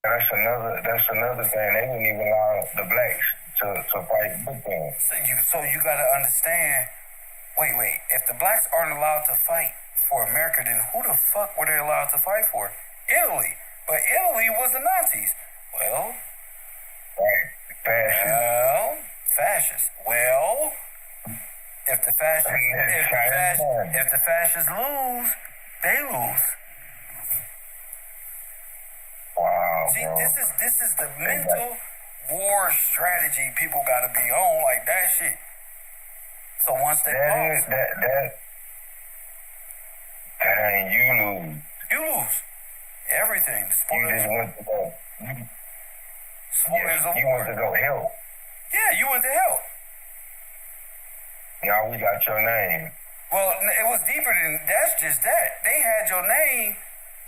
That's another thing. They wouldn't even allow the blacks to fight with them. So you gotta understand. Wait. If the blacks aren't allowed to fight for America, then who the fuck were they allowed to fight for? Italy. But Italy was the Nazis. Well, Right. fascists. Well, if the fascists lose, they lose. Wow. See, bro. this is the mental war strategy people gotta be on, like that shit. So once they lost, dang, you lose. you lose everything. The sport You just went to go. sport is a You war. went to go help. Yeah, you went to help. Now we got your name. Well, it was deeper than that's just that. They had your name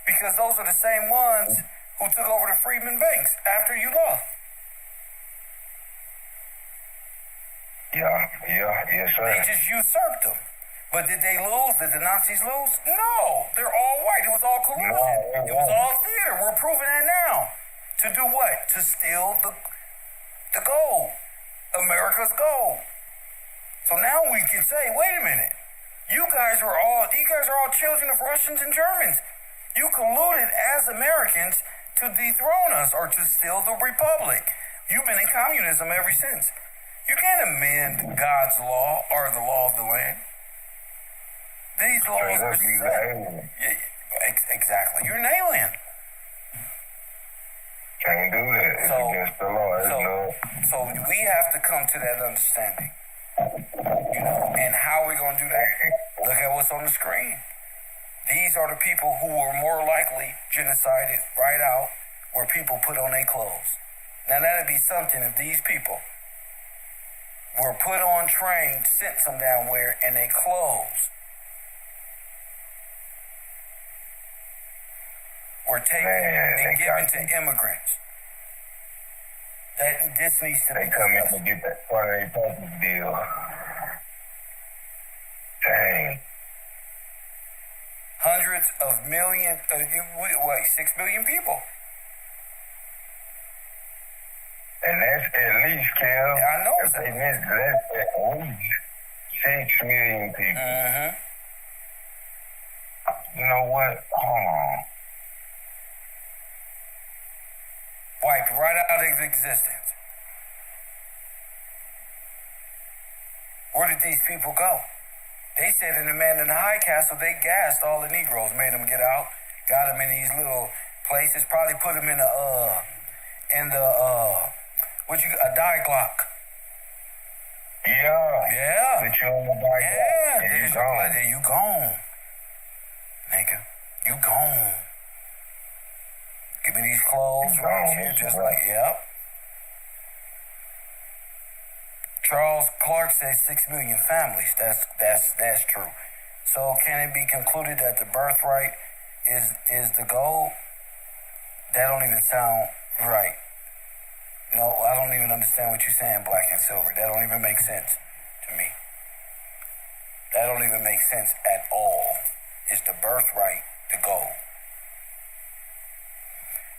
because those are the same ones who took over the Freedmen Banks after you lost. Yes, sir. They just usurped them. But did they lose? Did the Nazis lose? No. They're all white. It was all collusion. No, It was all theater. We're proving that now. To do what? To steal the gold. America's gold. So now we can say, wait a minute. You guys are all children of Russians and Germans. You colluded as Americans to dethrone us or to steal the republic. You've been in communism ever since. You can't amend God's law or the law of the land. These laws are set. Exactly. You're an alien. Can't do that. It's against the law. So we have to come to that understanding. And how are we going to do that? Look at what's on the screen. These are the people who were more likely genocided right out where people put on their clothes. Now that'd be something if these people were put on trains, sent some down where, and they clothes were taken and given to immigrants. This needs to They be come in discussed. to get that part of their package deal. Dang. Hundreds of millions, 6 billion people. And that's at least, Kev. I know If they missed, that's at least 6 million people. Mm-hmm. You know what? Hold on. Wiped right out of existence. Where did these people go? They said in the Man in the High Castle, they gassed all the Negroes, made them get out, got them in these little places, probably put them in a die Glock. Yeah. Put you on the bike. Yeah, And you gone. there you gone. Nigga, you gone. Give me these clothes You right gone, here, Mr. just Black. like, yep. Charles Clark says 6 million families. That's true. So can it be concluded that the birthright is the goal? That don't even sound right. No, I don't even understand what you're saying, black and silver. That don't even make sense to me. That don't even make sense at all. Is the birthright the goal?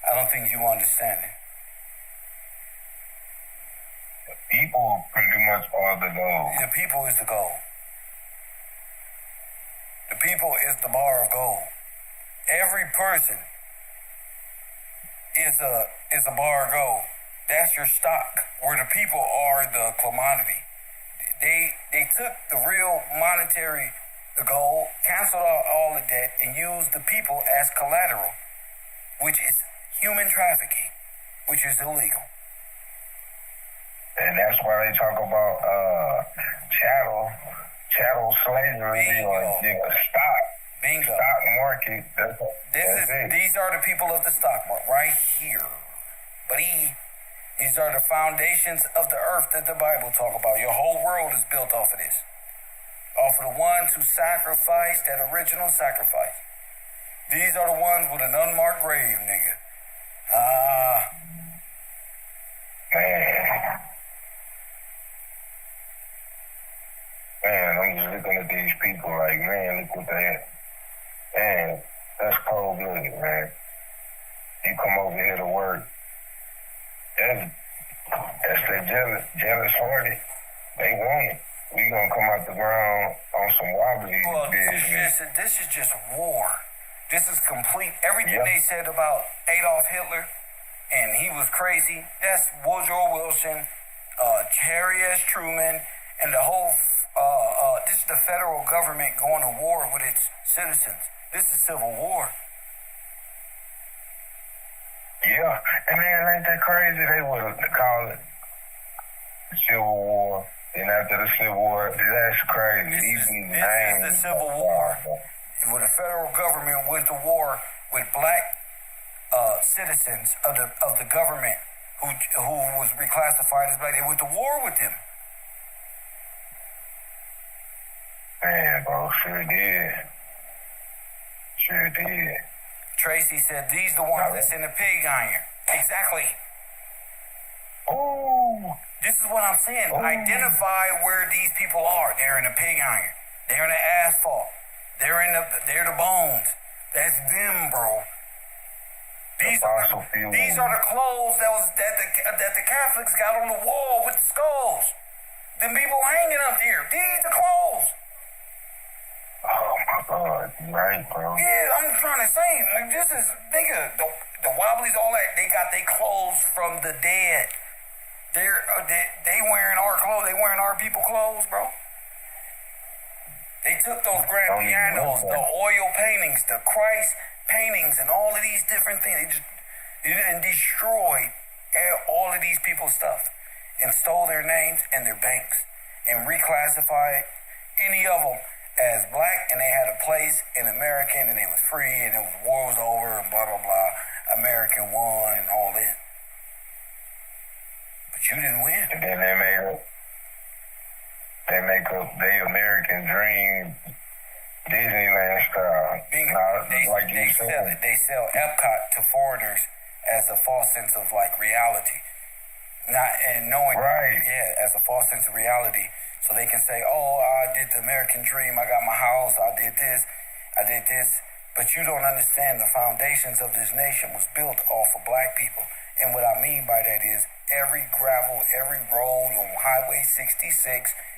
I don't think you understand it. People pretty much are the goal. The people is the goal. The people is the bar of gold. Every person is a bar of gold. That's your stock. Where the people are the commodity. They took the real monetary, the gold, canceled out all the debt, and used the people as collateral, which is human trafficking, which is illegal. And that's why they talk about chattel slavery or stock. Bingo. Stock market. These are the people of the stock market right here. These are the foundations of the earth that the Bible talk about. Your whole world is built off of this. Off of the ones who sacrificed that original sacrifice. These are the ones with an unmarked grave, nigga. Man, I'm just looking at these people like, man, look what they had. Man, that's cold blooded, man. You come over here to work, jealous hearted. They want it. We gonna come out the ground on some wobbly Well, business. this is just war. This is complete. Everything Yep. they said about Adolf Hitler, and he was crazy. That's Woodrow Wilson, Harry S. Truman, and the whole. This is the federal government going to war with its citizens. This is civil war. Yeah, and man, ain't that crazy? They would call it Civil War, and after the Civil War, that's crazy. This is the Civil War, where the federal government went to war with black citizens of the government who was reclassified as black. They went to war with them. Man, bro, sure did. Sure did. Tracy said, these the ones that's in the pig iron. Exactly. Oh. This is what I'm saying. Oh. Identify where these people are. They're in the pig iron. They're in the asphalt. They're the bones. That's them, bro. These are the clothes that the Catholics got on the wall with the skulls. Them people hanging up here. These the clothes. Oh my God, right, bro. Yeah, I'm trying to say, like, this is nigga, the wobblies, all that. They got their clothes from the dead. They wearing our clothes. They wearing our people clothes, bro. They took those grand pianos, the oil paintings, the Christ paintings, and all of these different things. They just and destroyed all of these people's stuff and stole their names and their banks and reclassified any of them as black, and they had a place in American, and it was free, and it was war was over, and blah blah blah. American won, and all this. But you didn't win. And then they make up their American dream Disneyland style. They sell Epcot to foreigners as a false sense of like reality. As a false sense of reality. So they can say, oh, I did the American dream, I got my house, I did this. But you don't understand the foundations of this nation was built off of black people. And what I mean by that is every gravel, every road on Highway 66,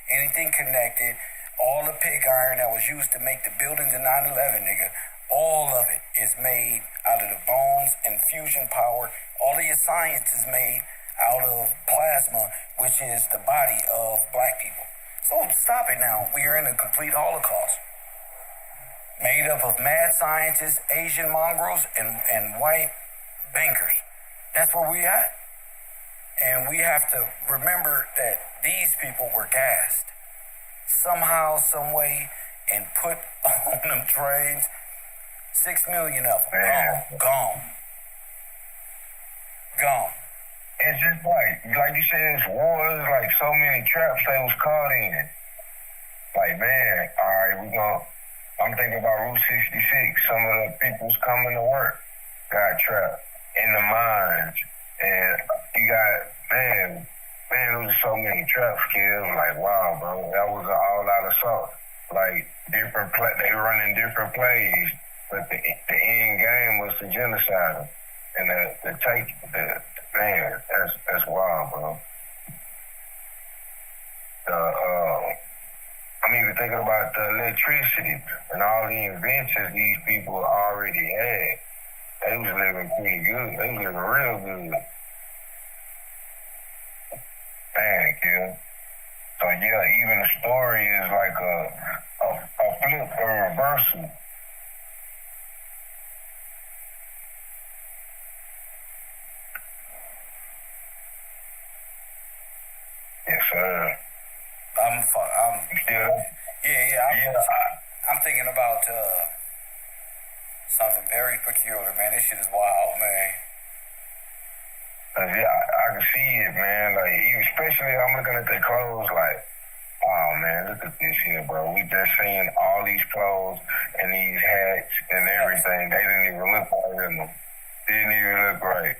anything connected, all the pig iron that was used to make the buildings in 9/11, nigga, all of it is made out of the bones and fusion power. All of your science is made out of plasma, which is the body of black people. So stop it now. We are in a complete Holocaust. Made up of mad scientists, Asian mongrels, and white bankers. That's where we at. And we have to remember that these people were gassed. Somehow, some way, and put on them trains. 6 million of them. Gone. It's just like you said, it's wars, like so many traps they was caught in. Like, man, all right, I'm thinking about Route 66. Some of the people's coming to work got trapped in the mines. And you got, man, there was so many traps killed. Like, wow, bro, that was an all-out assault. Like, they running different plays, but the end game was the genocide. And man, that's wild, bro. I'm even thinking about the electricity and all the inventions these people already had. They was living pretty good. They was living real good. Man, kid. So yeah, even the story is like a flip, a reversal. Yes, sir. I'm still. I'm thinking about something very peculiar, man. This shit is wild, man. Yeah, I can see it, man. Like, especially I'm looking at their clothes, like, oh man, look at this here, bro. We just seen all these clothes and these hats and everything. They didn't even look right in them. Didn't even look right.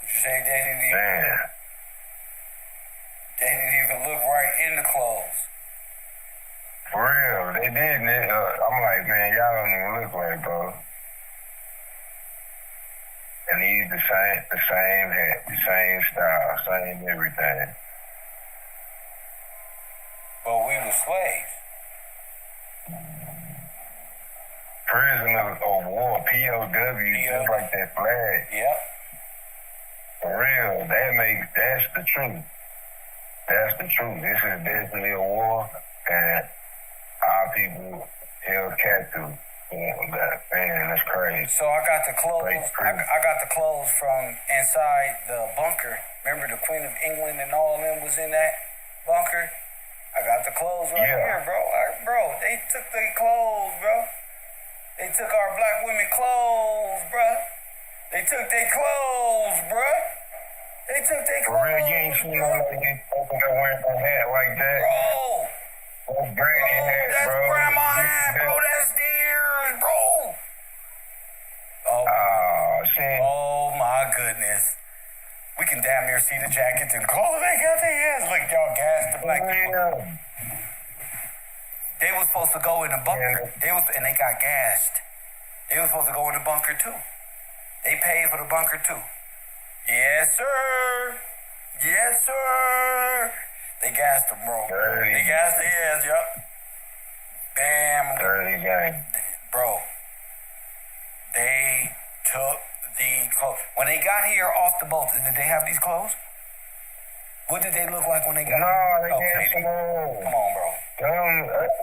Would you say they didn't even look right in the clothes? For real, they didn't. I'm like, man, y'all don't even look right, bro. And these the same hat, the same style, same everything. But we were slaves. Prisoners of war, POW, just like that flag. Yep. For real, that's the truth. That's the truth. This is definitely a war, and our people held captive. Man, that's crazy. So I got the clothes. I got the clothes from inside the bunker. Remember the Queen of England and all of them was in that bunker? I got the clothes right here, bro. Bro, they took their clothes, bro. They took our black women clothes, bro. They took their clothes, bro. They took their clothes. For real, you ain't seen no lady over there wearing a hat like that. Bro. That's granny hat, that's bro. That's grandma hat, bro. That's theirs, bro. Shit. Oh, my goodness. We can damn near see the jackets and clothes they got their hands. Look, y'all gassed the black people. They were supposed to go in the bunker. And they got gassed. They were supposed to go in the bunker too. They paid for the bunker too. Yes, sir. Yes, sir. They gassed them, bro. Dirty. They gassed their ass, yup. Bam. Dirty gang. Bro. They took the clothes. When they got here off the boat, did they have these clothes? What did they look like when they got here? No, they didn't. Come on, bro.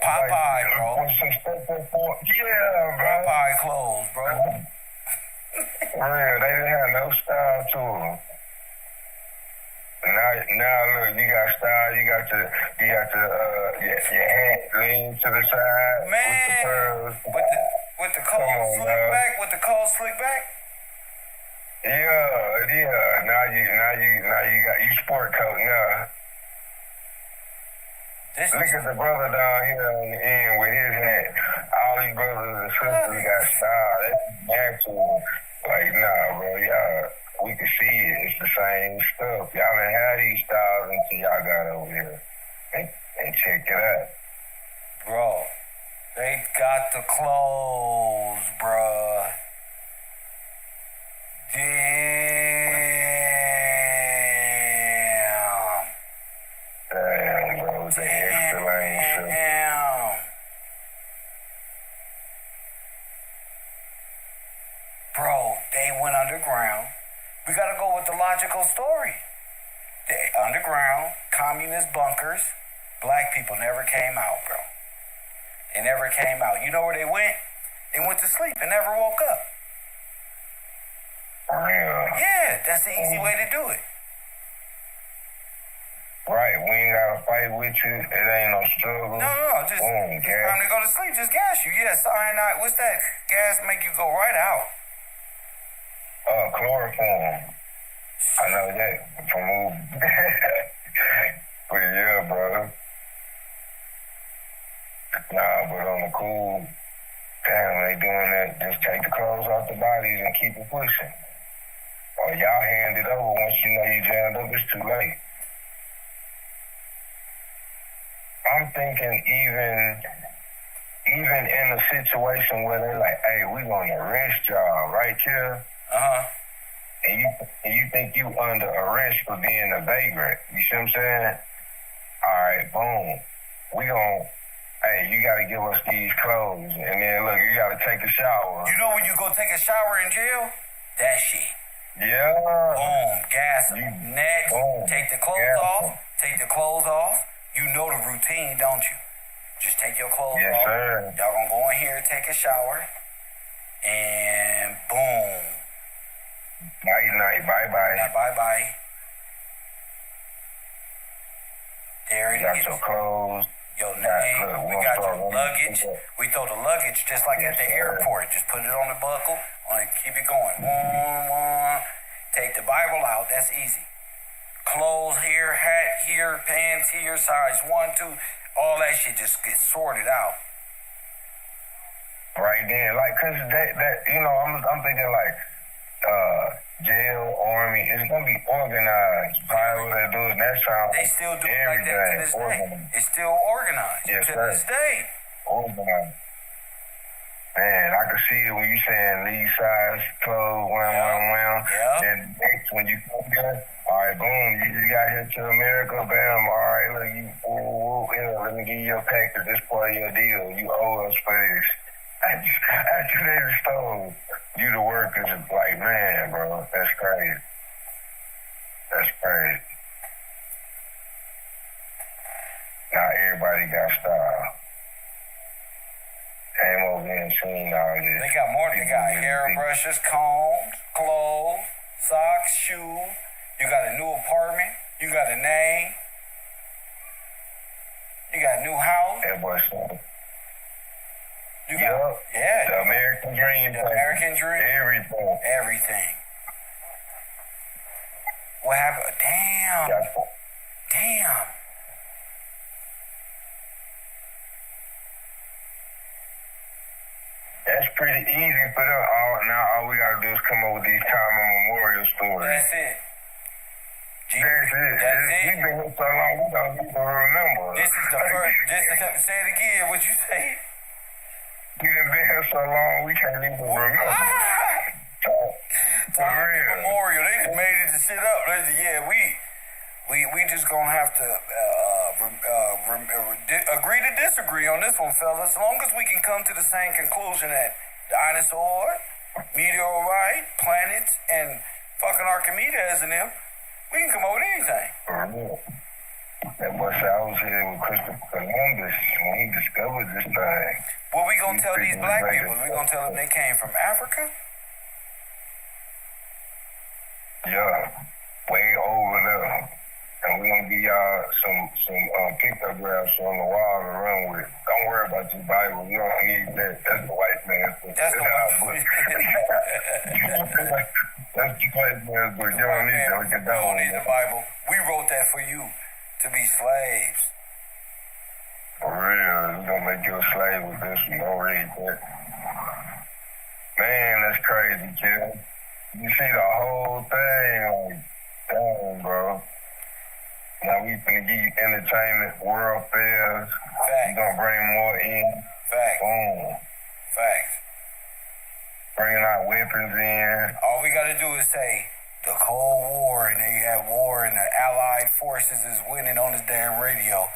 Popeye, bro. Yeah, bro. Popeye clothes, bro. For real, they didn't have no style to them. Now look, you got style. You got your hat lean to the side. Man, with the cold slick back, with the cold slick back. Yeah. Now you got you sport coat now. Look at the brother down here on the end with his hat. All these brothers and sisters got style. That's natural. Like, nah, bro, y'all, we can see it. It's the same stuff. Y'all done had these styles until y'all got over here. And check it out. Bro, they got the clothes, bruh. Damn, bro, the extra lane shit. Damn. Bro, they went underground. We gotta go with the logical story. The underground, communist bunkers, black people never came out, bro. They never came out. You know where they went? They went to sleep and never woke up. Yeah, that's the easy way to do it. Right, we ain't gotta fight with you. It ain't no struggle. No, just time to go to sleep. Just gas you. Yeah, cyanide. What's that gas make you go right out? Chloroform. I know that from movie. But yeah, bro. Nah, but on the cool, damn, they doing that. Just take the clothes off the bodies and keep it pushing. Or y'all hand it over once you know you jammed up. It's too late. I'm thinking even in a situation where they're like, hey, we gonna arrest y'all right here. And you think you under arrest for being a vagrant. You see what I'm saying? All right, boom. Hey, you gotta give us these clothes. And then look, you gotta take a shower. You know when you go take a shower in jail? That shit. Yeah. Boom, gas them. Next, take the clothes off. Take the clothes off. You know the routine, don't you? Just take your clothes off. Yes, sir. Y'all gonna go in here, take a shower, and boom. Night, bye-bye. Bye-bye. There it is. Got your clothes. Your name. We got your luggage. We throw the luggage just like at the airport. Just put it on the buckle. Keep it going. Take the Bible out. That's easy. Clothes here, hat here, pants here, size 1, 2. All that shit just gets sorted out. Right then. Like, cause that you know, I'm thinking like, jail, army, it's gonna be organized. However they do it, that's how they still do it like that to this day. It's still organized to this day. Organized. Man, I can see it when you saying these size clothes, wow. Yeah. Then next when you come here, all right, boom, you just got here to America, bam, all right, look, you, here, let me give you a package, this part of your deal, you owe us for this. After they stole you the workers, like, man, bro, that's crazy. That's crazy. Now everybody got style. Came over here and seen all this. They got more. They got hairbrushes, combs, clothes, socks, shoes. You got a new apartment. You got a name. You got a new house. That boy said. You got, yeah. The American dream. The American dream. Everything. Everything. What happened? Damn. Damn. That's pretty easy for them. Now all we gotta do is come up with these time and memorial stories. That's it. That's it. We've been here so long, we don't even remember. This is the first. Say it again. What you say? We've been here so long, we can't even remember. For real. Memorial. They just made it to sit up. They said, yeah, we just gonna have to agree to disagree on this one, fellas. As long as we can come to the same conclusion that dinosaur, meteorite, planets, and fucking Archimedes and them, we can come up with anything. That boy said I was here with Christopher Columbus when he discovered this thing. What we gonna tell these black people? We gonna tell them they came from Africa? Yeah, way over there. And we're gonna give y'all some pictographs on the wall to run with. Don't worry about your Bible. You don't need that. That's the white man's book. That's the white book. That's the white man's book. You don't need that. You don't need the Bible. We wrote that for you to be slaves. For real. We're gonna make you a slave with this one. Don't read that. Man, that's crazy, kid. You see the whole thing, like, damn, bro. Now we finna give you entertainment, world fairs. Facts. We gonna bring more in. Facts. Boom. Facts. Bringing our weapons in. All we gotta do is say the Cold War, and they have war, and the Allied forces is winning on this damn radio,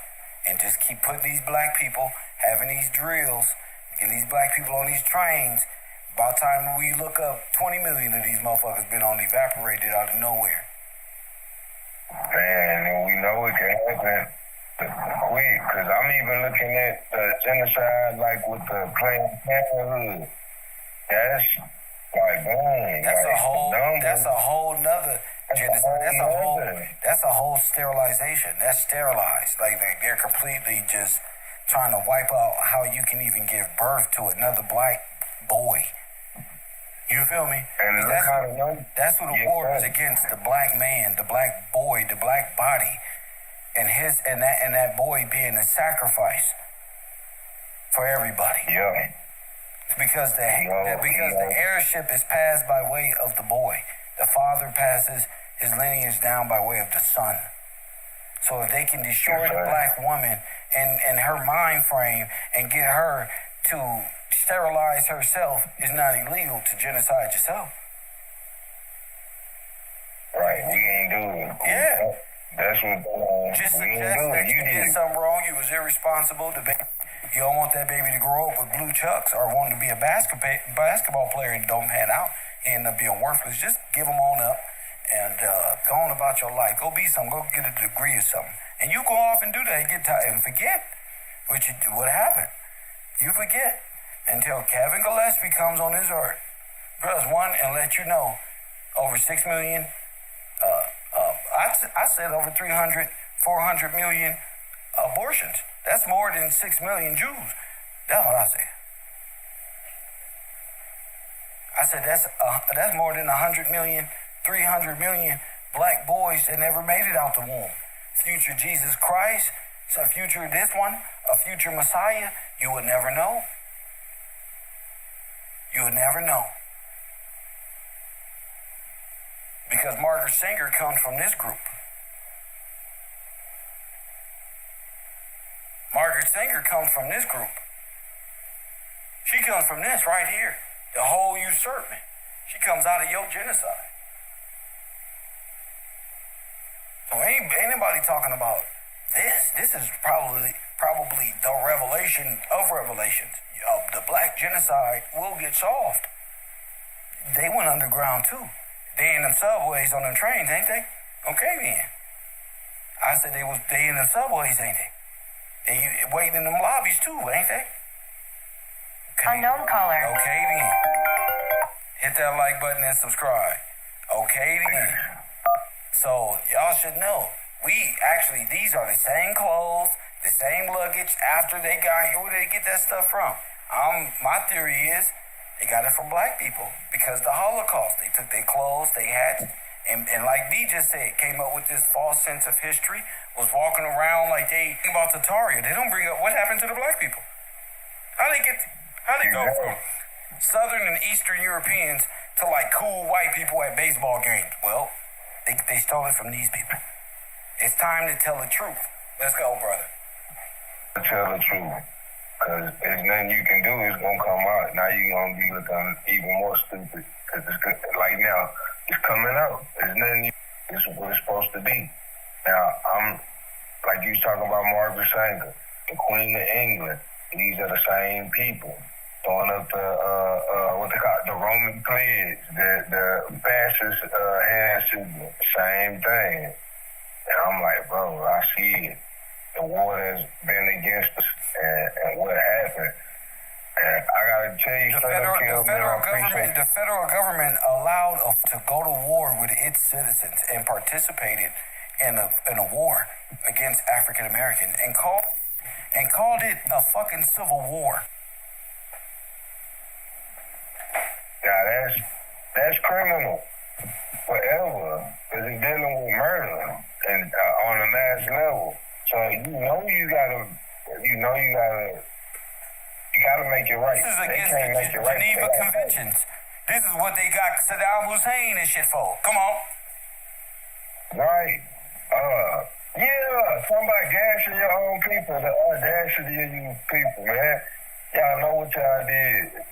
and just keep putting these black people having these drills, getting these black people on these trains. By the time we look up, 20 million of these motherfuckers been on evaporated out of nowhere. Man, and we know it can happen quick, because I'm even looking at the genocide, like with the Planned Parenthood. That's like, boom. That's like, a whole nother genocide. That's a whole sterilization. That's sterilized. Like they're completely just trying to wipe out how you can even give birth to another black boy. You feel me? And that's who the war is against: the black man, the black boy, the black body, and that boy being a sacrifice for everybody. Yeah. Because the heirship is passed by way of the boy. The father passes his lineage down by way of the son. So if they can destroy the black woman and her mind frame and get her to sterilize herself, is not illegal to genocide yourself. Right, we ain't doing it. Yeah. That's what just suggest that you did something wrong, you was irresponsible. You don't want that baby to grow up with blue chucks or want to be a basketball player and don't pan out and end up being worthless. Just give them on up and go on about your life. Go be something. Go get a degree or something. And you go off and do that and get tired and forget what happened. You forget until Kevin Gillespie comes on his earth, press one, and let you know over 6 million, I said over 300, 400 million abortions. That's more than 6 million Jews. That's what I said. I said that's more than 100 million, 300 million black boys that never made it out the womb. Future Jesus Christ, some future this one, a future Messiah, you would never know. You would never know. Because Margaret Sanger comes from this group. Margaret Sanger comes from this group. She comes from this right here. the whole usurpment. She comes out of your genocide. So anybody talking about this is probably the revelation of revelations. The black genocide will get solved. They went underground too. They in them subways on them trains, ain't they? Okay then. I said they in them subways, ain't they? They waiting in them lobbies too, ain't they? Okay. Unknown caller. Okay then. Hit that like button and subscribe. Okay then. So y'all should know, these are the same clothes, the same luggage after they got here. Where did they get that stuff from? My theory is they got it from black people because the Holocaust. They took their clothes, they hats, and like V just said, came up with this false sense of history, was walking around like they think about Tataria. They don't bring up what happened to the black people. How they go from Southern and Eastern Europeans to like cool white people at baseball games? Well, they stole it from these people. It's time to tell the truth. Let's go, brother. Tell the truth. Because there's nothing you can do. It's going to come out. Now you're going to be looking even more stupid. Because it's good. Like now, it's coming out. There's nothing it's what it's supposed to be. Now, like you was talking about Margaret Sanger, the Queen of England. These are the same people. Throwing up what they call the Roman pledge, the fascist hand signal, same thing. And I'm like, bro, I see it. The war has been against us and what happened. And I gotta tell you, the federal government allowed to go to war with its citizens and participated in a war against African Americans and called it a fucking civil war. Now that's criminal forever because it's dealing with murder and on a mass level. So you gotta make it right. This is against the Geneva Conventions. This is what they got Saddam Hussein and shit for. Come on. Right. Talking about gashing your own people, the audacity of you people, man. Y'all know what y'all did.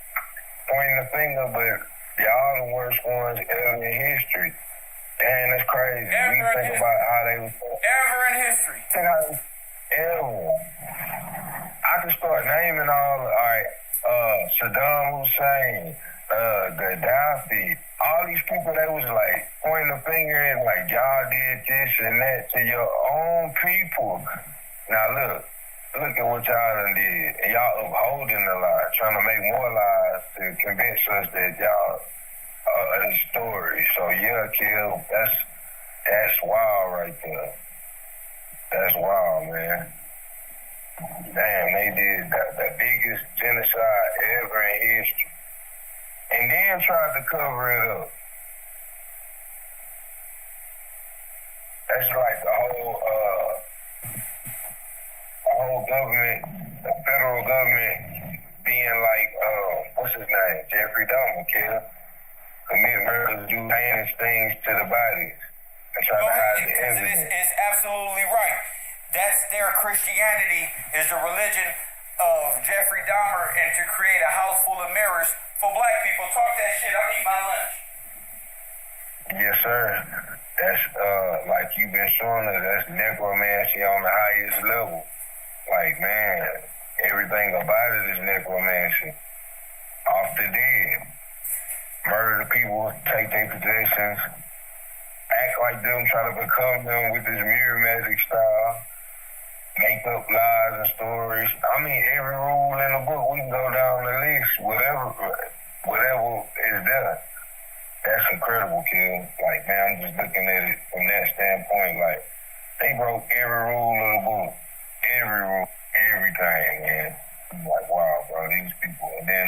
Pointing the finger, but y'all the worst ones ever in history. Damn, that's crazy. You think about how they was ever in history. Ever. I can start naming Saddam Hussein, Gaddafi, all these people that was like pointing the finger and like y'all did this and that to your own people. Now look at what y'all done did. And y'all upholding the lie, trying to make more lies to convince us that y'all are the story. So yeah, Kill, that's wild right there. That's wild, man. Damn, they did the biggest genocide ever in history. And then tried to cover it up. That's like the whole government, the federal government being like, what's his name? Jeffrey Dahmer, Kill. Commit murders, do heinous things to the bodies. And try to hide the evidence. It's absolutely right. That's their Christianity, is the religion of Jeffrey Dahmer, and to create a house full of mirrors for black people. Talk that shit. I'm eating my lunch. Yes, sir. That's like you've been showing us, that's necromancy on the highest level. Like, man, everything about it is necromancy. Off the dead. Murder the people, take their possessions, act like them, try to become them with this mirror magic style. Make up lies and stories. I mean, every rule in the book, we can go down the list, whatever is there. That's incredible, Kill. Like, man, I'm just looking at it from that standpoint. Like, they broke every rule of the book. Every rule, everything, man. I'm like, wow, bro, these people. And then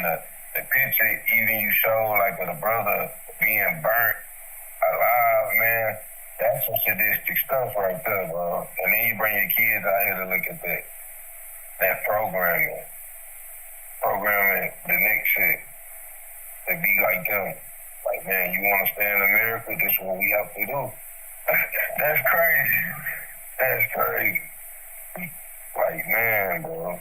the picture, even you show, like, of the brother being burnt alive, man. That's some sadistic stuff right there, bro. And then you bring your kids out here to look at that programming the next shit, to be like them. Like, man, you want to stay in America? This is what we have to do. That's crazy. That's crazy. Like, man, bro.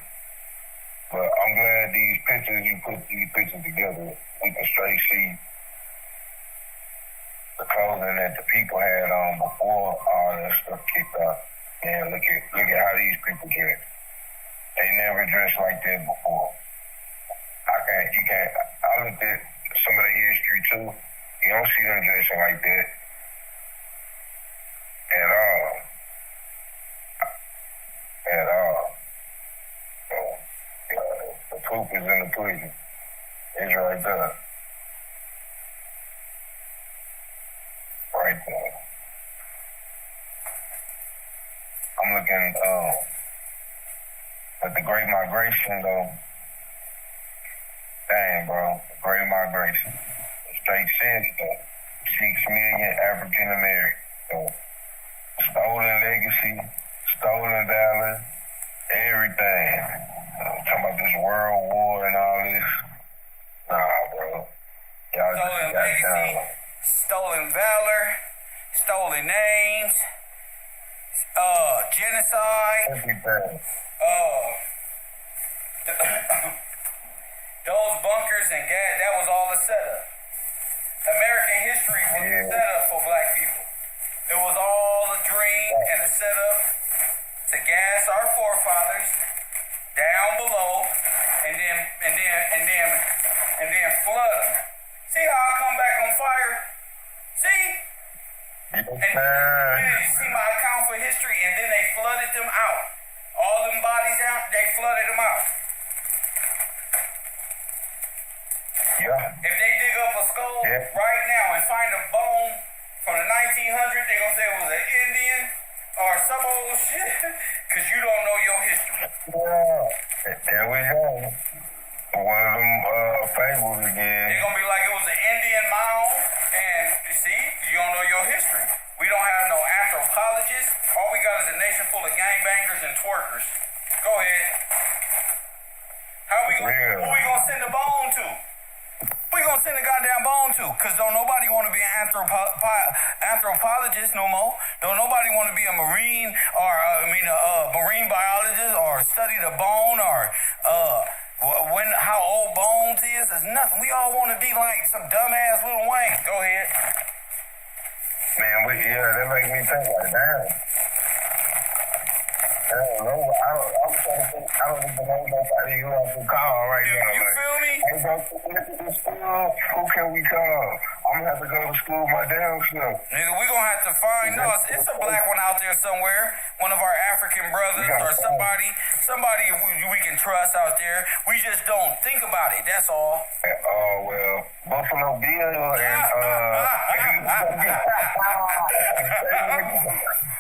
But I'm glad these pictures soon as you put these pictures together, we can straight see the clothing that the people had on before all that stuff kicked off. And look at how these people dress. They never dressed like that before. I looked at some of the history too. You don't see them dressing like that at all. At all. So, the proof is in the pudding. It's right there. Right there. I'm looking at the Great Migration though. Dang, bro. The Great Migration. It straight says though. 6 million African Americans. So, stolen legacy, stolen valor, everything. Talking about this World War and all this. Nah, bro. Y'all Stolen just got legacy, down. stolen valor, stolen names, genocide. Everything. Those bunkers and gas, that was all a setup. American history was a setup for black people. It was all a dream and a setup to gas our forefathers down below and then flood them. See how I come back on fire? See? Yes, And sir. you see my account for history, and then they flooded them out. All them bodies out, they flooded them out. Yeah. If they dig up a skull Yeah. right now and find a bone from the 1900s, they're going to say it was an Indian or some old shit because you don't know your history. Yeah. There we go. One of them fables again. They're going to be like it was an Indian mound, and you see, you don't know your history. We don't have no anthropologists. All we got is a nation full of gangbangers and twerkers. Go ahead. Who we going to send the bone to? Who we going to send the goddamn bone to? Because don't nobody want to be an anthropologist no more. Don't nobody want to be a marine or, marine biologist or study the bone or, how old bones is nothing. We all want to be like some dumbass Lil Wayne. Go ahead. Man, that makes me think like, damn. I don't know. I'm trying to think. I don't even know nobody who I can call right now. You feel me? Hey, bro, to school. Who can we call? I'm gonna have to go to school my damn self. Nigga, we gonna have to find us. It's a black one out there somewhere. One of our African brothers or somebody we can trust out there. We just don't think about it. That's all. Oh well, Buffalo Bill and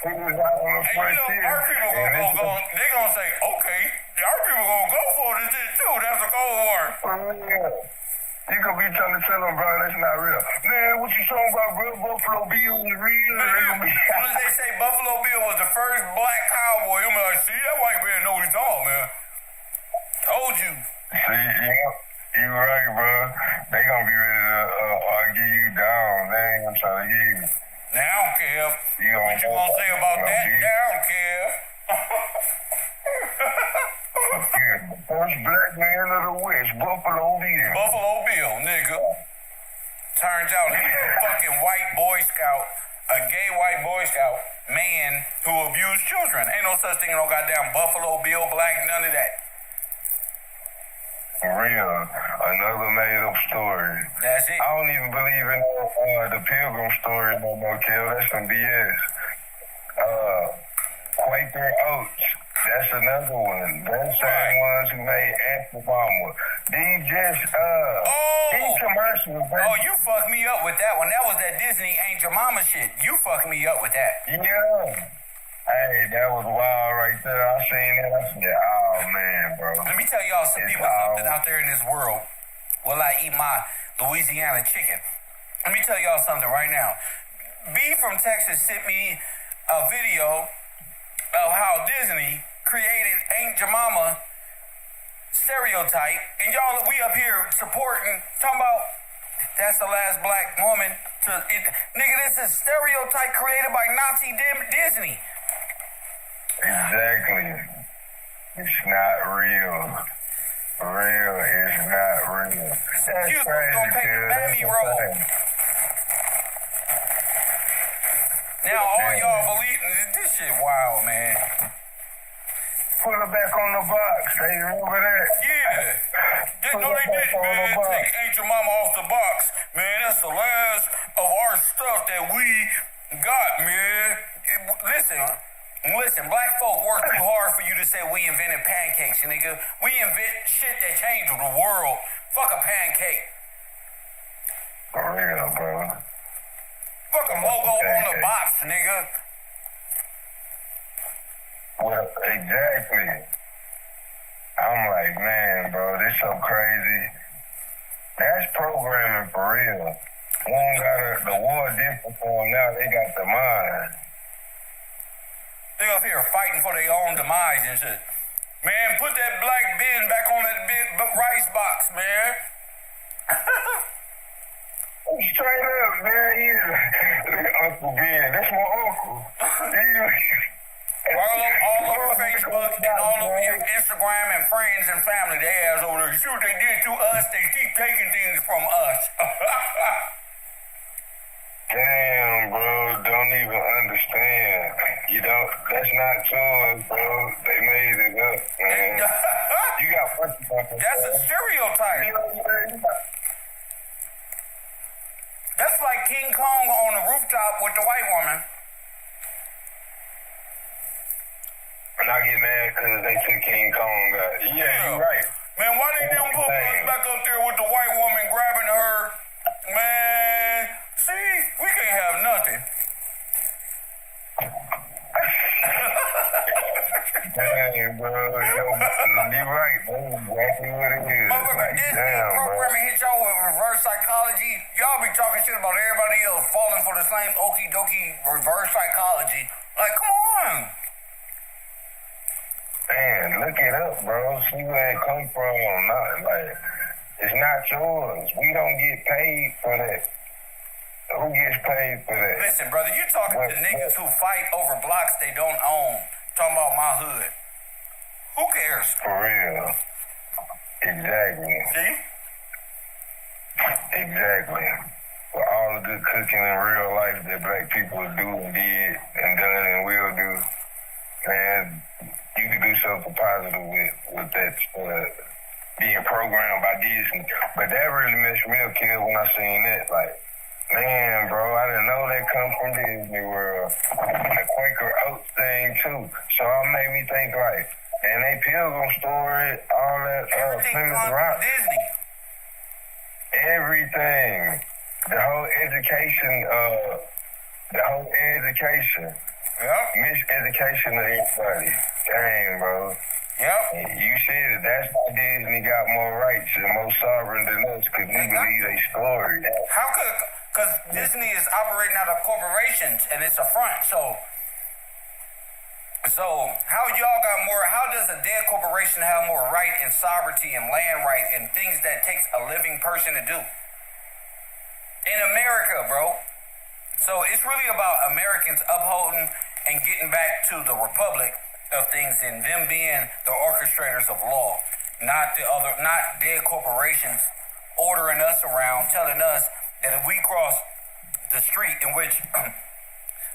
he was out on the frontier. Our people they gonna say, okay, our people gonna go for this shit too. That's a cold war. You gonna be trying to tell them, bro, that's not real. Man, what you talking about, bro? Buffalo Bill is real. As soon as they say Buffalo Bill was the first black cowboy, I'm like, see, that white man know what he's talking, man. Told you. See, you right, bro. They gonna be ready to argue you down. They ain't gonna try to hear you. Now, Kev. What you gonna say about that? Now, Kev. The first black man of the West, Buffalo Bill. Buffalo Bill, nigga. Turns out he's a fucking white Boy Scout, a gay white Boy Scout man who abused children. Ain't no such thing, no goddamn Buffalo Bill black, none of that. For real. Another made-up story. That's it. I don't even believe in the Pilgrim story no more, Kel. That's some BS. Quaker Oats. That's another one. Those same ones who made Aunt Obama. These just, these commercials. Man. Oh, you fucked me up with that one. That was that Disney Ain't Your Mama shit. You fucked me up with that. Yeah. Hey, that was wild right there. I seen that. I said, oh, man, bro. Let me tell y'all something out there in this world. Will I eat my Louisiana chicken? Let me tell y'all something right now. B from Texas sent me a video of how Disney created Ain't Your Mama stereotype, and y'all, we up here supporting, talking about that's the last black woman to it. Nigga, this is stereotype created by Nazi Disney. Exactly. It's not real. For real, it's not She was gonna pay the mammy roll. Now all y'all believe this shit wild, man. Put her back on the box. They remember that? Yeah. No, they didn't, man. Take Ain't Your Mama off the box. Man, that's the last of our stuff that we got, man. Listen, black folk work too hard for you to say we invented pancakes, nigga. We invent shit that changed the world. Fuck a pancake. For real, bro. Fuck a logo on the box, nigga. Well, exactly. I'm like, man, bro, this so crazy. That's programming for real. One got the war different for them now. They got the mind. They up here fighting for their own demise and shit. Man, put that black bin back on that rice box, man. Straight up, man. Uncle Ben. That's my uncle. all over Facebook and all over your Instagram and friends and family, they ass over there. You see what they did to us? They keep taking things from us. Damn, bro. Don't even understand. That's not yours, bro. They made it up, man. You got That's a stereotype. That's like King Kong on the rooftop with the white woman. And I get mad because they took King Kong out. Yeah, you're right. Man, why they didn't put us back up there with the white woman grabbing her? Man, see, we can't have nothing. Dang, bro. You're right, bro. Exactly what it is. Motherfucker, this programming hit y'all with reverse psychology. Y'all be talking shit about everybody else falling for the same okie dokie reverse psychology. Like, come on. Man, look it up, bro. See where it come from. It's not yours. We don't get paid for that. Who gets paid for that? Listen, brother, you talking to niggas who fight over blocks they don't own. Talking about my hood. Who cares? For real. Exactly. See? Exactly. For all the good cooking in real life that black people do and did and done and will do, man, you can do something positive with that being programmed by Disney. But that really messed me up, kid, when I seen that. Like, man, bro, I didn't know that come from Disney World. The Quaker Oats thing, too. So it made me think, like, and they Pilgrim story, all that, Plymouth Rock. Disney. Everything. The whole education. Yep. Miseducation of everybody. Dang, bro. Yep. You said it. That's why Disney got more rights and more sovereign than us, because we believe they story. How could... Because Disney is operating out of corporations, and it's a front, so how y'all got more... How does a dead corporation have more right and sovereignty and land right and things that takes a living person to do? In America, bro. So it's really about Americans upholding and getting back to the republic of things and them being the orchestrators of law, not dead corporations ordering us around, telling us that if we cross the street in which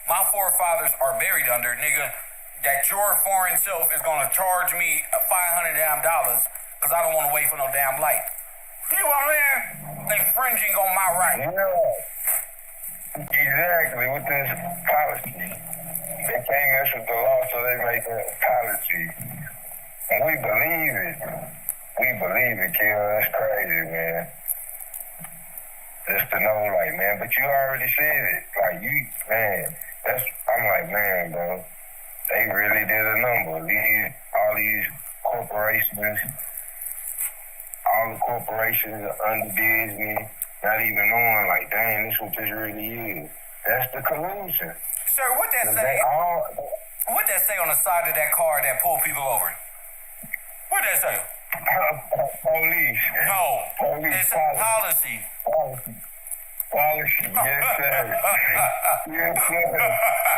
my forefathers are buried under, nigga, that your foreign self is gonna charge me $500 because I don't want to wait for no damn light. You know what I'm saying? Infringing on my right. Yeah. Exactly, with this policy. They can't mess with the law, so they make a policy. And we believe it. Kill. That's crazy, man. Just to know, like, man, but you already said it. Like, I'm like, man, bro, they really did a number. All these corporations, all the corporations are under Disney, not even knowing, like, dang, this what this really is. That's the collusion. Sir, what that say on the side of that car that pulled people over? What that say? Police. No. Police. It's policy. Policy. Yes, sir. Yes, sir.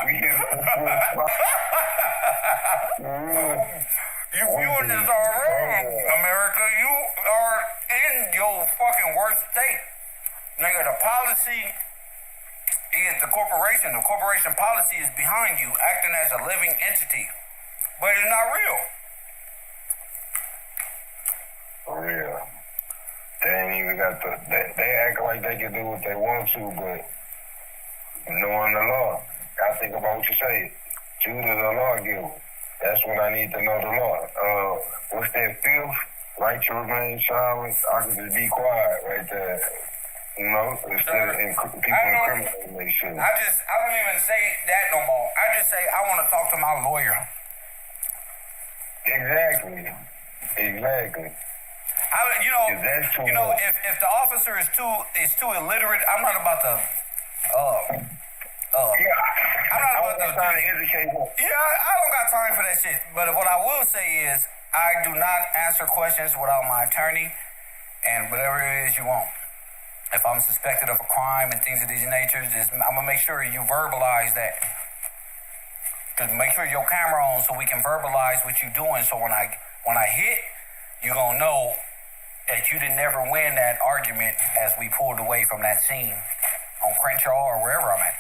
We get You viewing this all wrong, America. You are in your fucking worst state. Nigga, the policy is the corporation. The corporation policy is behind you, acting as a living entity. But it's not real. For real. They ain't even got they act like they can do what they want to, but knowing the law. I think about what you say. Judah the lawgiver. That's what I need to know the law. What's that fifth? Right to remain silent. I can just be quiet right there. You know, instead of people incriminating themselves. I don't even say that no more. I just say I want to talk to my lawyer. Exactly. If the officer is too illiterate, I'm not about to. I'm not about to trying to educate him. Yeah, I don't got time for that shit. But what I will say is, I do not answer questions without my attorney and whatever it is you want. If I'm suspected of a crime and things of these natures, I'm gonna make sure you verbalize that. Just make sure your camera on so we can verbalize what you're doing. So when I hit, you're gonna know that you didn't never win that argument as we pulled away from that scene on Crenshaw or wherever I'm at.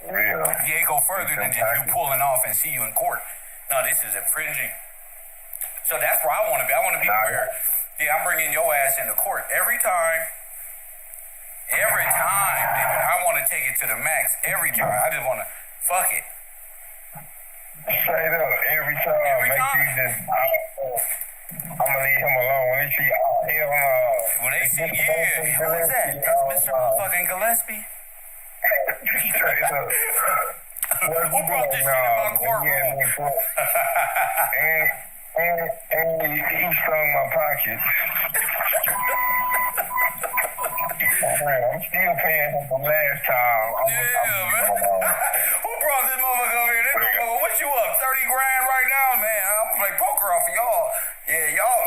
Real. Yeah, it go further than just you pulling off and see you in court. No, this is infringing. So that's where I want to be. I want to be where, I'm bringing your ass into court every time. Every time, nigga. I want to take it to the max every time. I just want to fuck it. Straight up, every time. Make sure you just, I'm going to leave him alone. When they see, hell no. When they see, who is that? That's Mr. Motherfucking Gillespie. Straight up. Who brought this shit in my courtroom? and he stung my pocket. I'm still paying him from last time. Man. Who brought this motherfucker over here? This motherfucker, what you up? 30 grand right now, man. I'm gonna play poker off of y'all. Yeah, y'all.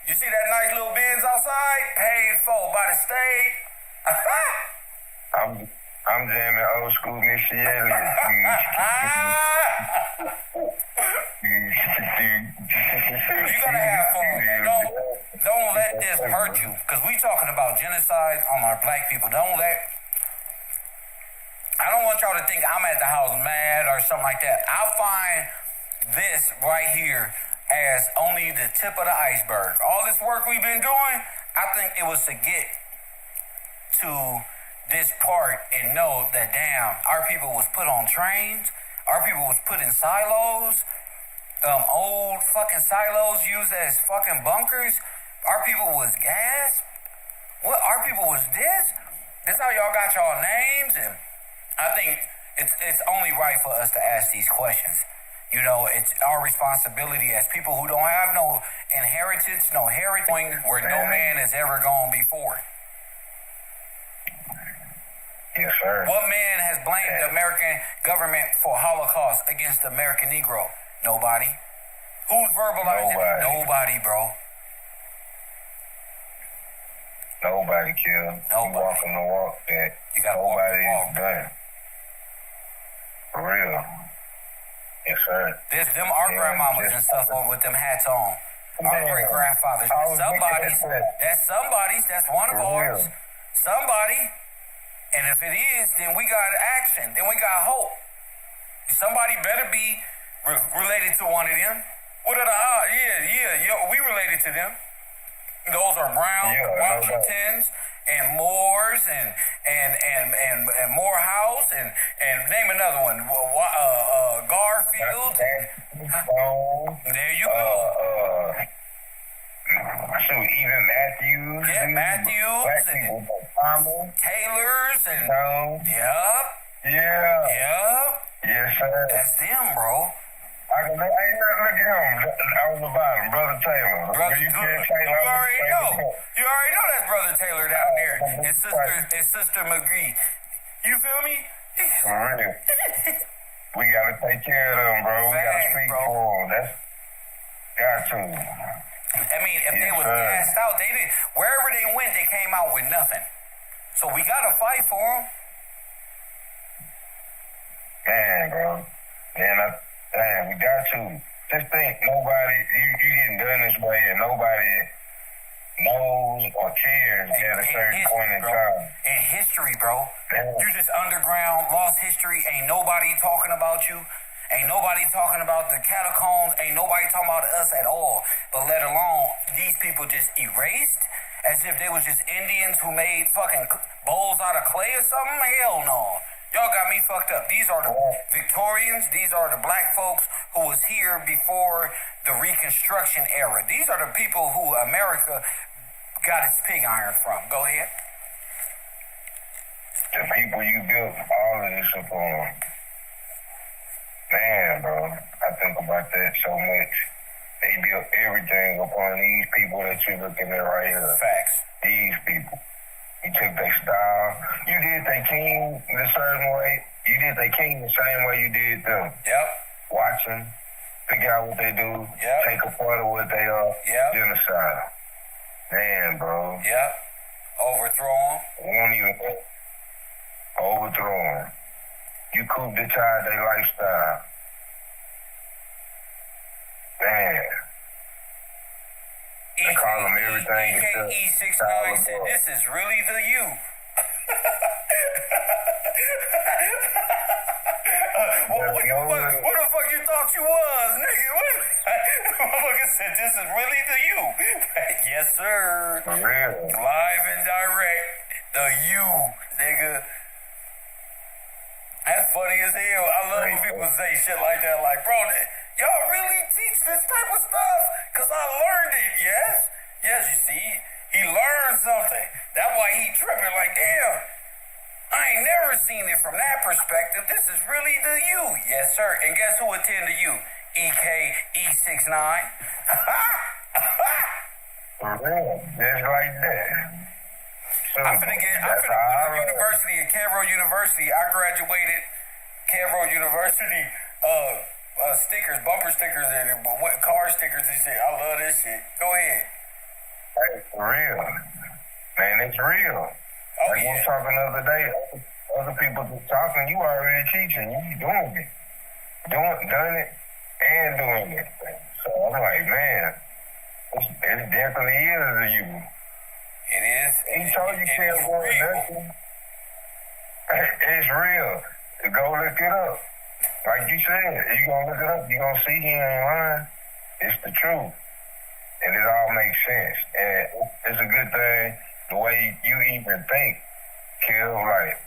You see that nice little Benz outside? Paid for by the state. I'm jamming old school Missy Elliott. You gotta have fun. Don't let this hurt you. Because we talking about genocide on our black people. I don't want y'all to think I'm at the house mad or something like that. I find this right here as only the tip of the iceberg. All this work we've been doing, I think it was to get to this part and know that, damn, our people was put on trains. Our people was put in silos. Old fucking silos used as fucking bunkers. Our people was gassed. What? Our people was this? This how y'all got y'all names? And I think it's only right for us to ask these questions. You know, it's our responsibility as people who don't have no inheritance, no heritage, where no man has ever gone before. Yes, sir. What man has blamed the American government for Holocaust against the American Negro? Nobody. Who's verbalizing it? Nobody, bro. Nobody killed. Nobody. You walking the walk that You gotta walk the walk. is done. For real. Yes, sir. Them our grandmamas and stuff on with them hats on. Our great grandfathers. That's one of ours. Somebody. And if it is, then we got action. Then we got hope. Somebody better be related to one of them. What are the odds? Yeah, we related to them. Those are Brown, Washingtons, and Moores, and Morehouse, and name another one. Garfield. There you go. Even Matthews. Yeah, Matthews and Taylors and Yep. Yes, sir. That's them, bro. Look at him. I was about him, Brother Taylor. You already know. You already know that's Brother Taylor down there. It's Sister McGee. You feel me? For real. We gotta take care of them, bro. We gotta speak for them. That's got to. I mean, if they was gassed out, they did. Wherever they went, they came out with nothing. So we gotta fight for them. Man, bro. We got to. Just think, nobody, you getting done this way, and nobody knows or cares at a certain point in time. In history, bro. Yeah. You just underground, lost history. Ain't nobody talking about you. Ain't nobody talking about the catacombs. Ain't nobody talking about us at all. But let alone these people just erased as if they was just Indians who made fucking bowls out of clay or something. Hell no. Y'all got me fucked up. These are the Victorians. These are the black folks who was here before the Reconstruction era. These are the people who America got its pig iron from. Go ahead. The people you built all of this upon. Man, bro, I think about that so much. They built everything upon these people that you're looking at right here. Facts. These people. You took their style. You did their king the certain way. You did their king the same way you did them. Yep. Watch them, figure out what they do, Yep. take a part of what they are, Yep. genocide. Man, bro. Yep. Overthrow them. Won't even overthrow them. You coup d'etat their lifestyle. Man. They call them everything. E69 said, this is really the you. What the fuck you thought you was, nigga? Motherfucker said, this is really the you. Yes, sir. For real. Live and direct. The you, nigga. That's funny as hell. I love when people say shit like that. Like, bro, y'all really teach this type of stuff? Because I learned it, yes? Yes, you see, he learned something. That's why he tripping like, damn, I ain't never seen it from that perspective. This is really the you. Yes, sir. And guess who attended you? E69. For real. Just like that. I'm finna go to university at KevRow University. I graduated KevRow University. Stickers, bumper stickers, and car stickers and shit. I love this shit. Go ahead. Hey, for real. Man, it's real. Oh, like yeah. we was talking the other day, other people just talking, you already teaching. You doing it. Done it and doing it. So I'm like, man, it definitely is a you. It is. He told you can't want nothing. It's real. Go look it up. Like you said, you gonna look it up, you gonna see he ain't lying. It's the truth. And it all makes sense. And it's a good thing the way you even think, Kill. Like,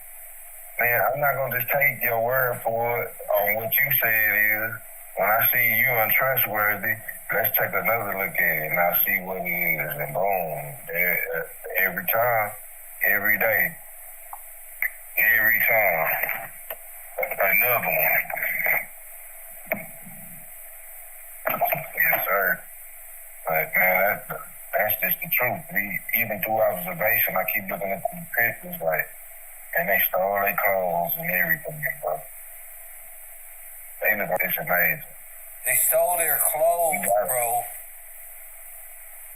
man, I'm not gonna just take your word for it on what you say it is. When I see you untrustworthy, let's take another look at it and I'll see what it is. And boom, every time, every day, every time, another one. Yes, sir. Like, man, that's just the truth. Even through observation, I keep looking at the pictures, like, and they stole their clothes and everything, bro. They look like it's amazing. They stole their clothes, bro.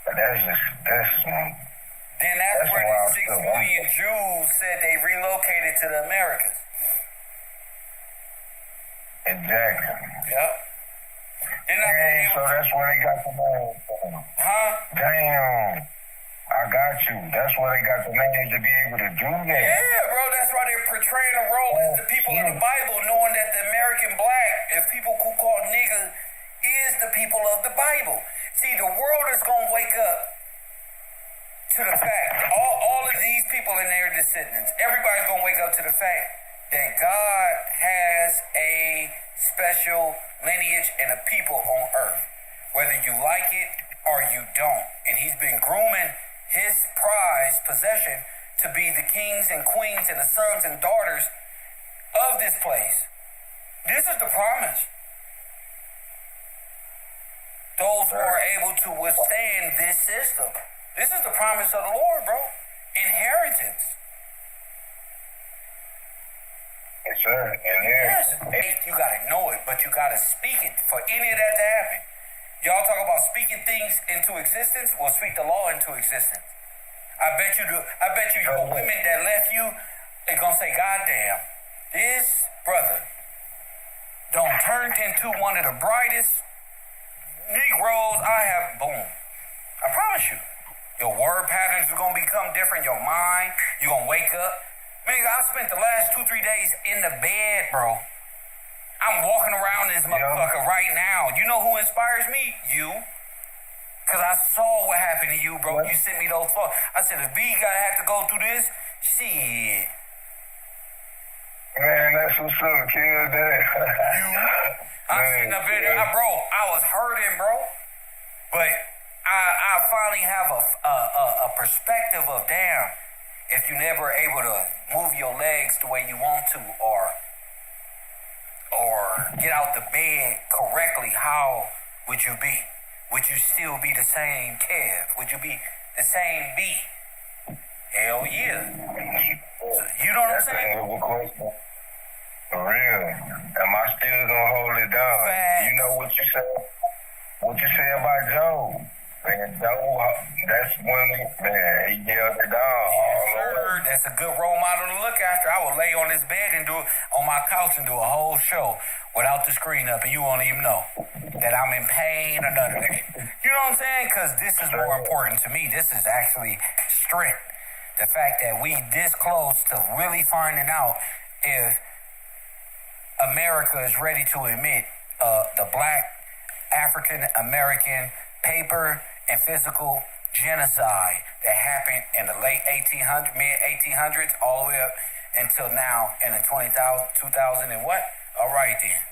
But that's Then that's where the 6 million Jews said they relocated to the Americas. exactly. Yep. Hey, so that's where they got the name from. Huh? Damn. I got you. That's where they got the names to be able to do that. Yeah, bro. That's why they're portraying the role as the people in the Bible, knowing that the American black and people who call nigga is the people of the Bible. See, the world is going to wake up to the fact, all of these people and their descendants, everybody's going to wake up to the fact that God has a special lineage and a people on earth, whether you like it or you don't. And he's been grooming his prized possession to be the kings and queens and the sons and daughters of this place. This is the promise. Those who are able to withstand this system. This is the promise of the Lord, bro. Inheritance. Yes, sir. Inheritance. Yes. You gotta know it, but you gotta speak it for any of that to happen. Y'all talk about speaking things into existence. Well, speak the law into existence. I bet you your women that left you are gonna say, God damn, this brother don't turn into one of the brightest Negroes I have. Boom. I promise you. Your word patterns are gonna become different. Your mind, you're gonna wake up. Man, I spent the last 2-3 days in the bed, bro. I'm walking around this motherfucker right now. You know who inspires me? You. Because I saw what happened to you, bro. What? You sent me those photos. I said, if B gotta have to go through this, shit. Man, that's what's up, kid. I'm sitting up in there. Bro, I was hurting, bro. But I finally have a perspective of, damn, if you never able to move your legs the way you want to or get out the bed correctly, how would you be? Would you still be the same Kev? Would you be the same B? Hell yeah. You know what I'm saying? For real. Am I still gonna hold it down? Facts. You know what you said? What you say about Joe? Man, Joe, that's when, man, he held it down. Yes, sir. That's a good role model to look after. I would lay on this bed and do it on my couch and do a whole show without the screen up, and you won't even know that I'm in pain or none of that. You know what I'm saying? Because this is more important to me. This is actually strength. The fact that we this close to really finding out if America is ready to admit the Black African American paper and physical genocide that happened in the late 1800s, mid 1800s, all the way up until now in the 2000 and what? All right then.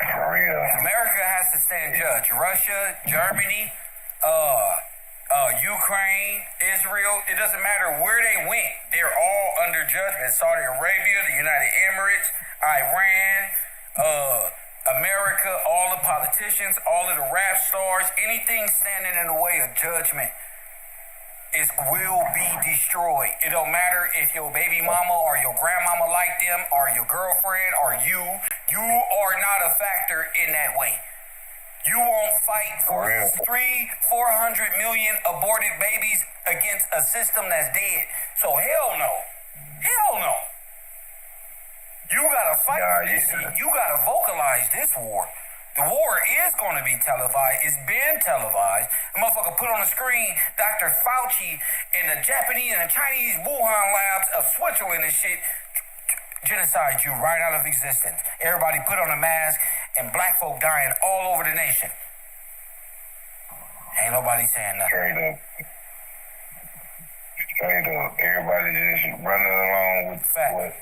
For real. America has to stand judge. Russia, Germany, Ukraine, Israel, it doesn't matter where they went. They're all under judgment. Saudi Arabia, the United Emirates, Iran, America, all the politicians, all of the rap stars, anything standing in the way of judgment will be destroyed. It don't matter if your baby mama or your grandmama like them or your girlfriend or you are not a factor in that way. You won't fight for 400 million aborted babies against a system that's dead. So hell no. Hell no. You gotta fight for this shit. You gotta vocalize this war. The war is going to be televised. It's been televised. The motherfucker put on the screen Dr. Fauci and the Japanese and the Chinese Wuhan labs of Switzerland and shit genocide you right out of existence. Everybody put on a mask and black folk dying all over the nation. Ain't nobody saying nothing. Straight up. Everybody just running along with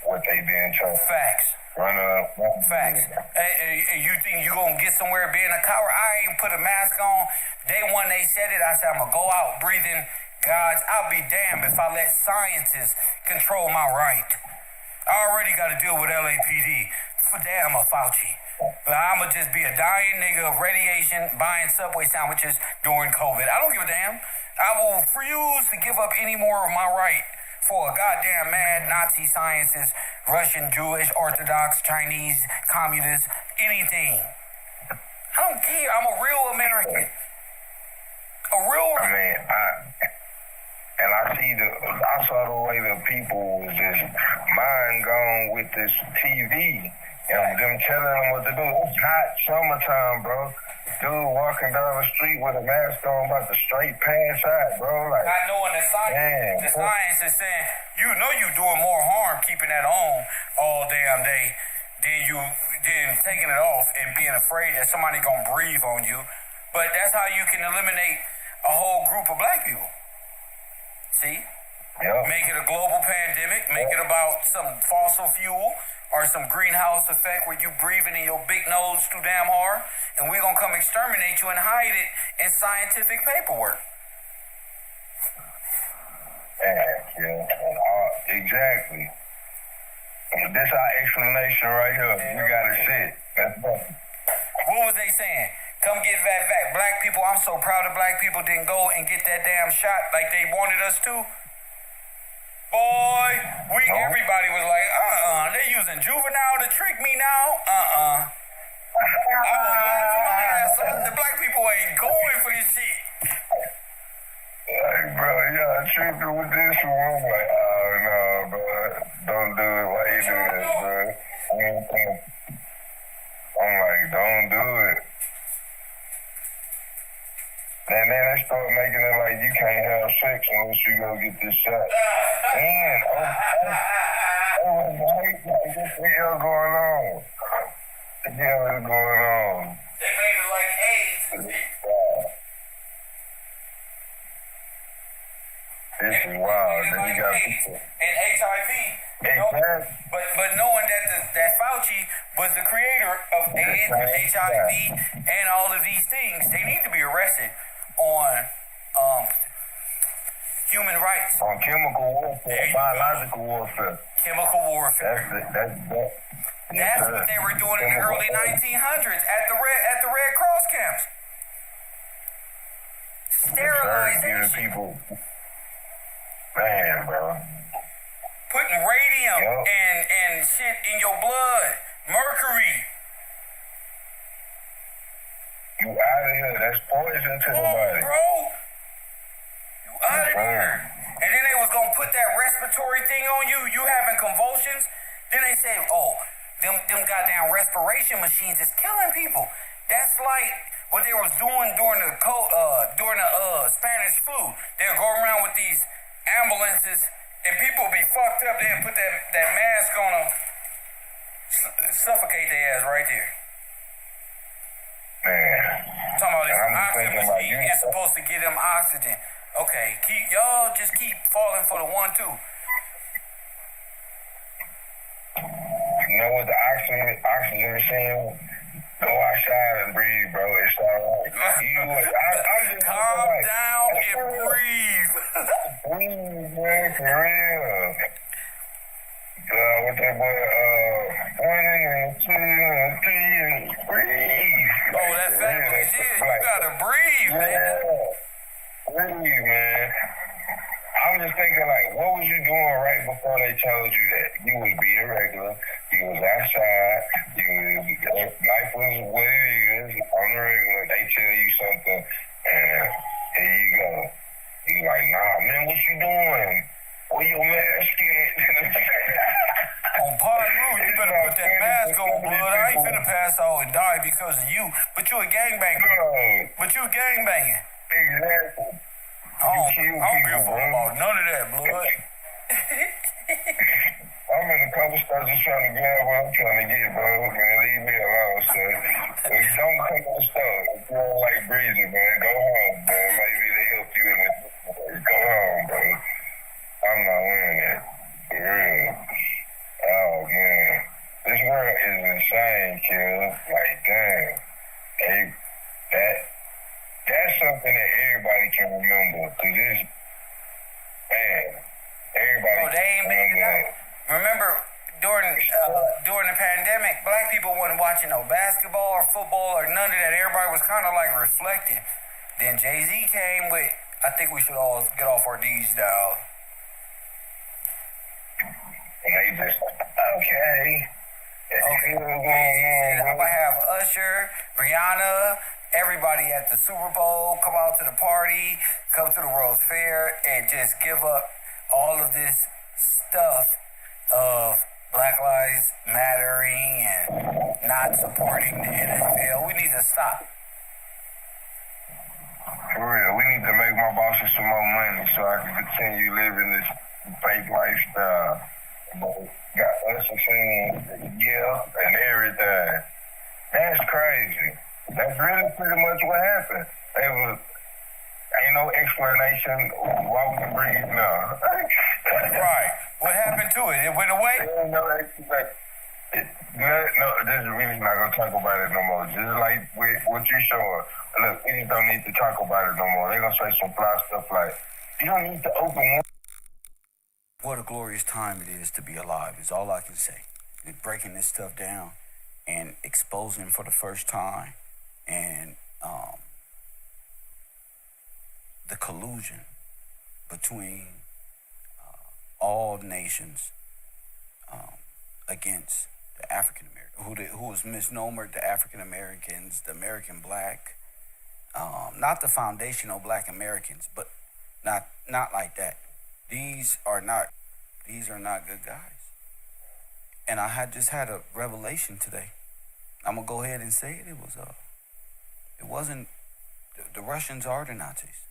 what they been told. Facts. Running up. Facts. You think you gonna get somewhere being a coward? I ain't put a mask on. Day one they said it, I said I'm gonna go out breathing God's. I'll be damned if I let scientists control my right. I already got to deal with LAPD. For damn a Fauci. But I'ma just be a dying nigga of radiation buying Subway sandwiches during COVID. I don't give a damn. I will refuse to give up any more of my right for a goddamn mad Nazi scientist, Russian, Jewish, Orthodox, Chinese, communist, anything. I don't care. I'm a real American. I saw the way the people was just mind gone with this TV and them telling them what to do. It's hot summertime, bro. Dude walking down the street with a mask on about to straight pass out, bro. Like, not knowing the science. The science is saying, you know you doing more harm keeping that on all damn day than taking it off and being afraid that somebody gonna breathe on you. But that's how you can eliminate a whole group of black people. See? Yep. Make it a global pandemic. Make it about some fossil fuel or some greenhouse effect where you breathing in your big nose too damn hard, and we're gonna come exterminate you and hide it in scientific paperwork. Exactly. This our explanation right here. We gotta sit. What was they saying? Come get that back. Black people, I'm so proud of black people didn't go and get that damn shot like they wanted us to. Boy, everybody was like, they using juvenile to trick me now? I was laughing my ass off. The black people ain't going for this shit. Like, bro, y'all tripping with this one. I'm like, oh, no, bro. Don't do it. Why you do this, bro? I'm like, don't do it. Then And then they start making it like you can't have sex unless you go get this shot. And overnight, like, what the hell going on? What the hell is going on? They made it like AIDS. This is wild. Then you got people. And HIV. Exactly. But knowing that Fauci was the creator of AIDS and HIV and all of these things, they need to be arrested on human rights. On chemical warfare, biological warfare. Chemical warfare. That's what they were doing in the early 1900s at the Red Cross camps. Sterilization. People, man, bro. Putting radium and shit in your blood. Mercury. You out of here. That's poison to the body. Bro. You out of here. And then they was going to put that respiratory thing on you. You having convulsions. Then they say, oh, them goddamn respiration machines is killing people. That's like what they was doing during the Spanish flu. They'll go around with these ambulances and people be fucked up. They'll put that mask on them, suffocate their ass right there. Man. I'm talking about this oxygen machine is supposed to give them oxygen. Okay, y'all just keep falling for the 1-2. You know what the oxygen machine? Go outside and breathe, bro. It's all right. I'm just calm down and breathe. Breathe, man, for real. What that boy, 1 and 2 and 3 and breathe. Oh, that fat boy, you gotta breathe, man. Breathe, man. I'm just thinking, like, what was you doing right before they told you that? You was being regular. You was outside. Life was what it is on the regular. They tell you something, and here you go. You like, nah, man, what you doing? Where your mask at? On Pod Rule, you better put that mask on, blood. I ain't finna pass out and die because of you. But you a gangbanger. But you gangbanging. Exactly. I don't give a fuck about none of that, blood. I'm in a couple stores just trying to grab what I'm trying to get, bro. Man, leave me alone, sir. Don't come to the store. If you don't like breathing, man, go home, man. Maybe they help you in it. Go home, bro. I'm not wearing it. For real. Oh, man. This world is insane, kid. Like, damn. Hey, that's something that everybody can remember. Because it's, man, everybody they ain't making it out. Remember, during the pandemic, black people wasn't watching no basketball or football or none of that. Everybody was kind of like reflecting. Then Jay-Z came with, I think we should all get off our D's now. And they just, okay. I'm going to have Usher, Rihanna, everybody at the Super Bowl come out to the party, come to the World's Fair, and just give up all of this stuff of Black Lives Mattering and not supporting the NFL. We need to stop. For real, we need to make my bosses some more money so I can continue living this fake lifestyle. Got us a and everything. That's crazy. That's really pretty much what happened. Ain't no explanation why we breathe now. Right. What happened to it? It went away? Ain't no explanation. No, this is really not gonna talk about it no more. Just like with what you showing. Look, we just don't need to talk about it no more. They're gonna say some fly stuff like, you don't need to open one. What a glorious time it is to be alive is all I can say. Breaking this stuff down and exposing for the first time and the collusion between all nations against the African American, who was misnomered the African Americans, the American black, not the foundational black Americans, but not like that. These are not good guys. And I had just had a revelation today. I'm gonna go ahead and say it. It wasn't The Russians are the Nazis.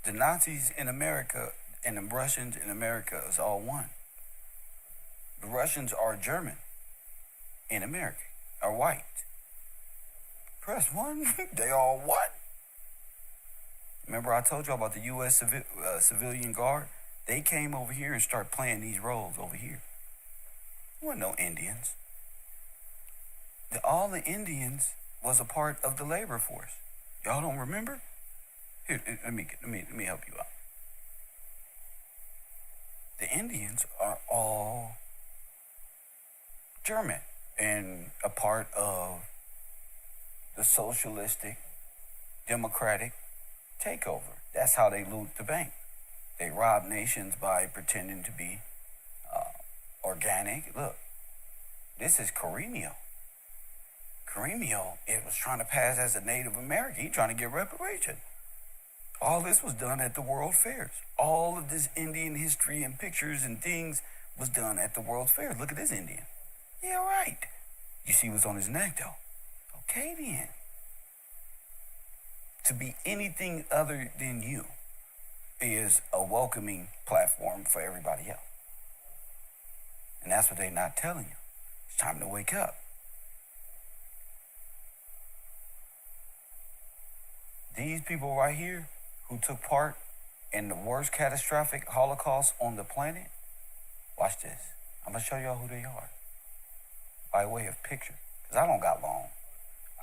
The Nazis in America and the Russians in America is all one. The Russians are German in America, are white. Press one, they all what? Remember I told you about the U.S. Civilian Guard? They came over here and started playing these roles over here. There wasn't no Indians. All the Indians was a part of the labor force. Y'all don't remember? Here, let me help you out. The Indians are all German and a part of the socialistic, democratic takeover. That's how they loot the bank. They rob nations by pretending to be organic. Look, this is Carino. Carino, it was trying to pass as a Native American. He trying to get reparation. All this was done at the World Fairs. All of this Indian history and pictures and things was done at the World Fairs. Look at this Indian. Yeah, right. You see what's on his neck, though? Okay, then. To be anything other than you is a welcoming platform for everybody else. And that's what they're not telling you. It's time to wake up. These people right here who took part in the worst catastrophic Holocaust on the planet, watch this. I'm going to show y'all who they are by way of picture. Because I don't got long.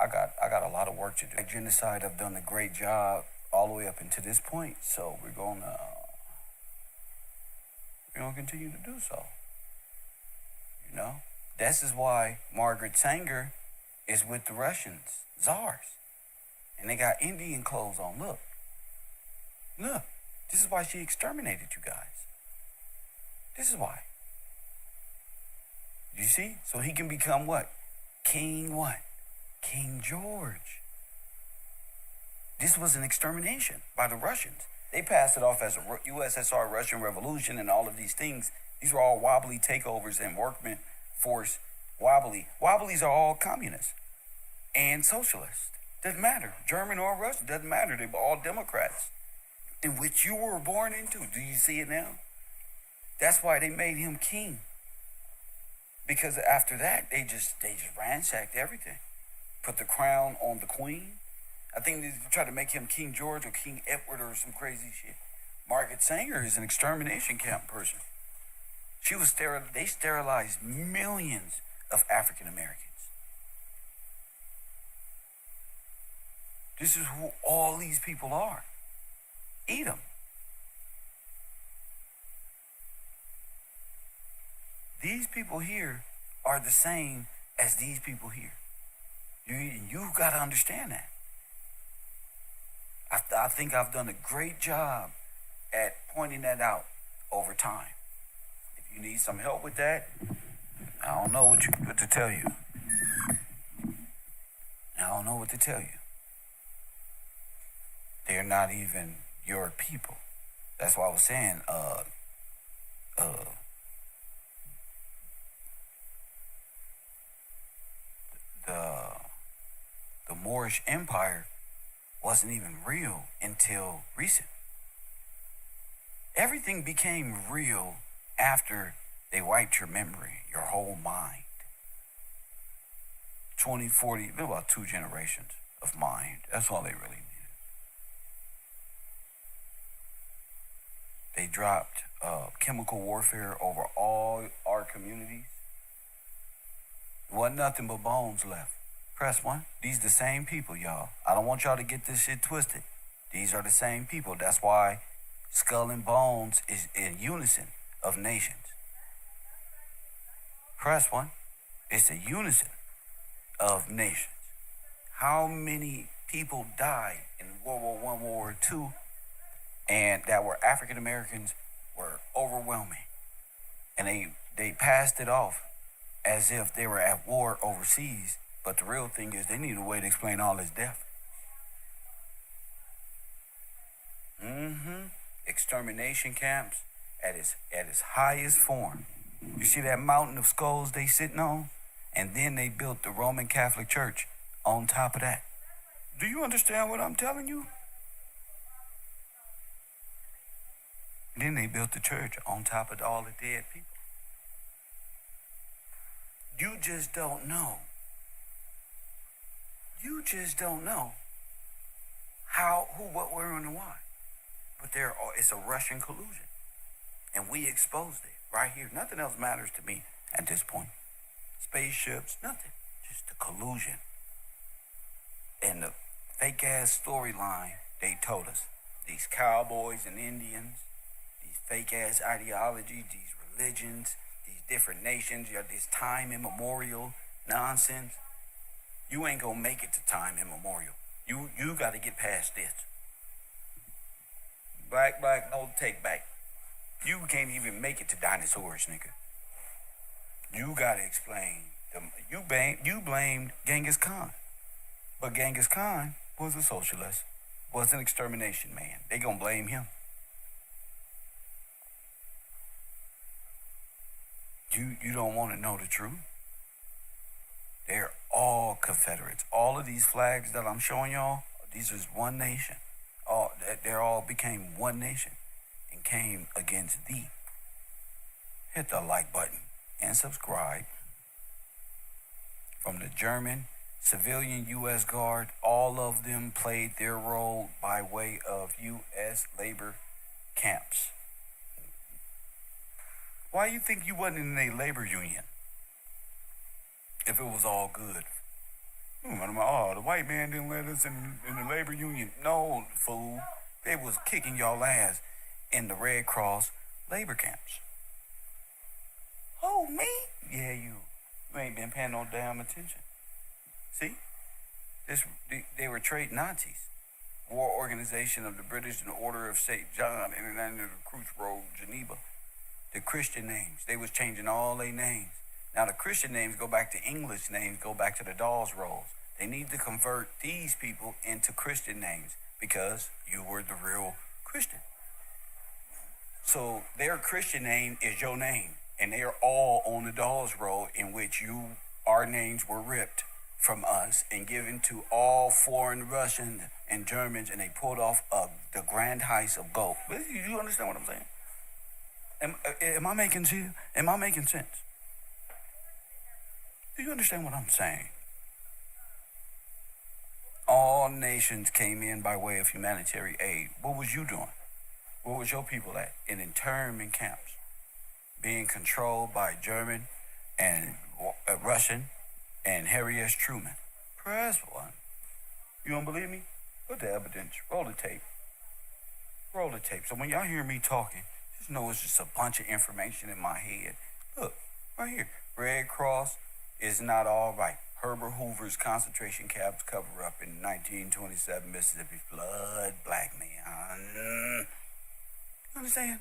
I got a lot of work to do. At Genocide, I've done a great job all the way up until this point. So we're going to continue to do so. You know? This is why Margaret Sanger is with the Russians, czars. And they got Indian clothes on. Look. Look. This is why she exterminated you guys. This is why. You see? So he can become what? King what? King George. This was an extermination by the Russians. They passed it off as a USSR Russian Revolution and all of these things. These were all wobbly takeovers and workman force wobbly. Wobblies are all communists and socialists. Doesn't matter. German or Russian, doesn't matter. They're all Democrats. In which you were born into. Do you see it now? That's why they made him king. Because after that, they just ransacked everything. Put the crown on the queen. I think they tried to make him King George or King Edward or some crazy shit. Margaret Sanger is an extermination camp person. She was they sterilized millions of African Americans. This is who all these people are. Eat them. These people here are the same as these people here. You've got to understand that. I think I've done a great job at pointing that out over time. If you need some help with that, I don't know what to tell you. I don't know what to tell you. They're not even your people. That's why I was saying, the Moorish Empire wasn't even real until recent. Everything became real after they wiped your memory, your whole mind. 20, 40, about 2 generations of mind. That's all they really needed. They dropped chemical warfare over all our communities. There wasn't nothing but bones left. Press 1. These the same people, y'all. I don't want y'all to get this shit twisted. These are the same people. That's why Skull and Bones is in unison of nations. Press 1. It's a unison of nations. How many people died in World War I, World War II, and that were African Americans were overwhelming. And they passed it off as if they were at war overseas. But the real thing is they need a way to explain all this death. Extermination camps at its highest form. You see that mountain of skulls they sitting on? And then they built the Roman Catholic Church on top of that. Do you understand what I'm telling you? Then they built the church on top of all the dead people. You just don't know. You just don't know how, who, what, where, and why. But it's a Russian collusion. And we exposed it right here. Nothing else matters to me at this point. Spaceships, nothing. Just the collusion. And the fake ass storyline they told us. These cowboys and Indians, these fake ass ideologies, these religions, these different nations, you have this time immemorial nonsense. You ain't gonna make it to time immemorial. You gotta get past this. Black, no take back. You can't even make it to dinosaurs, nigga. You gotta explain. You blamed Genghis Khan. But Genghis Khan was a socialist, was an extermination man. They gonna blame him. You don't want to know the truth. They're all Confederates. All of these flags that I'm showing y'all, these is one nation. They all became one nation and came against thee. Hit the like button and subscribe. From the German, civilian U.S. Guard, all of them played their role by way of U.S. labor camps. Why you think you wasn't in a labor union if it was all good? The white man didn't let us in the labor union. No, fool. They was kicking y'all ass in the Red Cross labor camps. Oh, me? Yeah, you ain't been paying no damn attention. See? They were trade Nazis. War Organization of the British and the Order of St. John and the Cruise Road, Geneva. The Christian names. They was changing all their names. Now the Christian names go back to English names, go back to the Dawes Rolls. They need to convert these people into Christian names because you were the real Christian. So their Christian name is your name. And they are all on the Dawes Roll in which our names were ripped from us and given to all foreign Russians and Germans, and they pulled off the grand heist of gold. You understand what I'm saying? Am I making sense? Am I making sense? Do you understand what I'm saying? All nations came in by way of humanitarian aid. What was you doing? Where was your people at? In internment camps, being controlled by German and Russian and Harry S. Truman. Press one. You don't believe me? Put the evidence. Roll the tape. Roll the tape. So when y'all hear me talking, just know it's just a bunch of information in my head. Look, right here. Red Cross is not all right. Herbert Hoover's concentration camps cover up in 1927 Mississippi flood black man. You understand?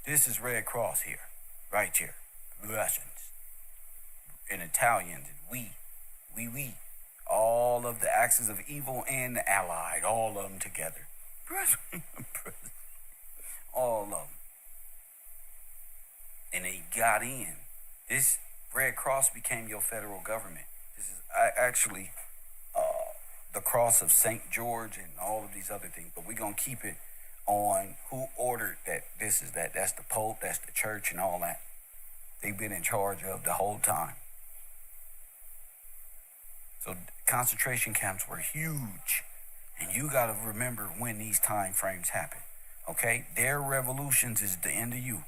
This is Red Cross here, right here. Russians and Italians and we. All of the axes of evil and the allied, all of them together. All of them. And they got in. This Red Cross became your federal government. This is actually the cross of St. George and all of these other things. But we're going to keep it on who ordered that. This is that. That's the Pope. That's the church and all that. They've been in charge of the whole time. So concentration camps were huge. And you got to remember when these time frames happen. Okay? Their revolutions is the end of you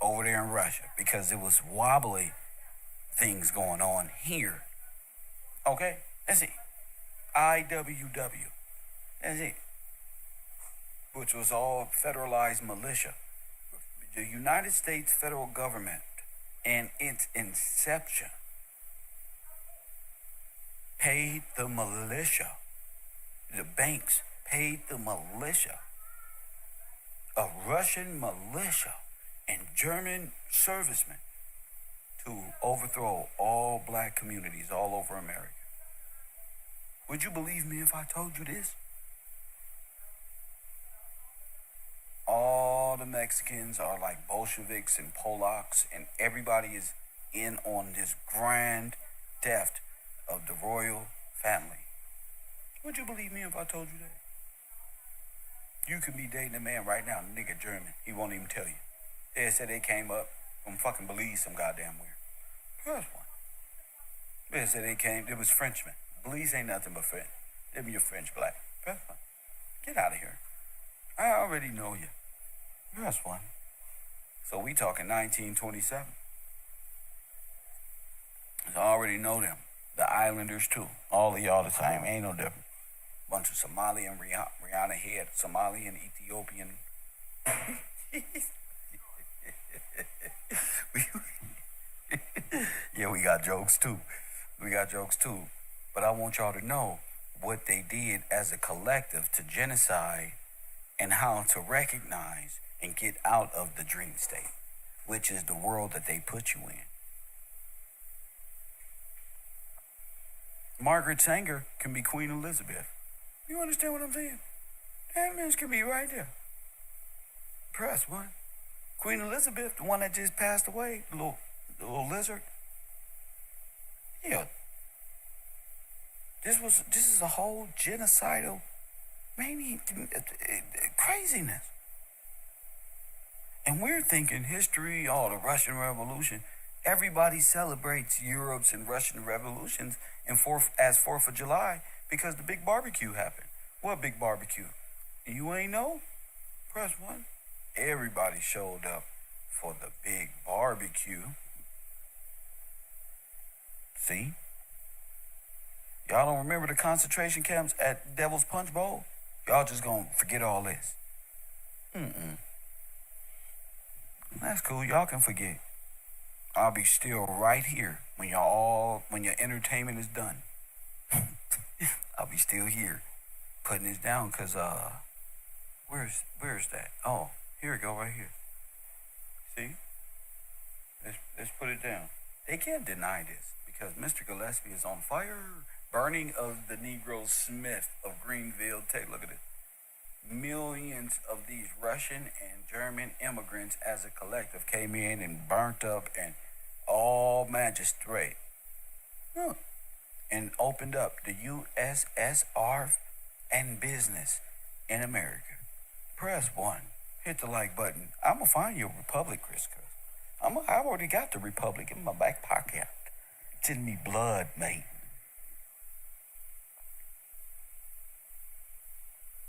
over there in Russia because it was wobbly things going on here. Okay? That's it. IWW. That's it. Which was all federalized militia. The United States federal government and its inception paid the militia. The banks paid the militia. A Russian militia and German servicemen to overthrow all black communities all over America. Would you believe me if I told you this? All the Mexicans are like Bolsheviks and Polacks, and everybody is in on this grand theft of the royal family. Would you believe me if I told you that? You could be dating a man right now, nigga German. He won't even tell you. They said they came up from fucking Belize some goddamn where. First one. They said they came, it was Frenchmen. Belize ain't nothing but French. Them your French black. First one. Get out of here. I already know you. First one. So we talking 1927. I already know them. The Islanders too. All of y'all the same. Ain't no different. Bunch of Somali and Rihanna head. Somali and Ethiopian. Yeah, we got jokes too. But I want y'all to know what they did as a collective to genocide and how to recognize and get out of the dream state, which is the world that they put you in. Margaret Sanger can be Queen Elizabeth. You understand what I'm saying? That bitch can be right there. Press one. Queen Elizabeth, the one that just passed away, the little lizard. Yeah. This is a whole genocidal craziness. And we're thinking history, the Russian Revolution. Everybody celebrates Europe's and Russian revolutions as 4th of July because the big barbecue happened. What big barbecue? You ain't know? Press one. Everybody showed up for the big barbecue. See? Y'all don't remember the concentration camps at Devil's Punch Bowl? Y'all just gonna forget all this. That's cool. Y'all can forget. I'll be still right here when your entertainment is done. I'll be still here putting this down because where's that? Oh, here we go right here. See? Let's put it down. They can't deny this because Mr. Gillespie is on fire. Burning of the Negro Smith of Greenville. Look at it. Millions of these Russian and German immigrants as a collective came in and burnt up and all magistrate. And opened up the USSR and business in America. Press 1. Hit the like button. I'm going to find your republic, Chris. I already got the republic in my back pocket. It's in me blood, mate.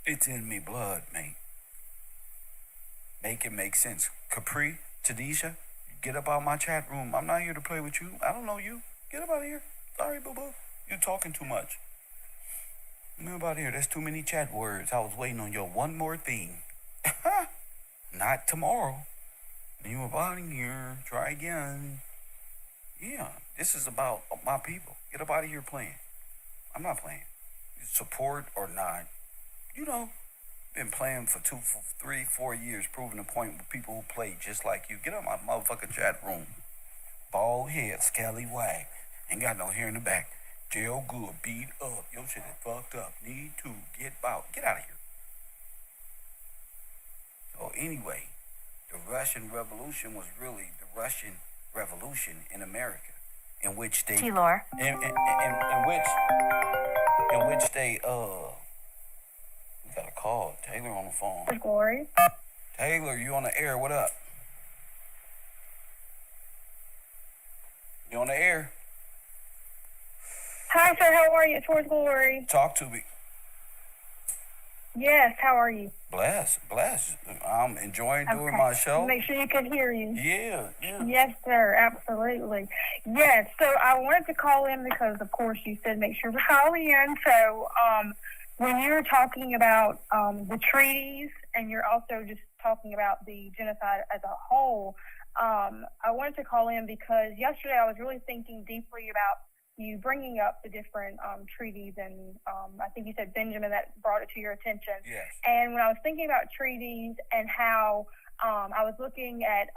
It's in me blood, mate. Make it make sense. Capri, Tanisha, get up out my chat room. I'm not here to play with you. I don't know you. Get up out of here. Sorry, boo-boo. You're talking too much. Get up out of here. There's too many chat words. I was waiting on your one more thing. Not tomorrow. You up out of here. Try again. Yeah, this is about my people. Get up out of here playing. I'm not playing. Support or not. Been playing for 3, 4 years, proving a point with people who play just like you. Get out my motherfucking chat room. Bald head, scallywag. Ain't got no hair in the back. Jail good, beat up. Your shit is fucked up. Need to get out. Get out of here. So anyway, the Russian Revolution was really the Russian Revolution in America, in which they in which they we got a call. Taylor on the phone. Glory. Taylor, you on the air? What up? You on the air? Hi, sir. How are you? Towards Glory. Talk to me. Yes. How are you? Bless. I'm enjoying doing my show. Make sure you can hear you. Yeah. Yes, sir. Absolutely. Yes. So I wanted to call in because, of course, you said make sure to call in. So, when you're talking about the treaties and you're also just talking about the genocide as a whole, I wanted to call in because yesterday I was really thinking deeply about you bringing up the different treaties, and I think you said Benjamin that brought it to your attention. Yes. And when I was thinking about treaties and how I was looking at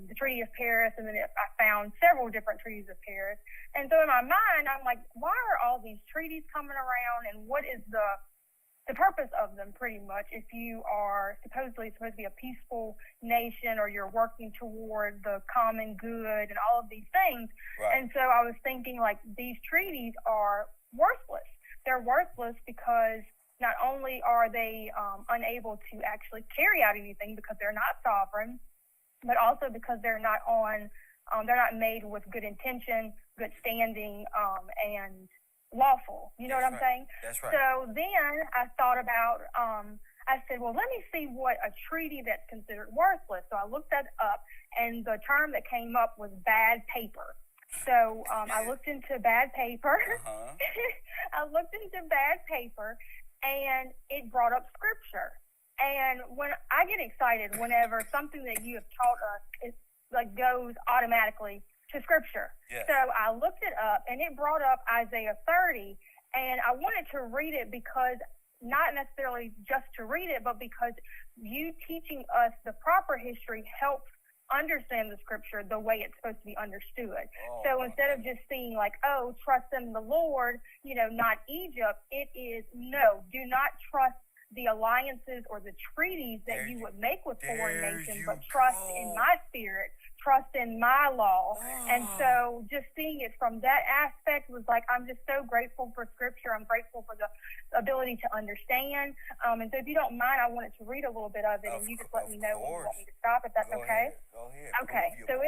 the Treaty of Paris, and then I found several different treaties of Paris. And so in my mind, I'm like, why are all these treaties coming around, and what is the purpose of them, pretty much, if you are supposedly supposed to be a peaceful nation or you're working toward the common good and all of these things. Right. And so I was thinking, like, these treaties are worthless. They're worthless worthless because not only are they unable to actually carry out anything because they're not sovereign, but also because they're not made with good intention, good standing, and lawful. You know what I'm saying? That's right. So then I thought about, I said, well, let me see what a treaty that's considered worthless. So I looked that up, and the term that came up was bad paper. So I looked into bad paper. I looked into bad paper, and it brought up scripture. And when I get excited whenever something that you have taught us is like goes automatically to scripture. Yes. So I looked it up, and it brought up Isaiah 30, and I wanted to read it because not necessarily just to read it, but because you teaching us the proper history helps understand the scripture the way it's supposed to be understood. So instead of just seeing like, oh, trust in the Lord, not Egypt, it is no, do not trust the alliances or the treaties that you would make with foreign nations, but trust in my spirit, trust in my law. And so just seeing it from that aspect was like, I'm just so grateful for scripture. I'm grateful for the ability to understand. And so if you don't mind, I wanted to read a little bit of it, and you just let me know when you want me to stop, if that's okay. Go ahead. Okay, so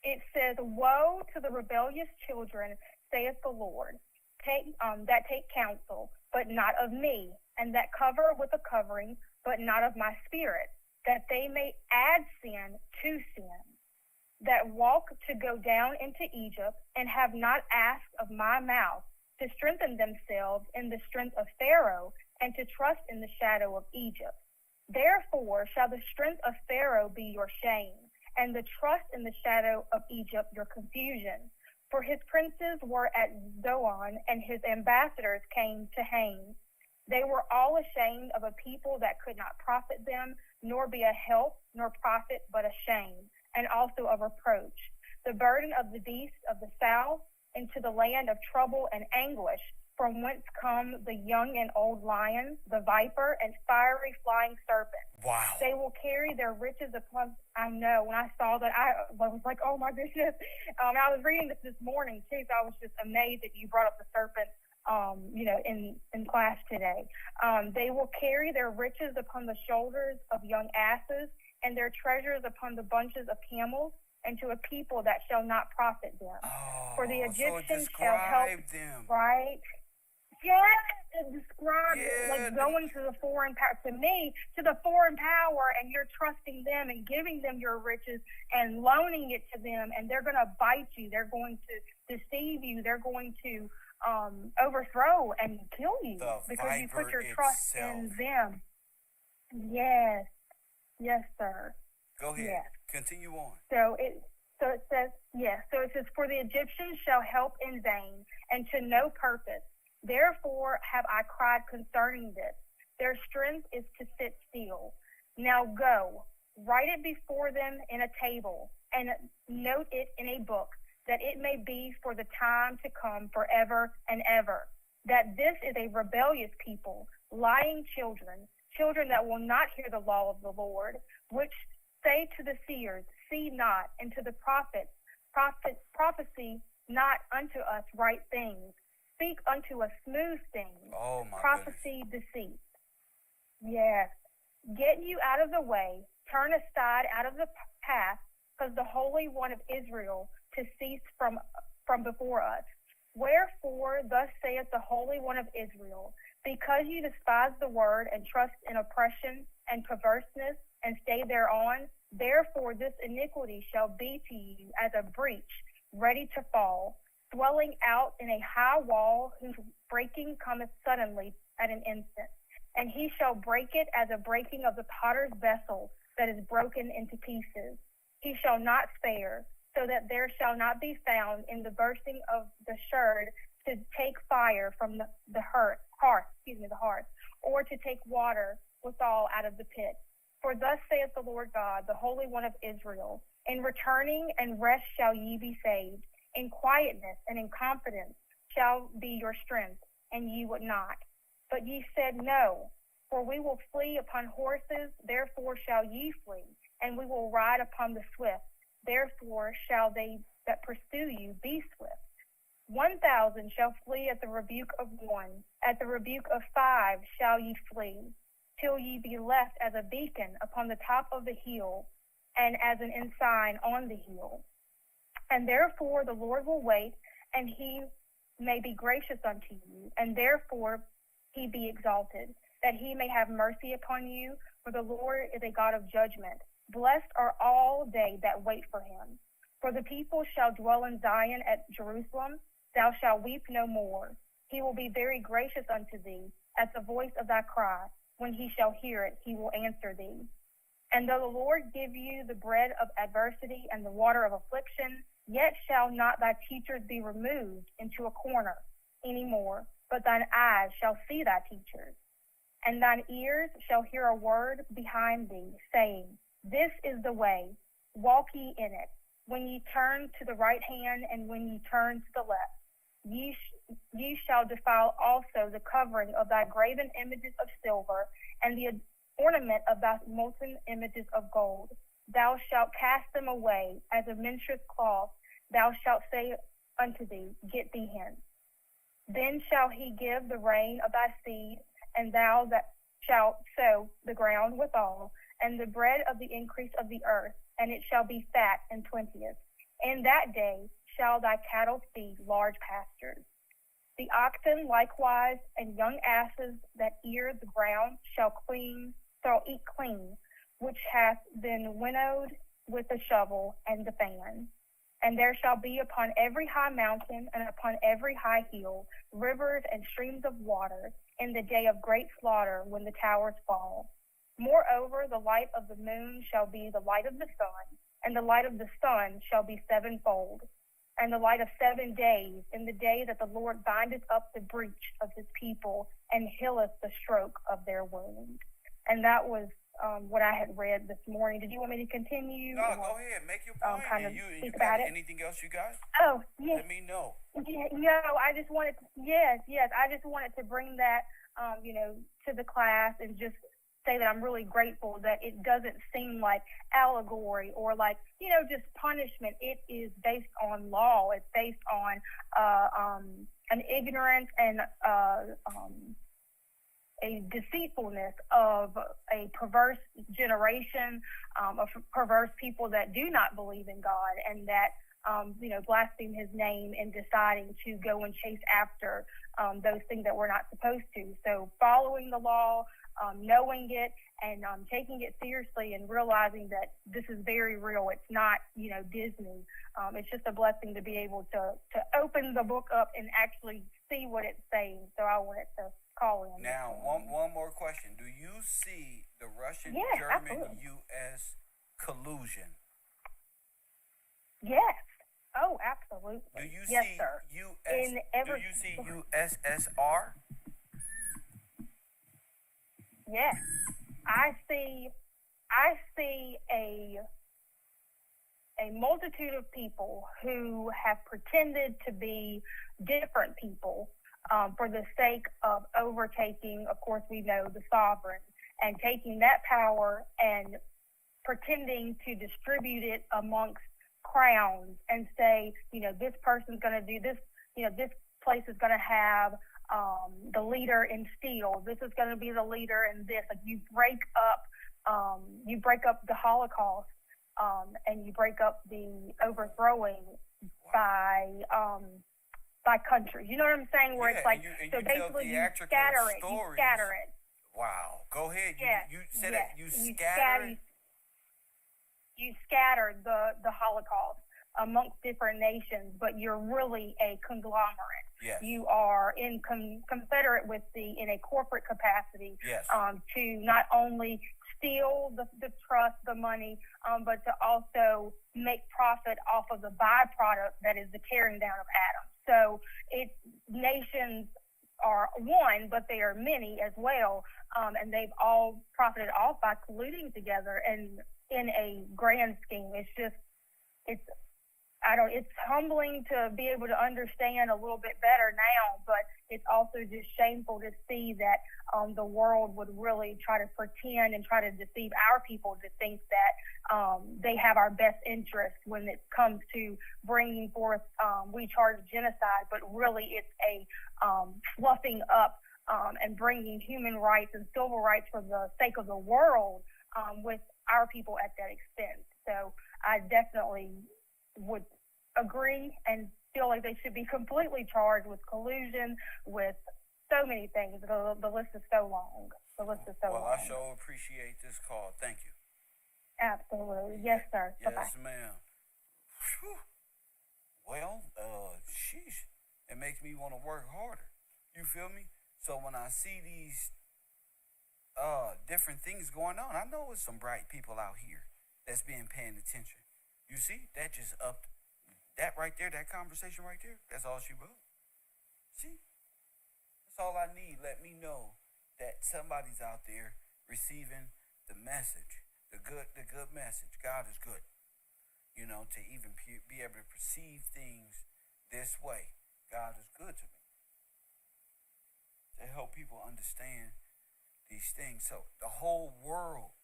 it says, woe to the rebellious children, saith the Lord, that take counsel, but not of me, and that cover with a covering, but not of my spirit, that they may add sin to sin, that walk to go down into Egypt, and have not asked of my mouth, to strengthen themselves in the strength of Pharaoh, and to trust in the shadow of Egypt. Therefore shall the strength of Pharaoh be your shame, and the trust in the shadow of Egypt your confusion. For his princes were at Zoan, and his ambassadors came to Hanes. They were all ashamed of a people that could not profit them, nor be a help, nor profit, but a shame, and also of reproach. The burden of the beasts of the south into the land of trouble and anguish, from whence come the young and old lion, the viper, and fiery flying serpent. Wow. They will carry their riches upon. I know. When I saw that, I was like, oh my goodness. I was reading this morning too, so I was just amazed that you brought up the serpent. In class today. They will carry their riches upon the shoulders of young asses, and their treasures upon the bunches of camels, and to a people that shall not profit them. For the Egyptians shall help them. Right? Yes, it describes like going to the foreign power, to the foreign power, and you're trusting them and giving them your riches and loaning it to them, and they're going to bite you. They're going to deceive you. They're going to overthrow and kill you because you put your trust in them. Yes, sir. Go ahead. Yes. Continue on. So it says, for the Egyptians shall help in vain, and to no purpose. Therefore have I cried concerning this. Their strength is to sit still. Now go, write it before them in a table, and note it in a book, that it may be for the time to come forever and ever, that this is a rebellious people, lying children that will not hear the law of the Lord, which say to the seers, see not, and to the prophets, prophesy not unto us right things, speak unto us smooth things, prophecy deceit. Yes, get you out of the way, turn aside out of the path, because the Holy One of Israel to cease from before us. Wherefore, thus saith the Holy One of Israel, because you despise the word and trust in oppression and perverseness and stay thereon, therefore this iniquity shall be to you as a breach ready to fall, swelling out in a high wall whose breaking cometh suddenly at an instant. And he shall break it as a breaking of the potter's vessel that is broken into pieces. He shall not spare, so that there shall not be found in the bursting of the sherd to take fire from the hearth, or to take water withal out of the pit. For thus saith the Lord God, the Holy One of Israel, in returning and rest shall ye be saved, in quietness and in confidence shall be your strength, and ye would not. But ye said, no, for we will flee upon horses, therefore shall ye flee, and we will ride upon the swift, therefore shall they that pursue you be swift. 1,000 shall flee at the rebuke of one, at the rebuke of 5 shall ye flee, till ye be left as a beacon upon the top of the hill, and as an ensign on the hill. And therefore the Lord will wait, and he may be gracious unto you, and therefore he be exalted, that he may have mercy upon you, for the Lord is a God of judgment. Blessed are all they that wait for him. For the people shall dwell in Zion at Jerusalem, thou shalt weep no more. He will be very gracious unto thee, at the voice of thy cry. When he shall hear it, he will answer thee. And though the Lord give you the bread of adversity and the water of affliction, yet shall not thy teachers be removed into a corner any more, but thine eyes shall see thy teachers. And thine ears shall hear a word behind thee, saying, This is the way, walk ye in it. When ye turn to the right hand, and when ye turn to the left, ye shall defile also the covering of thy graven images of silver, and the ornament of thy molten images of gold. Thou shalt cast them away as a minstrel's cloth. Thou shalt say unto thee, Get thee hence. Then shall he give the rain of thy seed, and thou that shalt sow the ground withal, and the bread of the increase of the earth, and it shall be fat and plenteous. In that day shall thy cattle feed large pastures. The oxen likewise and young asses that ear the ground shall eat clean, which hath been winnowed with the shovel and the fan. And there shall be upon every high mountain and upon every high hill rivers and streams of water in the day of great slaughter, when the towers fall. Moreover, the light of the moon shall be the light of the sun, and the light of the sun shall be sevenfold, and the light of 7 days, in the day that the Lord bindeth up the breach of his people, and healeth the stroke of their wound. And that was what I had read this morning. Did you want me to continue? No, go ahead. Make your point. Kind of you speak got about it? anything else you got? Oh, yes. Let me know. Yeah, no, I just wanted to, yes, I just wanted to bring that, to the class and just say that I'm really grateful that it doesn't seem like allegory or like, just punishment. It is based on law. It's based on an ignorance and a deceitfulness of a perverse generation, of perverse people that do not believe in God and that, blaspheme his name and deciding to go and chase after those things that we're not supposed to. So following the law, knowing it, and taking it seriously and realizing that this is very real. It's not, Disney. It's just a blessing to be able to open the book up and actually see what it's saying. So I wanted to call in. Now, one more question. Do you see the Russian-German-U.S. collusion? Yes. Oh, absolutely. Do you yes, see sir. Do you see USSR? Yes. I see a multitude of people who have pretended to be different people for the sake of overtaking, of course, we know the sovereign, and taking that power and pretending to distribute it amongst crowns and say, this person's going to do this, this place is going to have the leader in steel. This is going to be the leader in this. Like you break up the Holocaust, and you break up the overthrowing by countries. You know what I'm saying? Where it's like, so basically you scatter it. You scatter it. Wow. Go ahead. You said yes. it. You scatter it. You scatter the Holocaust amongst different nations, but you're really a conglomerate. Yes. You are confederate with in a corporate capacity. Yes. To not only steal the trust, the money, but to also make profit off of the byproduct that is the tearing down of Adam. So nations are one, but they are many as well, and they've all profited off by colluding together and in a grand scheme. It's I don't. It's humbling to be able to understand a little bit better now, but it's also just shameful to see that the world would really try to pretend and try to deceive our people to think that they have our best interest when it comes to bringing forth we charge genocide, but really it's a fluffing up and bringing human rights and civil rights for the sake of the world with our people at that expense. So I definitely would agree and feel like they should be completely charged with collusion, with so many things. The list is so long. The list is so long. Well, I sure appreciate this call. Thank you. Absolutely. Yes, sir. Yes, Bye-bye. ma'am. Whew. Well, sheesh. It makes me want to work harder. You feel me? So when I see these different things going on, I know it's some bright people out here that's being paying attention. You see, that just upped that right there, that conversation right there. That's all she wrote. See, that's all I need. Let me know that somebody's out there receiving the message, the good message. God is good. You know, to even be able to perceive things this way. God is good to me. To help people understand these things. So the whole world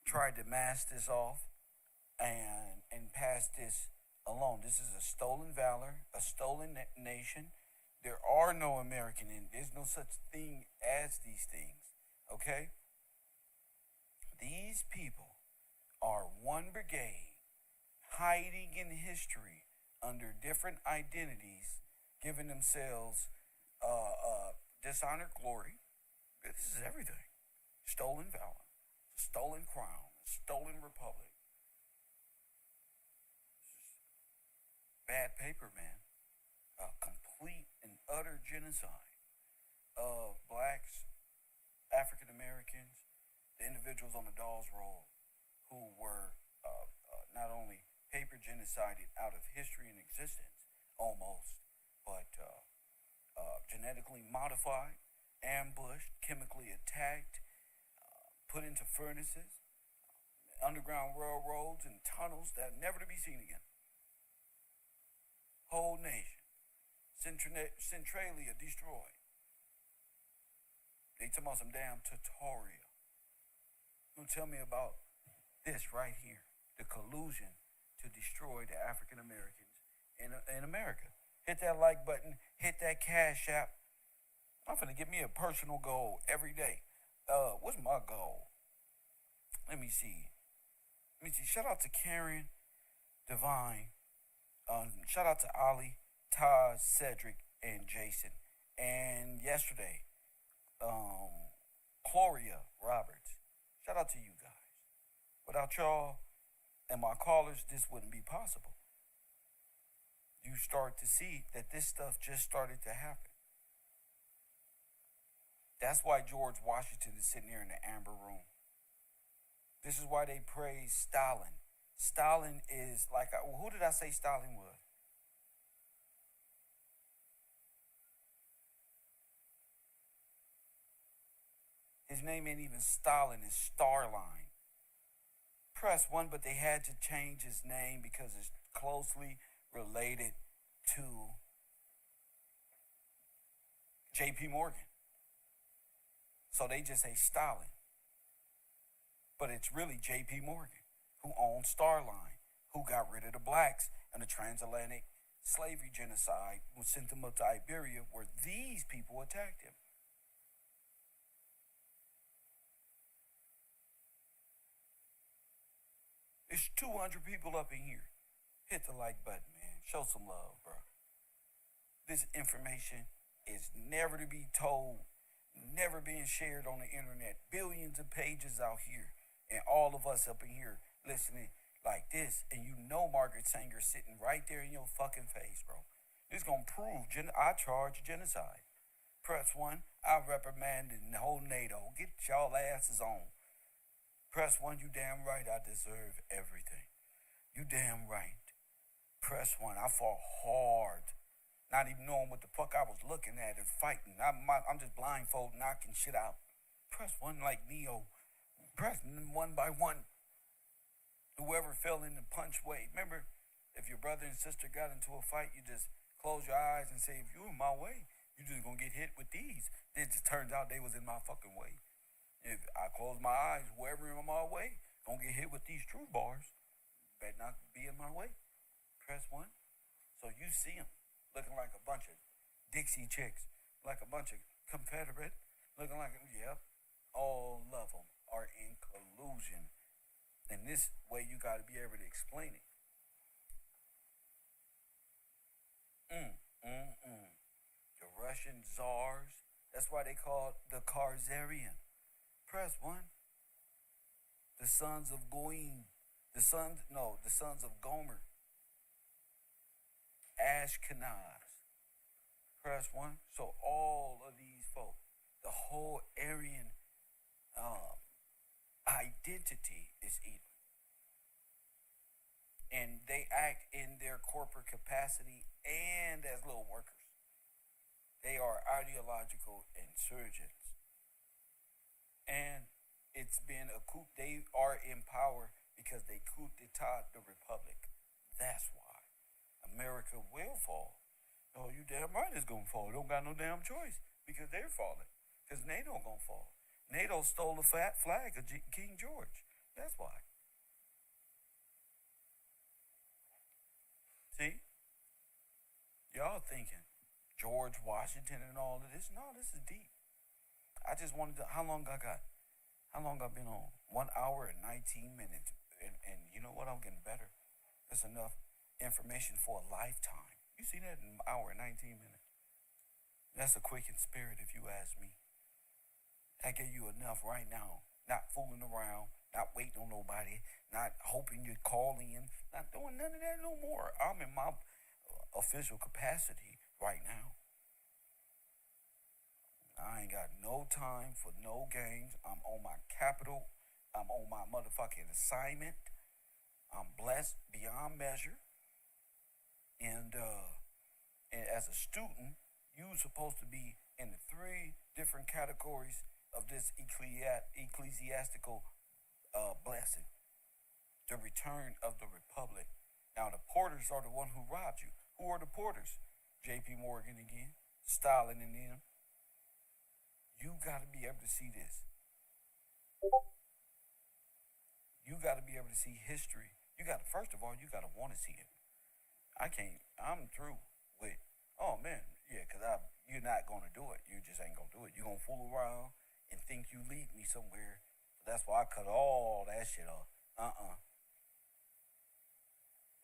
tried to mask this off and pass this alone. This is a stolen valor, a stolen nation. There are no American Indians. There's no such thing as these things. Okay? These people are one brigade hiding in history under different identities, giving themselves dishonored glory. This is everything. Stolen valor, stolen crown, stolen republic. Bad paper, man. A complete and utter genocide of blacks, African Americans, the individuals on the Dawes Roll who were not only paper genocided out of history and existence, almost, but genetically modified, ambushed, chemically attacked, put into furnaces, underground railroads and tunnels that are never to be seen again. Whole nation, Centralia destroyed. They talking about some damn tutorial. You tell me about this right here, the collusion to destroy the African Americans in America. Hit that like button, hit that cash app. I'm finna give me a personal goal every day. What's my goal? Let me see. Shout out to Karen, Divine. Shout out to Ali, Taj, Cedric, and Jason. And yesterday, Gloria Roberts. Shout out to you guys. Without y'all and my callers, this wouldn't be possible. You start to see that this stuff just started to happen. That's why George Washington is sitting there in the Amber Room. This is why they praise Stalin. Stalin is like, who did I say Stalin was? His name ain't even Stalin, it's Starline. Press 1, but they had to change his name because it's closely related to J.P. Morgan. So they just say Stalin. But it's really J.P. Morgan, who owned Starline, who got rid of the blacks in the transatlantic slavery genocide, who sent them up to Iberia, where these people attacked him. There's 200 people up in here. Hit the like button, man. Show some love, bro. This information is never to be told, never being shared on the internet. Billions of pages out here, and all of us up in here listening like this, and you know Margaret Sanger sitting right there in your fucking face, bro. This gonna prove I charge genocide. Press 1, I reprimand the whole NATO. Get y'all asses on. Press 1, you damn right I deserve everything. You damn right. Press 1, I fought hard. Not even knowing what the fuck I was looking at and fighting. I'm just blindfold knocking shit out. Press 1 like Neo. Press 1 by 1. Whoever fell in the punch way. Remember If your brother and sister got into a fight, you just close your eyes and say, if you in my way, you just gonna get hit with these. It just turns out they was in my fucking way. If I close my eyes, whoever in my way, gonna get hit with these truth bars. Better not be in my way. Press 1. So you see them looking like a bunch of Dixie chicks, like a bunch of Confederate, looking like, yeah, all of them are in collusion. And this way you got to be able to explain it. The Russian czars, that's why they call it the Khazarian. Press 1. The sons of Goyim, the sons of Gomer, Ashkenaz. Press 1. So all of these folk, the whole Aryan identity is Edom. And they act in their corporate capacity and as little workers. They are ideological insurgents. And it's been a coup. They are in power because they coup d'etat the republic. That's why America will fall. Oh, you damn right it's gonna fall. Don't got no damn choice because they're falling. Because NATO gonna fall. NATO stole the fat flag of King George. That's why. See? Y'all thinking George Washington and all of this. No, this is deep. I just wanted to, how long I got? How long I've been on? 1 hour and 19 minutes. And you know what? I'm getting better. That's enough information for a lifetime. You see that in an hour and 19 minutes? That's a quickened spirit if you ask me. I give you enough right now. Not fooling around, not waiting on nobody, not hoping you call in, not doing none of that no more. I'm in my official capacity right now. I ain't got no time for no games. I'm on my capital. I'm on my motherfucking assignment. I'm blessed beyond measure. And as a student, you're supposed to be in the 3 different categories of this ecclesiastical blessing. The return of the republic. Now the porters are the one who robbed you. Who are the porters? J.P. Morgan again, Stalin and them. You got to be able to see this. You got to be able to see history. You got to, first of all, you got to want to see it. I'm through with, oh man, yeah, because you're not going to do it. You just ain't going to do it. You're going to fool around and think you lead me somewhere. So that's why I cut all that shit off.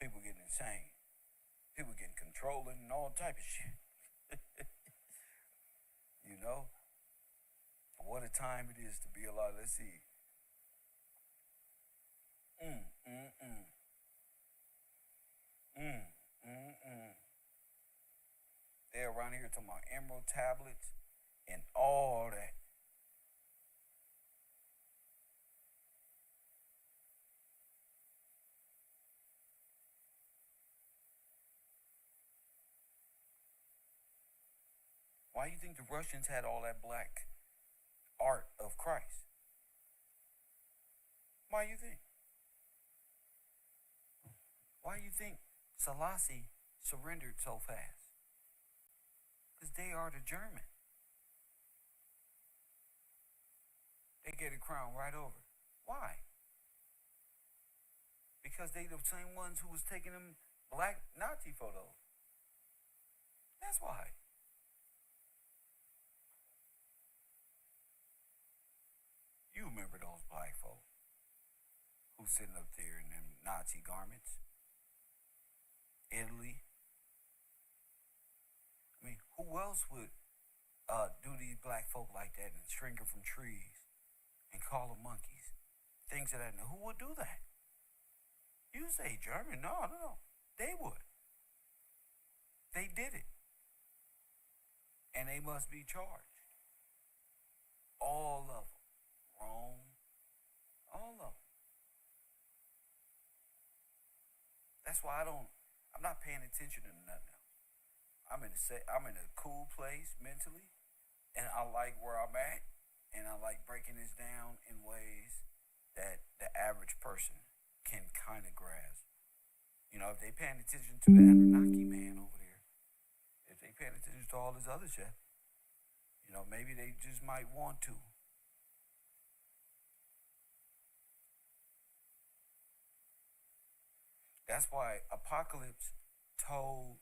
People getting insane. People getting controlling and all type of shit. You know? What a time it is to be alive. Let's see. They're around here talking about emerald tablets and all that. Why do you think the Russians had all that black art of Christ? Why do you think? Why do you think Selassie surrendered so fast? Because they are the German. They get a crown right over. Why? Because they the same ones who was taking them black Nazi photos. That's why. You remember those black folk who sitting up there in them Nazi garments? Italy. I mean, who else would do these black folk like that and string them from trees and call them monkeys? Things of that. Who would do that? You say German? No. They would. They did it. And they must be charged. All of them. Rome. All of them. That's why I'm not paying attention to nothing else. I'm in a cool place mentally, and I like where I'm at, and I like breaking this down in ways that the average person can kind of grasp. If they paying attention to the Anunnaki man over there, if they paying attention to all this other shit, maybe they just might want to. That's why Apocalypse told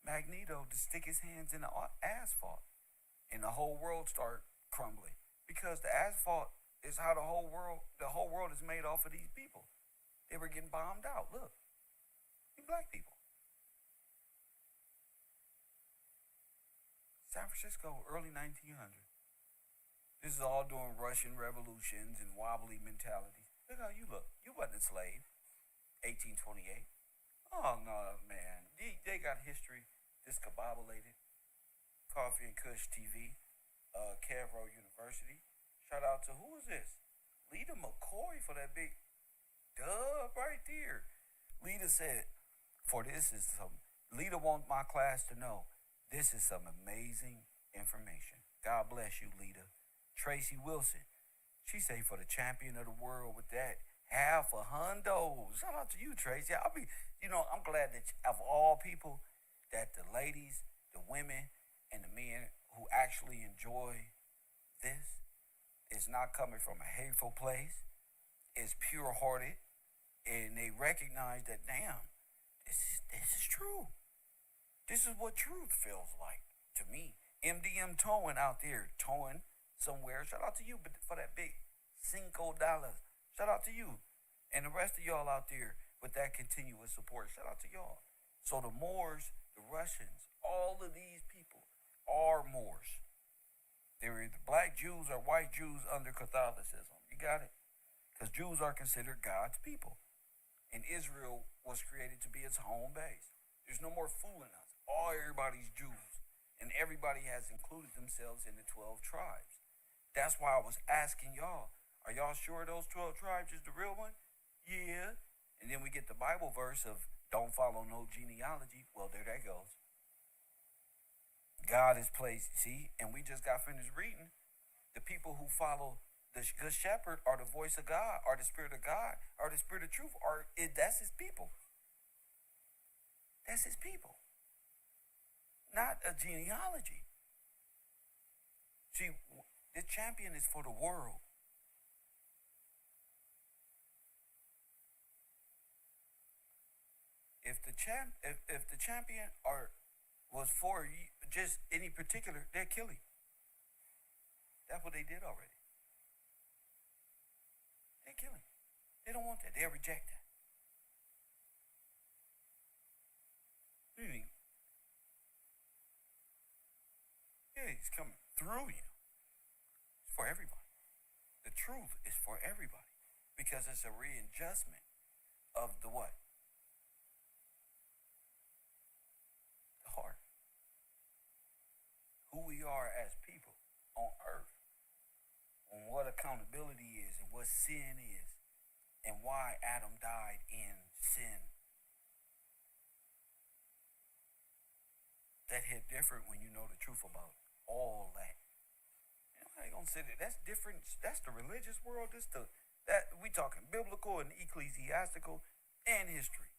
Magneto to stick his hands in the asphalt, and the whole world start crumbling, because the asphalt is how the whole world is made off of these people. They were getting bombed out. Look, you black people. San Francisco, early 1900s. This is all during Russian revolutions and wobbly mentalities. Look how you look. You wasn't a slave. 1828. Oh no, man. They got history discombobulated. Coffee and Kush TV. KevRow University. Shout out to, who is this? Lita McCoy for that big dub right there. Lita said, Lita wants my class to know, this is some amazing information. God bless you, Lita. Tracy Wilson, she say, for the champion of the world with that $500. Shout out to you, Tracy. I'm glad that of all people, that the ladies, the women, and the men who actually enjoy this is not coming from a hateful place. It's pure-hearted, and they recognize that, damn, this is true. This is what truth feels like to me. MDM towing out there, towing somewhere. Shout out to you for that big $5. Shout out to you. And the rest of y'all out there with that continuous support. Shout out to y'all. So the Moors, the Russians, all of these people are Moors. They're either black Jews or white Jews under Catholicism. You got it? Because Jews are considered God's people. And Israel was created to be its home base. There's no more fooling us. Everybody's Jews. And everybody has included themselves in the 12 tribes. That's why I was asking y'all, are y'all sure those 12 tribes is the real one? Yeah. And then we get the Bible verse of don't follow no genealogy. Well, there that goes. God is placed, see, and we just got finished reading. The people who follow the good shepherd are the voice of God, are the spirit of God, are the spirit of truth, that's his people. That's his people. Not a genealogy. See, the champion is for the world. If the champion was for just any particular, they'd kill him. That's what they did already. They kill him. They don't want that. They'll reject that. Yeah, he's coming through you. It's for everybody. The truth is for everybody. Because it's a readjustment of the what? The heart. Who we are as people on earth. On what accountability is and what sin is. And why Adam died in sin. That hit different when you know the truth about all that. I ain't gonna say that. That's different. That's the religious world. That we talking biblical and ecclesiastical and history.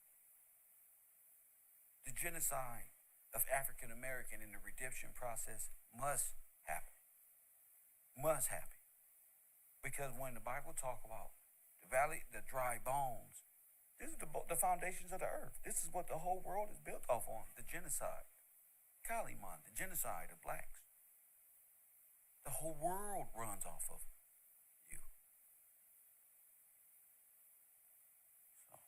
The genocide of African American in the redemption process must happen. Must happen. Because when the Bible talk about the valley, the dry bones, this is the foundations of the earth. This is what the whole world is built off on. The genocide. Kaliman, the genocide of blacks. The whole world runs off of you. So,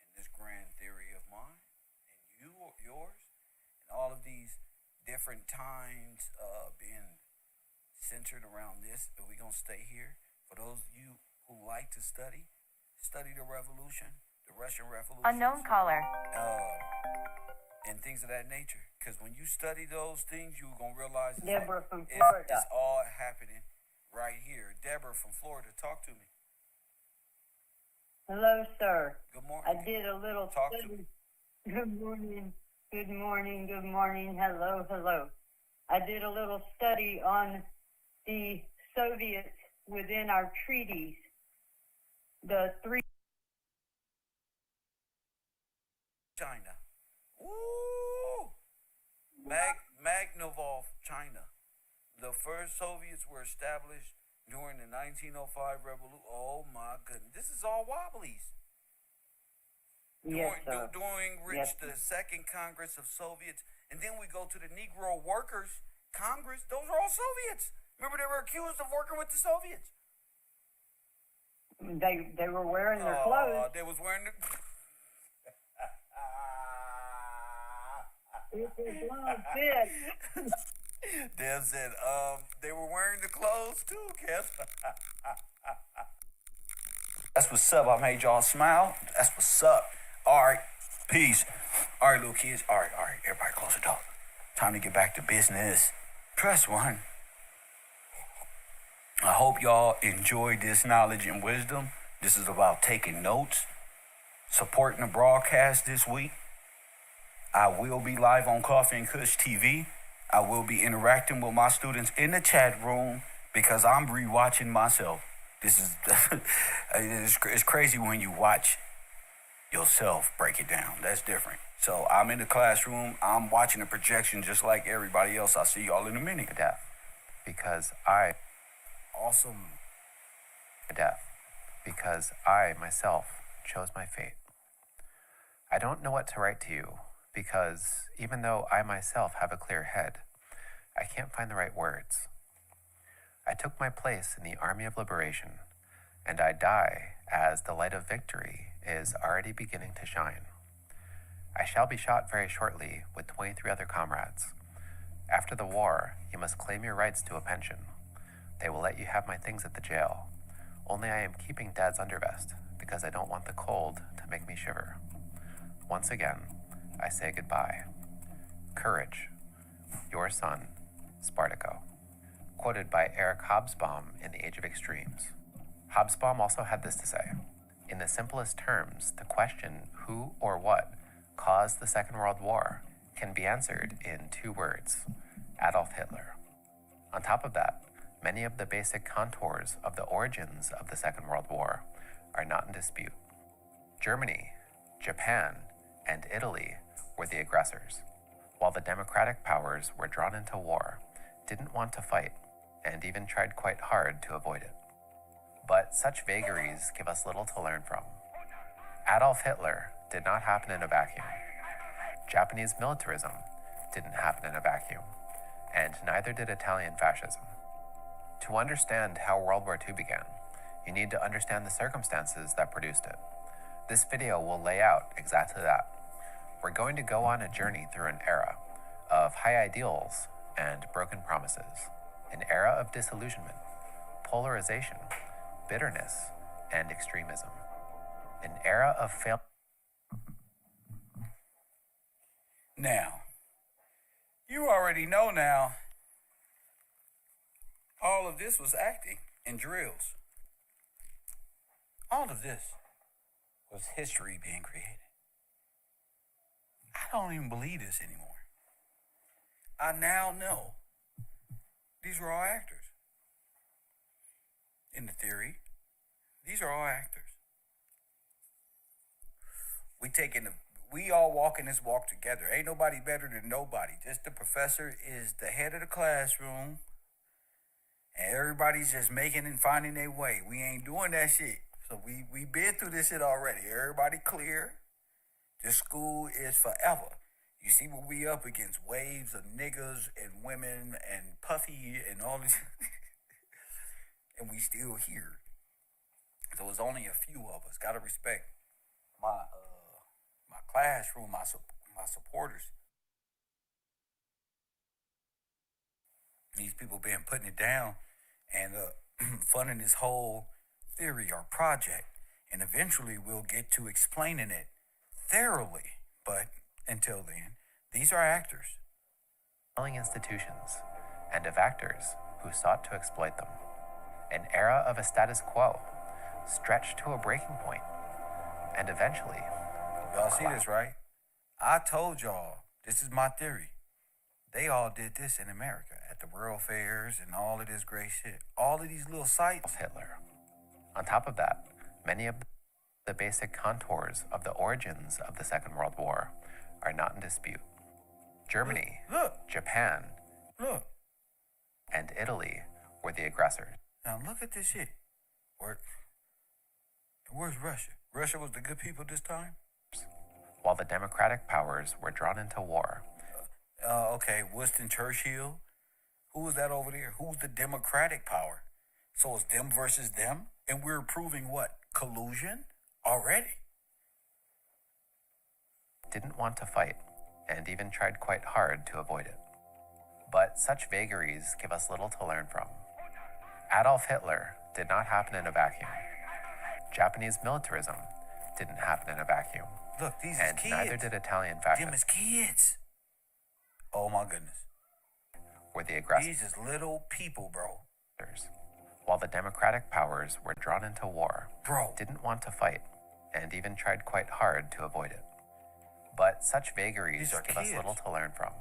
in this grand theory of mine, and yours, and all of these different times being centered around this, but we're going to stay here. For those of you who like to study the revolution, the Russian Revolution. Unknown caller. And things of that nature. Because when you study those things, you're going to realize Deborah from Florida. It's all happening right here. Deborah from Florida, talk to me. Hello, sir. Good morning. I did a little Talk to study. me. Good morning. Good morning. Good morning. Hello, hello. I did a little study on the Soviets within our treaties. The three. China. Woo! Magnavov, China. The first Soviets were established during the 1905 revolution. Oh my goodness. This is all wobblies. Yes, sir. During which Yes. the Second Congress of Soviets, and then we go to the Negro Workers Congress. Those are all Soviets. Remember, they were accused of working with the Soviets. They were wearing their clothes. They was wearing the. It was long fit. Dev said, they were wearing the clothes too, Kev. That's what's up. I made y'all smile. That's what's up. All right, peace. All right, little kids. All right. Everybody close the door. Time to get back to business. Press 1. I hope y'all enjoyed this knowledge and wisdom. This is about taking notes, supporting the broadcast this week. I will be live on Coffee and Kush TV. I will be interacting with my students in the chat room because I'm rewatching myself. This is it's crazy when you watch yourself break it down. That's different. So I'm in the classroom. I'm watching the projection just like everybody else. I'll see y'all in a minute. Death, because I Awesome. death, because I myself chose my fate. I don't know what to write to you, because even though I myself have a clear head, I can't find the right words. I took my place in the army of liberation, and I die as the light of victory is already beginning to shine. I shall be shot very shortly with 23 other comrades. After the war, you must claim your rights to a pension. They will let you have my things at the jail. Only I am keeping Dad's undervest because I don't want the cold to make me shiver. Once again, I say goodbye. Courage. Your son, Spartaco. Quoted by Eric Hobsbawm in The Age of Extremes. Hobsbawm also had this to say: in the simplest terms, the question who or what caused the Second World War can be answered in 2 words: Adolf Hitler. On top of that, many of the basic contours of the origins of the Second World War are not in dispute. Germany, Japan, and Italy were the aggressors, while the democratic powers were drawn into war, didn't want to fight, and even tried quite hard to avoid it. But such vagaries give us little to learn from. Adolf Hitler did not happen in a vacuum. Japanese militarism didn't happen in a vacuum, and neither did Italian fascism. To understand how World War II began, you need to understand the circumstances that produced it. This video will lay out exactly that. We're going to go on a journey through an era of high ideals and broken promises, an era of disillusionment, polarization, bitterness, and extremism, an era of failure. Now, you already know now, all of this was acting and drills. All of this was history being created. I don't even believe this anymore. I now know these were all actors. In the theory, these are all actors. We all walking this walk together. Ain't nobody better than nobody. Just the professor is the head of the classroom, and everybody's just making and finding their way. We ain't doing that shit. So we been through this shit already. Everybody clear. This school is forever. You see what we up against? Waves of niggas and women and puffy and all this. And we still here. So it's only a few of us. Gotta respect my classroom, my supporters. These people been putting it down and funding this whole theory or project. And eventually we'll get to explaining it thoroughly. But until then, these are actors. Institutions, and of actors who sought to exploit them. An era of a status quo, stretched to a breaking point, and eventually... Y'all see this, right? I told y'all, this is my theory. They all did this in America at the World Fairs and all of this great shit. All of these little sites. Hitler. On top of that, many of the basic contours of the origins of the Second World War are not in dispute. Germany, Look, Japan, look. and Italy were the aggressors. Now look at this shit. Where's Russia? Russia was the good people this time? While the democratic powers were drawn into war. Okay, Winston Churchill. Who was that over there? Who's the democratic power? So it's them versus them? And we're proving what? Collusion? Already? Didn't want to fight, and even tried quite hard to avoid it. But such vagaries give us little to learn from. Adolf Hitler did not happen in a vacuum. Japanese militarism didn't happen in a vacuum. Look, these and is kids. neither did Italian Them fascism. is kids. Oh my goodness. Were the aggressors. These is little people, bro. While the democratic powers were drawn into war, Bro. didn't want to fight, and even tried quite hard to avoid it. But such vagaries These are give us kids. little to learn from.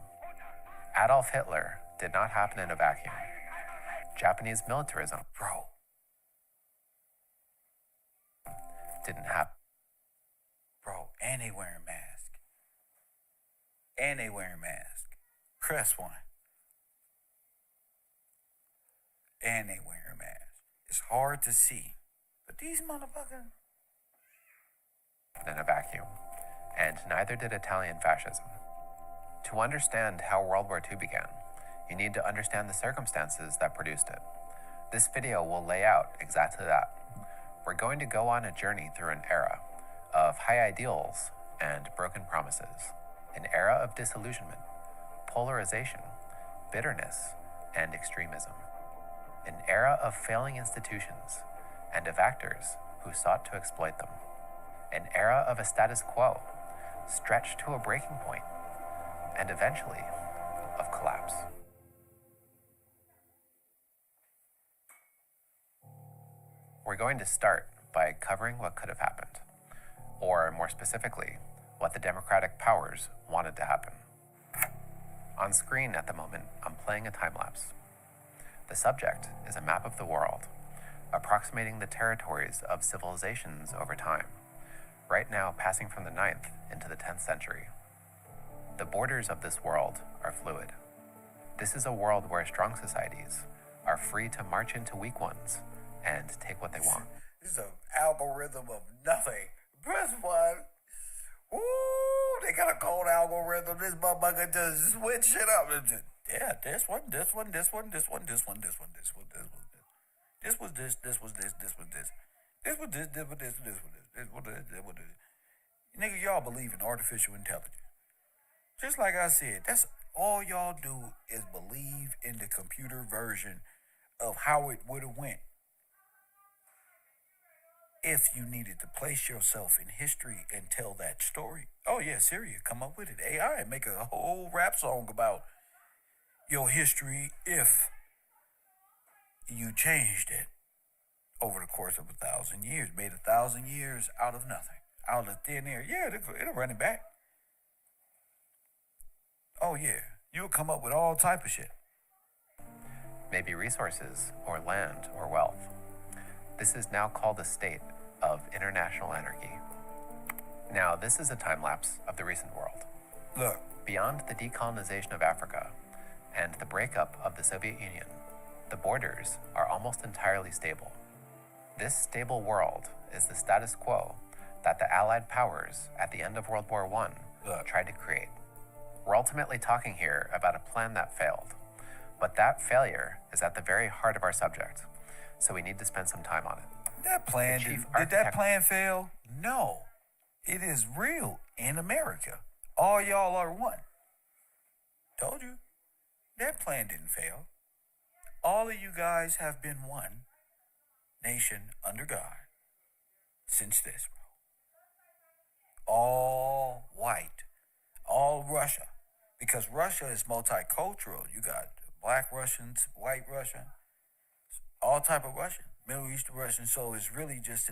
Adolf Hitler did not happen in a vacuum. Japanese militarism Bro. didn't happen. Bro, and they wearing masks. And they wearing masks. Press one. And they wearing masks. It's hard to see. But these motherfuckers. In a vacuum, and neither did Italian fascism. To understand how World War II began, you need to understand the circumstances that produced it. This video will lay out exactly that. We're going to go on a journey through an era of high ideals and broken promises, an era of disillusionment, polarization, bitterness, and extremism, an era of failing institutions and of actors who sought to exploit them, an era of a status quo stretched to a breaking point, and eventually of collapse. We're going to start by covering what could have happened, or more specifically, what the democratic powers wanted to happen. On screen at the moment, I'm playing a time-lapse. The subject is a map of the world, approximating the territories of civilizations over time, right now passing from the 9th into the 10th century. The borders of this world are fluid. This is a world where strong societies are free to march into weak ones and take what they want. This is an algorithm of nothing. Press one. Ooh, they got a code algorithm. This motherfucker just switch shit up. Yeah, this one, this one, this one, this one, this one, this one, this one, this one, this. This was this, this was this, this was this. This was this, this was this, this was this, this was this, this was this. Nigga, y'all believe in artificial intelligence. Just like I said, that's all y'all do is believe in the computer version of how it would have went. If you needed to place yourself in history and tell that story. Oh yeah, Siri, come up with it. AI, make a whole rap song about your history if you changed it over the course of 1,000 years. Made 1,000 years out of nothing. Out of thin air. Yeah, it'll run it back. Oh yeah, you'll come up with all type of shit. Maybe resources, or land, or wealth. This is now called a state of international anarchy. Now, this is a time-lapse of the recent world. Look. Beyond the decolonization of Africa and the breakup of the Soviet Union, the borders are almost entirely stable. This stable world is the status quo that the Allied powers at the end of World War I tried to create. We're ultimately talking here about a plan that failed, but that failure is at the very heart of our subject, so we need to spend some time on it. That plan, did that plan fail? No. It is real in America. All y'all are one. Told you. That plan didn't fail. All of you guys have been one nation under God since this, bro. All white. All Russia. Because Russia is multicultural. You got black Russians, white Russian, all type of Russian, Middle Eastern Russian. So it's really just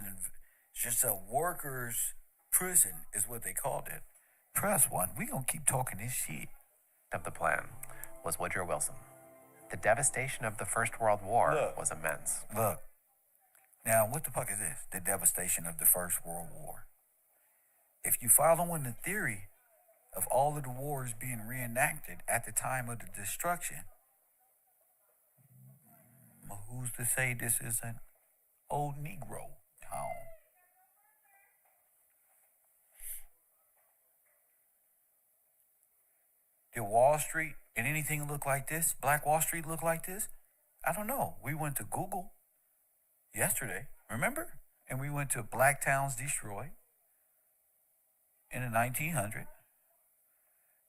a workers' prison is what they called it. Press one. We gonna keep talking this shit. Of the plan, was Woodrow Wilson. The devastation of the First World War was immense. Look, now what the fuck is this? The devastation of the First World War. If you follow in the theory of all of the wars being reenacted at the time of the destruction, who's to say this is an old Negro town? Did Wall Street and anything look like this? Black Wall Street look like this? I don't know. We went to Google yesterday, remember? And we went to Black Towns Destroyed in the 1900s.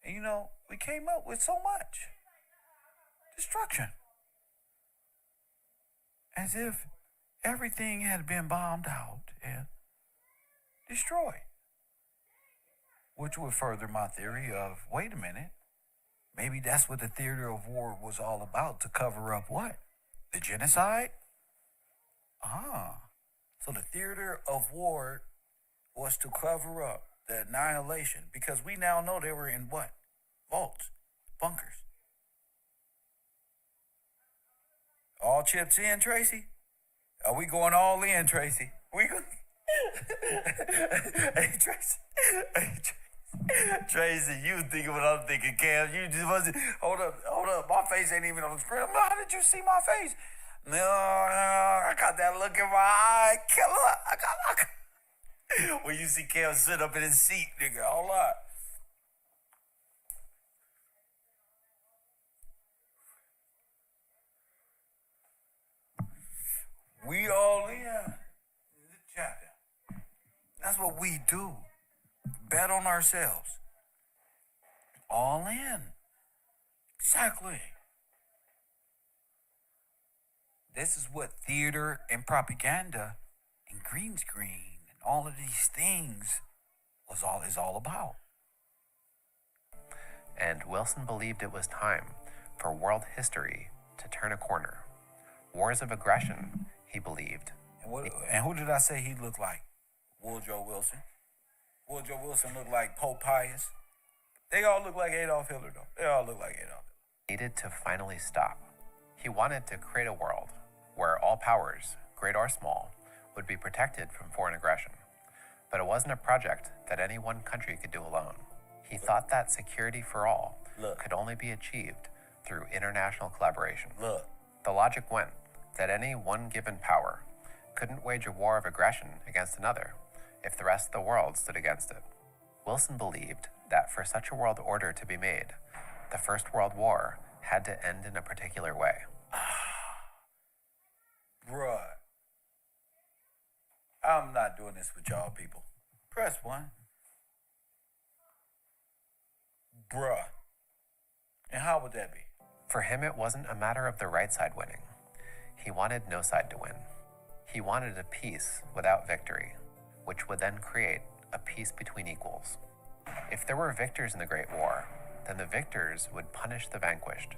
And you know, we came up with so much destruction. As if everything had been bombed out and destroyed. Which would further my theory of, wait a minute, maybe that's what the theater of war was all about, to cover up what? The genocide? So the theater of war was to cover up the annihilation, because we now know they were in what? Vaults, bunkers. All chips in, Tracy? Are we going all in, Tracy? We go. Hey, Tracy. Hey, Tracy, you thinking what I'm thinking, Kev. You just wasn't. Hold up. My face ain't even on the screen. How did you see my face? No, I got that look in my eye, killer. I got. When you see Kev sit up in his seat, nigga, hold up. We all in the chapter. That's what we do. Bet on ourselves. All in. Exactly. This is what theater and propaganda and green screen and all of these things is all about. And Wilson believed it was time for world history to turn a corner. Wars of aggression, he believed. And who did I say he looked like? Woodrow Wilson. Woodrow Wilson looked like Pope Pius. They all look like Adolf Hitler, though. They all look like Adolf Hitler. Needed to finally stop. He wanted to create a world where all powers, great or small, would be protected from foreign aggression. But it wasn't a project that any one country could do alone. He thought that security for all could only be achieved through international collaboration. The logic went that any one given power couldn't wage a war of aggression against another if the rest of the world stood against it. Wilson believed that for such a world order to be made, the First World War had to end in a particular way. Bruh. I'm not doing this with y'all people. Press 1. Bruh. And how would that be? For him, it wasn't a matter of the right side winning. He wanted no side to win. He wanted a peace without victory, which would then create a peace between equals. If there were victors in the Great War, then the victors would punish the vanquished.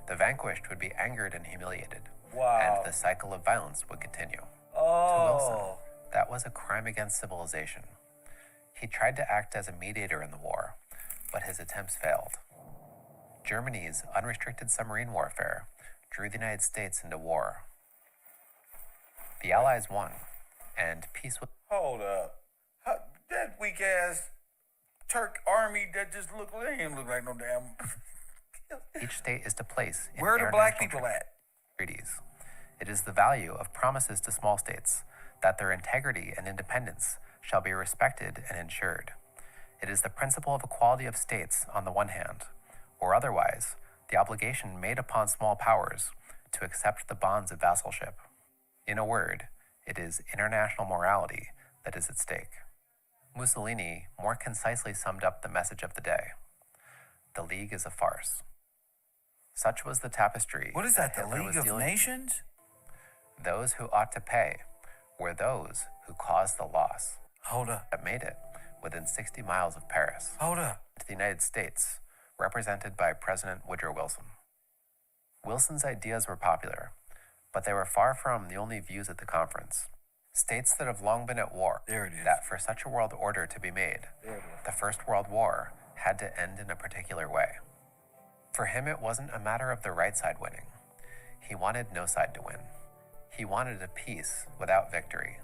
The vanquished would be angered and humiliated. Wow. And the cycle of violence would continue. Oh. To Wilson, that was a crime against civilization. He tried to act as a mediator in the war, but his attempts failed. Germany's unrestricted submarine warfare drew the United States into war. The Allies won, and peace was... Hold up. That weak ass Turk army that just look like no damn... Each state is to place in Where are the black international people at? treaties. It is the value of promises to small states that their integrity and independence shall be respected and ensured. It is the principle of equality of states on the one hand, or otherwise, the obligation made upon small powers to accept the bonds of vassalship. In a word, it is international morality that is at stake. Mussolini more concisely summed up the message of the day. The League is a farce. Such was the tapestry. What is that, the Hitler League was of dealing- Nations? Those who ought to pay were those who caused the loss Hold up. that made it within 60 miles of Paris. Hold up. To the United States, represented by President Woodrow Wilson. Wilson's ideas were popular, but they were far from the only views at the conference. States that have long been at war, There it is. that for such a world order to be made, There it is. the First World War had to end in a particular way. For him, it wasn't a matter of the right side winning. He wanted no side to win. He wanted a peace without victory,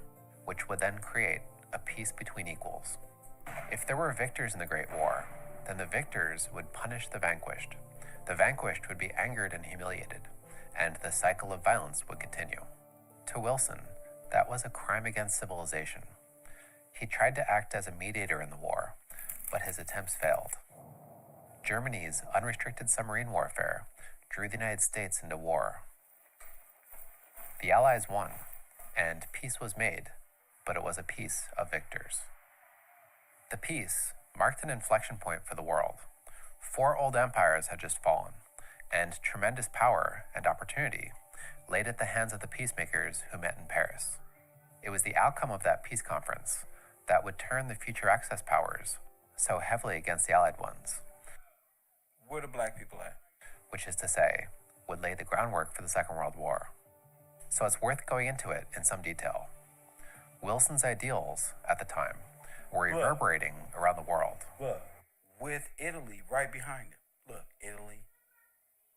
which would then create a peace between equals. If there were victors in the Great War, then the victors would punish the vanquished. The vanquished would be angered and humiliated, and the cycle of violence would continue. To Wilson, that was a crime against civilization. He tried to act as a mediator in the war, but his attempts failed. Germany's unrestricted submarine warfare drew the United States into war. The Allies won, and peace was made, but it was a peace of victors. The peace marked an inflection point for the world. 4 old empires had just fallen, and tremendous power and opportunity laid at the hands of the peacemakers who met in Paris. It was the outcome of that peace conference that would turn the future Axis powers so heavily against the Allied ones. Where the black people at? Which is to say, would lay the groundwork for the Second World War. So it's worth going into it in some detail. Wilson's ideals at the time were reverberating around the world. Look, with Italy right behind it. Look, Italy,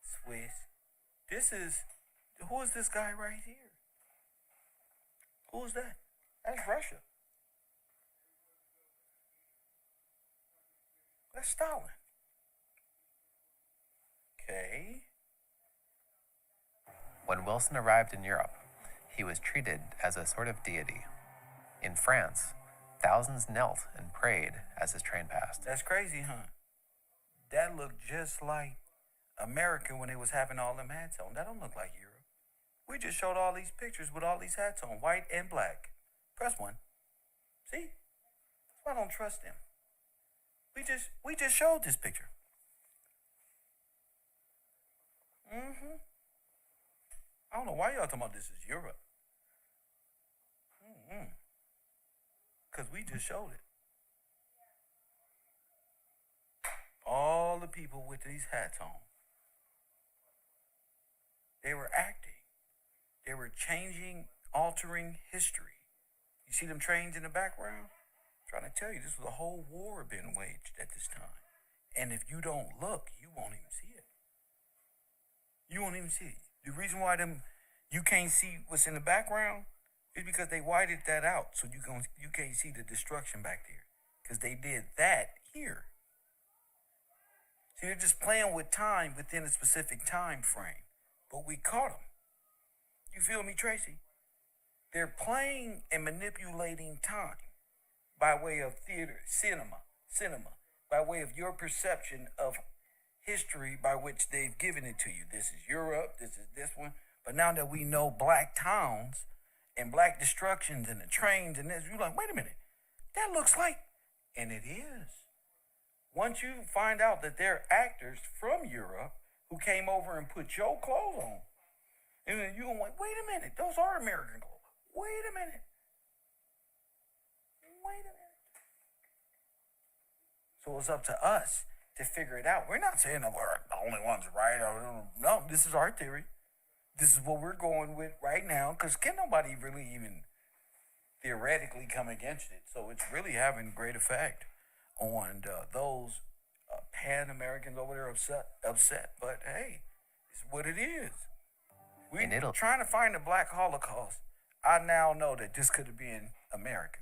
Swiss. Who is this guy right here? Who is that? That's Russia. That's Stalin. Okay. When Wilson arrived in Europe, he was treated as a sort of deity. In France, thousands knelt and prayed as his train passed. That's crazy, huh? That looked just like America when they was having all them hats on. That don't look like Europe. We just showed all these pictures with all these hats on, white and black. Press 1. See? That's why I don't trust them. We just showed this picture. I don't know why y'all talking about this is Europe. Because we just showed it. All the people with these hats on. They were acting. They were changing, altering history. You see them trains in the background? I'm trying to tell you, this was a whole war being waged at this time. And if you don't look, you won't even see it. You won't even see it. The reason why you can't see what's in the background is because they whited that out, so you can't see the destruction back there. Because they did that here. See, they're just playing with time within a specific time frame. But we caught them. You feel me, Tracy? They're playing and manipulating time by way of theater, cinema, by way of your perception of history by which they've given it to you. This is Europe, this is this one. But now that we know black towns and black destructions and the trains and this, you're like, wait a minute, that looks like, and it is. Once you find out that they're actors from Europe who came over and put your clothes on, and then you're going like, wait a minute, those are American clothes. Wait a minute. So it's up to us to figure it out. We're not saying that we're the only ones right. No, this is our theory. This is what we're going with right now, because can nobody really even theoretically come against it? So it's really having great effect on those Pan-Americans over there upset. But hey, it's what it is. We're trying to find the Black Holocaust. I now know that this could have been America.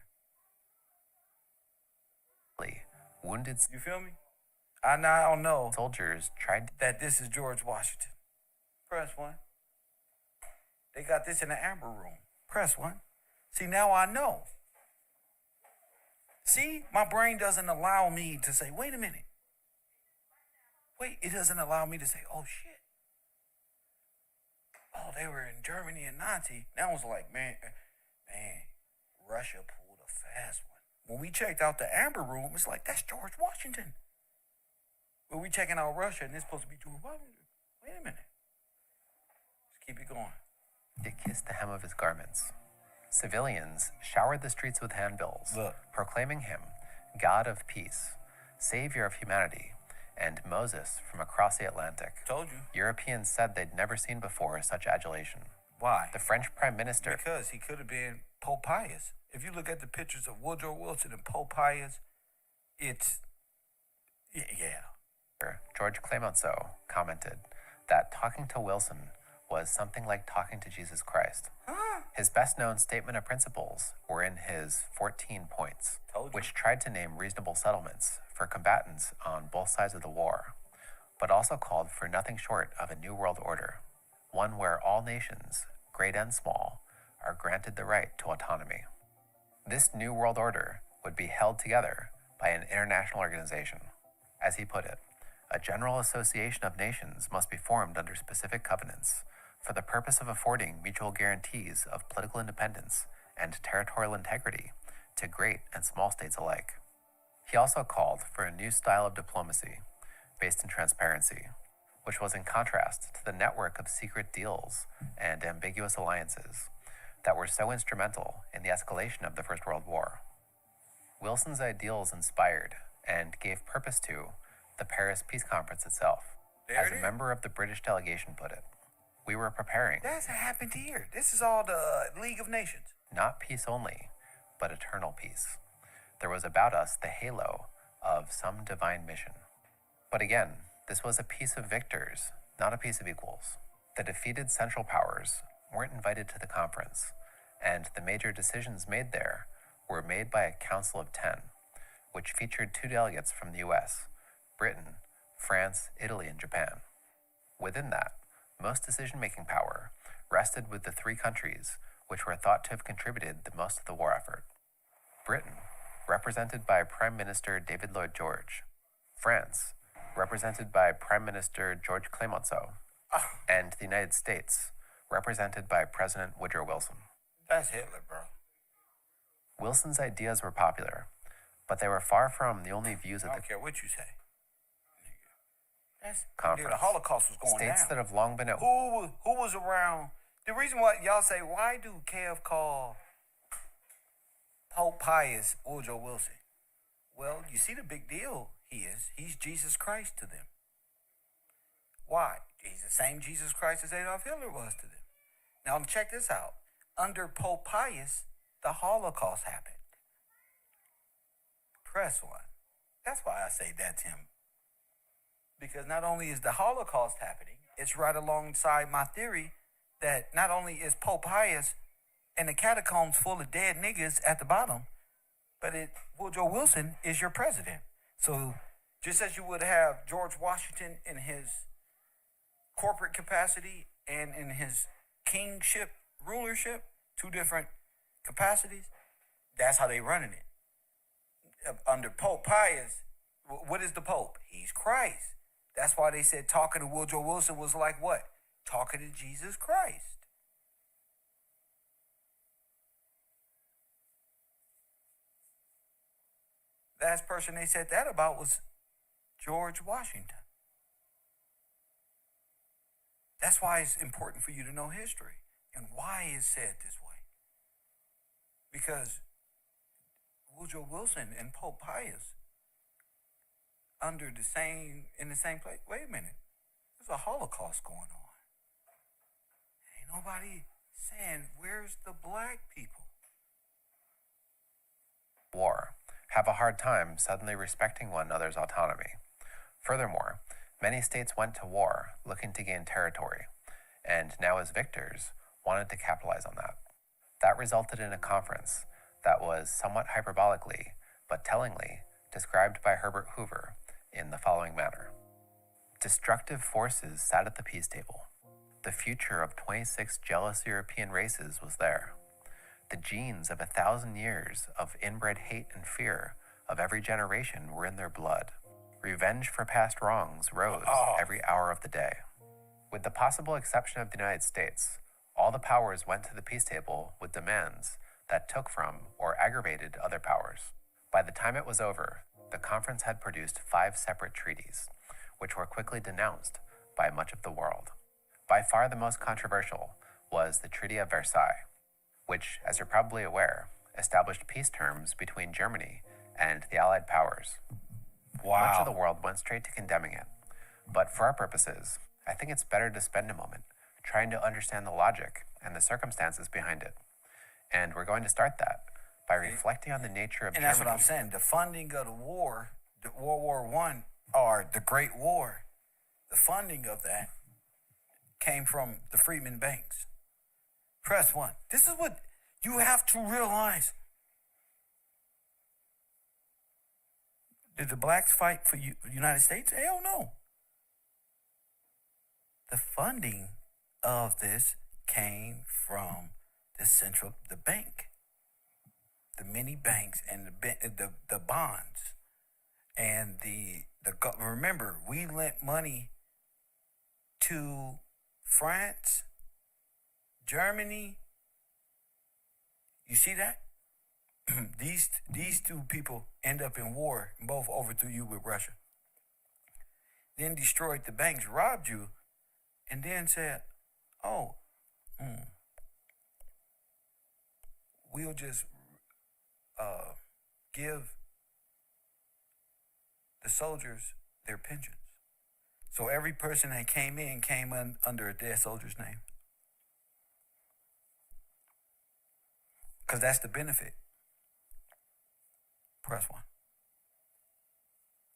Wounded. You feel me? I now know soldiers tried that this is George Washington. Press 1. They got this in the amber room. Press 1. See, now I know. See, my brain doesn't allow me to say, wait a minute. Wait, it doesn't allow me to say, oh shit. Oh, they were in Germany and Nazi. That was like, man, Russia pulled a fast one. When we checked out the amber room, it's like, that's George Washington. But we checking out Russia and it's supposed to be George Washington. Wait a minute. Let's keep it going. It kissed the hem of his garments. Civilians showered the streets with handbills, proclaiming him God of peace, Savior of humanity, and Moses from across the Atlantic. Told you. Europeans said they'd never seen before such adulation. Why? The French Prime Minister. Because he could have been Pope Pius. If you look at the pictures of Woodrow Wilson and Pope Pius, it's, yeah. George Clemenceau commented that talking to Wilson was something like talking to Jesus Christ. His best-known statement of principles were in his 14 points, which tried to name reasonable settlements for combatants on both sides of the war, but also called for nothing short of a new world order, one where all nations, great and small, are granted the right to autonomy. This new world order would be held together by an international organization. As he put it, a general association of nations must be formed under specific covenants for the purpose of affording mutual guarantees of political independence and territorial integrity to great and small states alike. He also called for a new style of diplomacy based in transparency, which was in contrast to the network of secret deals and ambiguous alliances that were so instrumental in the escalation of the First World War. Wilson's ideals inspired and gave purpose to the Paris Peace Conference itself. As a member of the British delegation put it, we were preparing. That's happened here. This is all the League of Nations. Not peace only, but eternal peace. There was about us the halo of some divine mission. But again, this was a peace of victors, not a peace of equals. The defeated Central Powers weren't invited to the conference, and the major decisions made there were made by a Council of 10, which featured 2 delegates from the US, Britain, France, Italy, and Japan. Within that, most decision-making power rested with the 3 countries which were thought to have contributed the most to the war effort. Britain, represented by Prime Minister David Lloyd George, France, represented by Prime Minister George Clemenceau, and the United States, represented by President Woodrow Wilson. That's Hitler, bro. Wilson's ideas were popular, but they were far from the only views I of don't the care what you say. That's conference. The Holocaust was going States down. that have long been at Who was around? The reason why y'all say, why do Kev call Pope Pius Woodrow Wilson? Well, you see the big deal he is. He's Jesus Christ to them. Why? He's the same Jesus Christ as Adolf Hitler was to them. Now check this out. Under Pope Pius, the Holocaust happened. Press 1. That's why I say that's him. Because not only is the Holocaust happening, it's right alongside my theory that not only is Pope Pius and the catacombs full of dead niggas at the bottom, but Woodrow Wilson is your president. So just as you would have George Washington in his corporate capacity and in his kingship, rulership, 2 different capacities, that's how they running it. Under Pope Pius, what is the Pope? He's Christ. That's why they said talking to Woodrow Wilson was like what? Talking to Jesus Christ. Last person they said that about was George Washington. That's why it's important for you to know history and why it's said this way. Because Woodrow Wilson and Pope Pius in the same place. Wait a minute. There's a Holocaust going on. Ain't nobody saying, where's the black people? war have a hard time suddenly respecting one another's autonomy. Furthermore, many states went to war looking to gain territory, and now as victors, wanted to capitalize on that. That resulted in a conference that was somewhat hyperbolically, but tellingly, described by Herbert Hoover in the following manner. Destructive forces sat at the peace table. The future of 26 jealous European races was there. The genes of 1,000 years of inbred hate and fear of every generation were in their blood. Revenge for past wrongs rose every hour of the day. With the possible exception of the United States, all the powers went to the peace table with demands that took from or aggravated other powers. By the time it was over, the conference had produced 5 separate treaties, which were quickly denounced by much of the world. By far the most controversial was the Treaty of Versailles, which, as you're probably aware, established peace terms between Germany and the Allied powers. Wow. Much of the world went straight to condemning it. But for our purposes, I think it's better to spend a moment trying to understand the logic and the circumstances behind it. And we're going to start that by reflecting on the nature of And Germany. that's what I'm saying. The funding of the war, the World War I, or the Great War, the funding of that came from the freedmen banks. Press 1. This is what you have to realize. Did the blacks fight for the United States? Hell no. The funding of this came from the bank, the mini banks, and the bonds, and remember, we lent money to France, Germany. You see that? these two people end up in war and both overthrew you with Russia. Then destroyed the banks, robbed you, and then said, "Oh, we'll just give the soldiers their pensions." So every person that came in came under a dead soldier's name. Because that's the benefit. Press 1.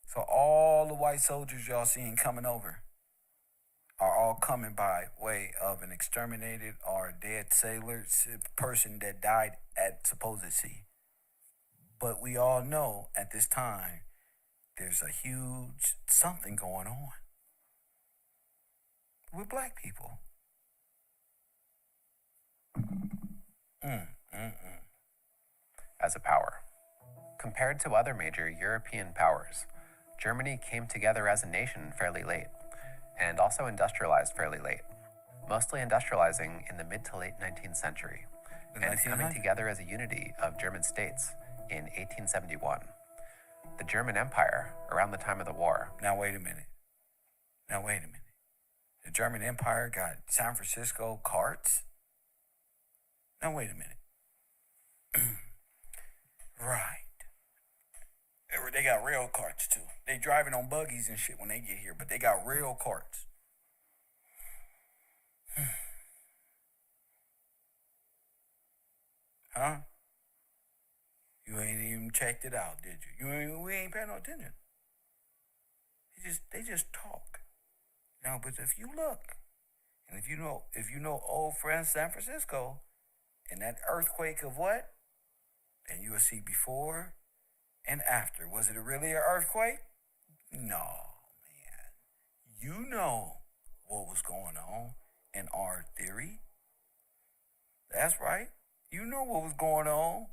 So all the white soldiers y'all seeing coming over are all coming by way of an exterminated or dead sailor, person that died at supposed sea. But we all know at this time there's a huge something going on with black people. As a power. Compared to other major European powers, Germany came together as a nation fairly late, and also industrialized fairly late, mostly industrializing in the mid to late 19th century, and coming together as a unity of German states in 1871. The German Empire, around the time of the war. Now wait a minute. The German Empire got San Francisco carts? Now wait a minute. Right. They got rail carts too. They driving on buggies and shit when they get here, but they got rail carts. Huh? You ain't even checked it out, did you? We ain't paying no attention. They just talk. Now, but if you look, and if you know old friend San Francisco, and that earthquake of what, then you will see before and after. Was it really an earthquake? No, man. You know what was going on in our theory. That's right. You know what was going on.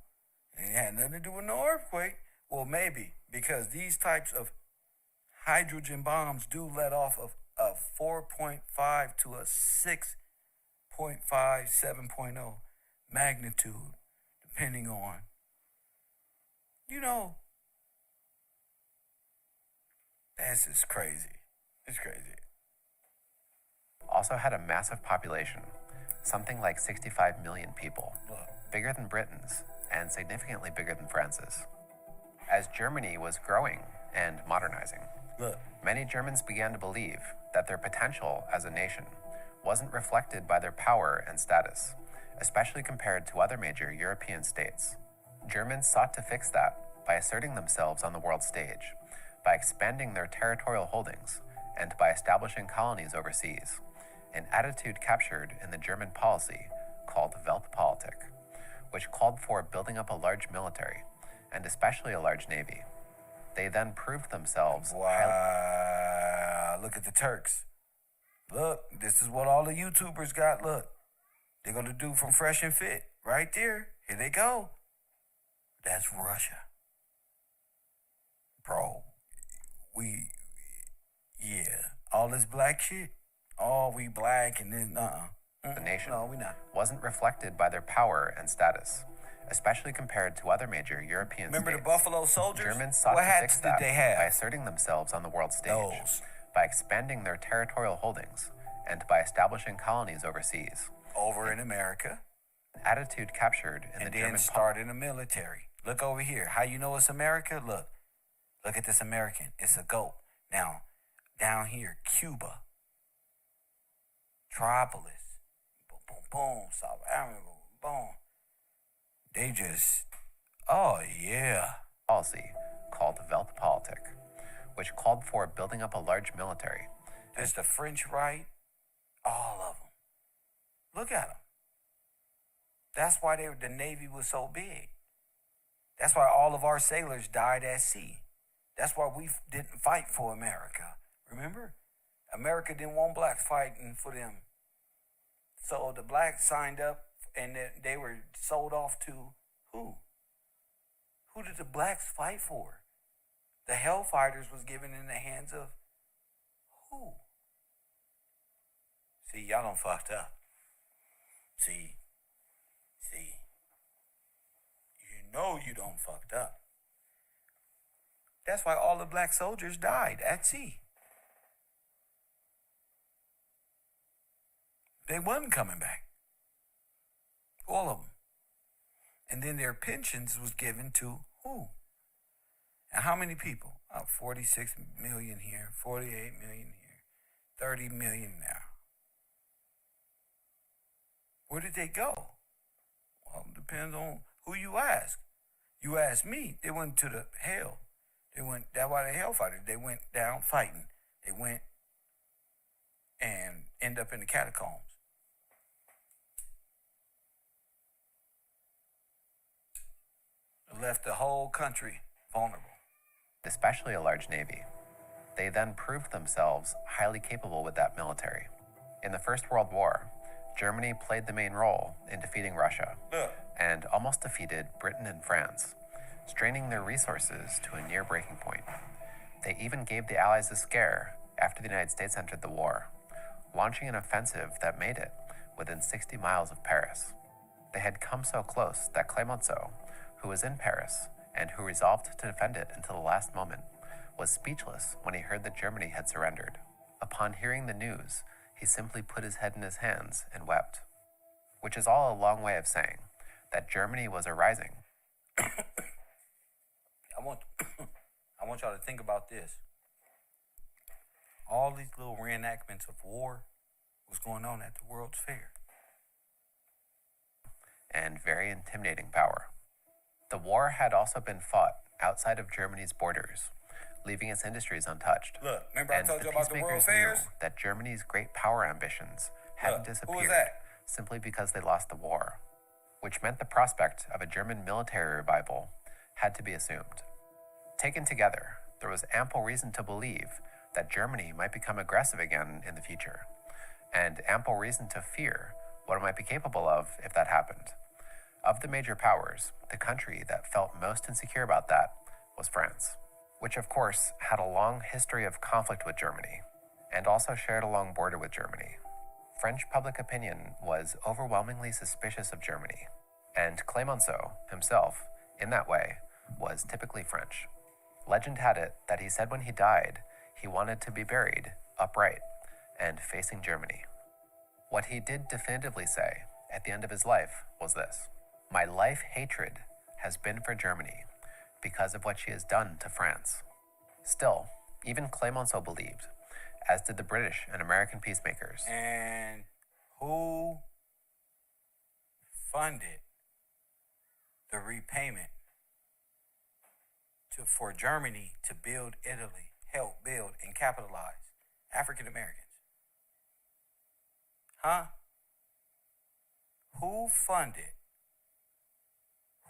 And it had nothing to do with no earthquake. Well, maybe, because these types of hydrogen bombs do let off of a 4.5 to a 6.5, 7.0 magnitude, depending on, that's just crazy. It's crazy. Also had a massive population, something like 65 million people, bigger than Britain's, and significantly bigger than France's. As Germany was growing and modernizing, many Germans began to believe that their potential as a nation wasn't reflected by their power and status, especially compared to other major European states. Germans sought to fix that by asserting themselves on the world stage, by expanding their territorial holdings, and by establishing colonies overseas, an attitude captured in the German policy called Weltpolitik, which called for building up a large military, and especially a large navy. They then proved themselves Wow, look at the Turks. Look, this is what all the YouTubers got. Look, they're going to do from Fresh and Fit. Right there. Here they go. That's Russia. Bro, all this black shit, we black and then, the nation no, we not. wasn't reflected by their power and status, especially compared to other major European Remember states. the Buffalo Soldiers? Germans sought what to hats fix that did they have? by asserting themselves on the world stage, Those. by expanding their territorial holdings, and by establishing colonies overseas. Over in America. An attitude captured in And the then German started the military. Look over here. How you know it's America? Look at this American. It's a goat. Now, down here, Cuba, Tripolis, boom, boom, boom, South Africa, boom. They just, oh yeah. policy called Weltpolitik, which called for building up a large military. There's the French right, all of them. Look at them. That's why the Navy was so big. That's why all of our sailors died at sea. That's why we didn't fight for America. Remember? America didn't want blacks fighting for them. So the blacks signed up and they were sold off to who? Who did the blacks fight for? The Hellfighters was given in the hands of who? See, y'all done fucked up. See, you know you done fucked up. That's why all the black soldiers died at sea. They wasn't coming back. All of them. And then their pensions was given to who? And how many people? 46 million here, 48 million here, 30 million now. Where did they go? Well, it depends on who you ask. You ask me, they went to the hell. That's why the Hellfighters, they went down fighting. They went and end up in the catacombs. Left the whole country vulnerable. Especially a large navy. They then proved themselves highly capable with that military. In the First World War, Germany played the main role in defeating Russia and almost defeated Britain and France, straining their resources to a near breaking point. They even gave the Allies a scare after the United States entered the war, launching an offensive that made it within 60 miles of Paris. They had come so close that Clemenceau, who was in Paris and who resolved to defend it until the last moment, was speechless when he heard that Germany had surrendered. Upon hearing the news, he simply put his head in his hands and wept, which is all a long way of saying that Germany was arising. I want y'all to think about this. All these little reenactments of war was going on at the World's Fair. And very intimidating power. The war had also been fought outside of Germany's borders, leaving its industries untouched. Look, remember I told you about the World peacemakers Fairs? knew that Germany's great power ambitions hadn't disappeared simply because they lost the war, which meant the prospect of a German military revival had to be assumed. Taken together, there was ample reason to believe that Germany might become aggressive again in the future, and ample reason to fear what it might be capable of if that happened. Of the major powers, the country that felt most insecure about that was France, which of course had a long history of conflict with Germany, and also shared a long border with Germany. French public opinion was overwhelmingly suspicious of Germany, and Clemenceau himself, in that way, was typically French. Legend had it that he said when he died, he wanted to be buried upright and facing Germany. What he did definitively say at the end of his life was this: "My life hatred has been for Germany because of what she has done to France." Still, even Clemenceau believed, as did the British and American peacemakers. And who funded the repayment for Germany to build Italy, help build and capitalize? African Americans. Huh? Who funded?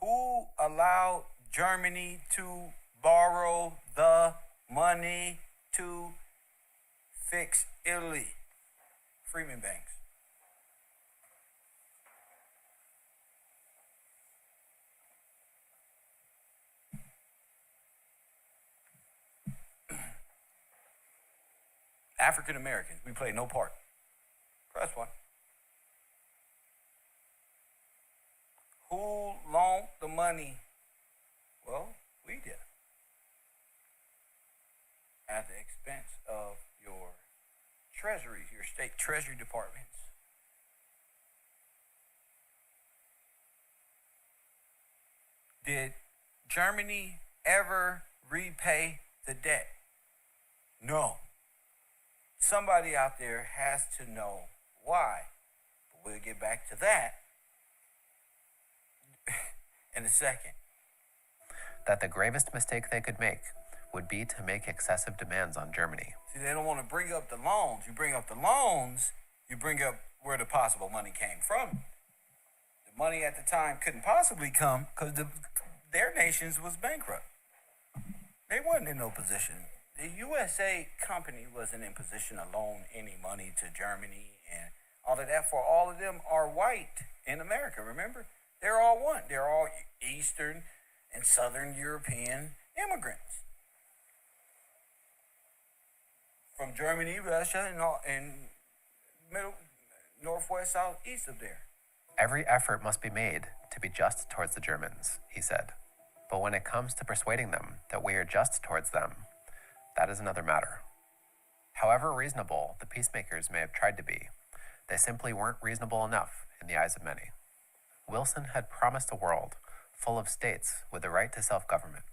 Who allowed Germany to borrow the money to fix Italy? Freeman Banks. African Americans, we play no part. Press one. Who loaned the money? Well, we did. At the expense of your treasuries, your state treasury departments. Did Germany ever repay the debt? No. Somebody out there has to know why. But we'll get back to that in a second. That the gravest mistake they could make would be to make excessive demands on Germany. See, they don't want to bring up the loans. You bring up the loans, you bring up where the possible money came from. The money at the time couldn't possibly come because their nations was bankrupt. They wasn't in no position. The USA company wasn't in position to loan any money to Germany and all of that, for all of them are white in America, remember? They're all one. They're all Eastern and Southern European immigrants. From Germany, Russia, and middle, northwest, south, east of there. Every effort must be made to be just towards the Germans, he said. But when it comes to persuading them that we are just towards them, that is another matter. However reasonable the peacemakers may have tried to be, they simply weren't reasonable enough in the eyes of many. Wilson had promised a world full of states with the right to self-government.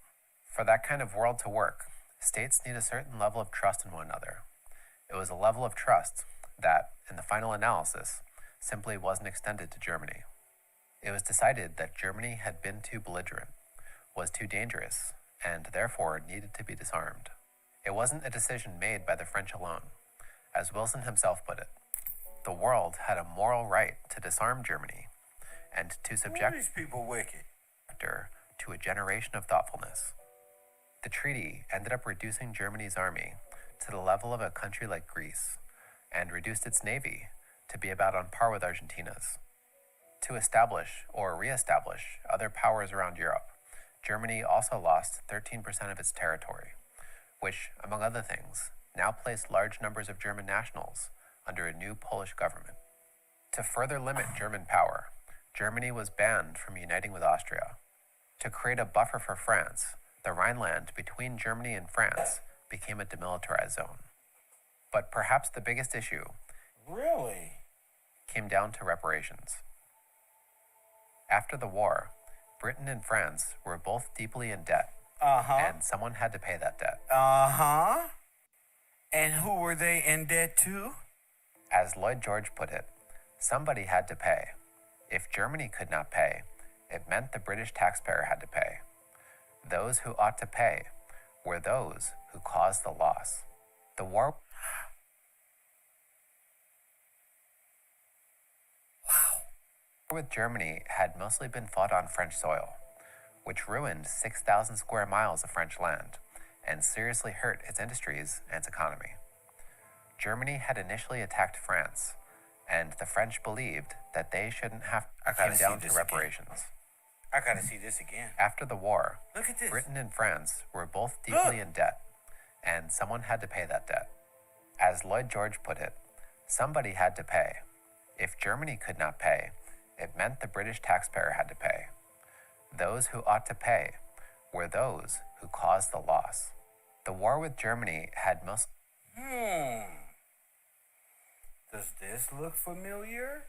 For that kind of world to work, states need a certain level of trust in one another. It was a level of trust that, in the final analysis, simply wasn't extended to Germany. It was decided that Germany had been too belligerent, was too dangerous, and therefore needed to be disarmed. It wasn't a decision made by the French alone. As Wilson himself put it, the world had a moral right to disarm Germany and to subject these people wicked to a generation of thoughtfulness. The treaty ended up reducing Germany's army to the level of a country like Greece and reduced its navy to be about on par with Argentina's. To establish or re-establish other powers around Europe, Germany also lost 13% of its territory, which, among other things, now placed large numbers of German nationals under a new Polish government. To further limit German power, Germany was banned from uniting with Austria. To create a buffer for France, the Rhineland between Germany and France became a demilitarized zone. But perhaps the biggest issue came down to reparations. After the war, Britain and France were both deeply in debt, and someone had to pay that debt. And who were they in debt to? As Lloyd George put it, somebody had to pay. If Germany could not pay, it meant the British taxpayer had to pay. Those who ought to pay were those who caused the loss. The war with Germany had mostly been fought on French soil, which ruined 6,000 square miles of French land and seriously hurt its industries and its economy. Germany had initially attacked France, and the French believed that they shouldn't have come down to reparations. I gotta see this again. After the war, Look at this. Britain and France were both deeply in debt, and someone had to pay that debt. As Lloyd George put it, somebody had to pay. If Germany could not pay, it meant the British taxpayer had to pay. Those who ought to pay were those who caused the loss. The war with Germany had most... Does this look familiar?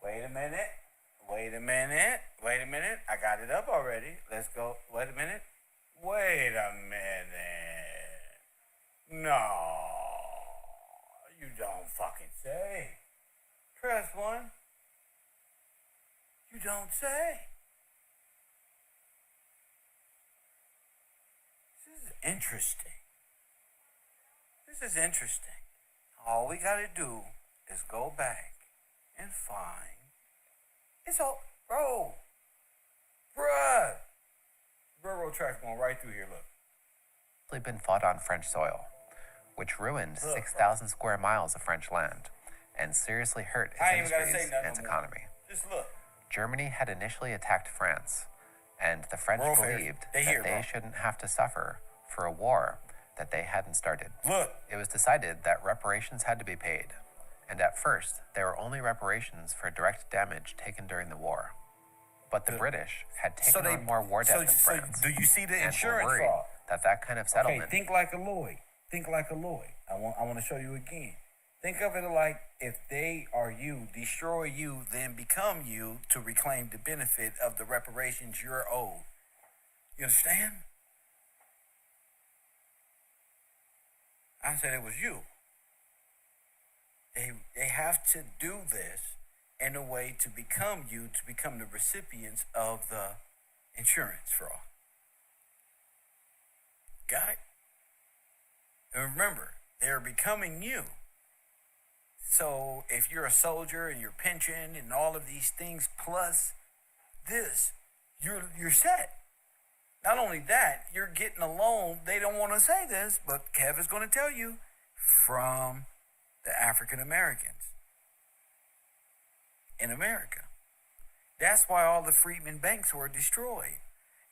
Wait a minute. I got it up already. Let's go. Wait a minute. No. You don't fucking say. Press 1. You don't say. This is interesting. All we gotta do is go back and find. It's all, bro. Bruh. Railroad tracks going right through here, look. been fought on French soil, which ruined 6,000 square miles of French land and seriously hurt its industries and its economy. Just look. Germany had initially attacked France, and the French believed that they shouldn't have to suffer for a war that they hadn't started. Look. It was decided that reparations had to be paid, and at first there were only reparations for direct damage taken during the war. But the British had taken on more war debt than France. So do you see the insurance and were worried that kind of settlement... Okay, think like a Lloyd. I want to show you again. Think of it like if they are you, destroy you, then become you to reclaim the benefit of the reparations you're owed. You understand? I said it was you. They have to do this and a way to become the recipients of the insurance fraud. Got it? And remember, they're becoming you. So if you're a soldier and your pension and all of these things plus this, you're set. Not only that, you're getting a loan. They don't want to say this, but Kev is going to tell you, from the African Americans in America. That's why all the freedmen banks were destroyed.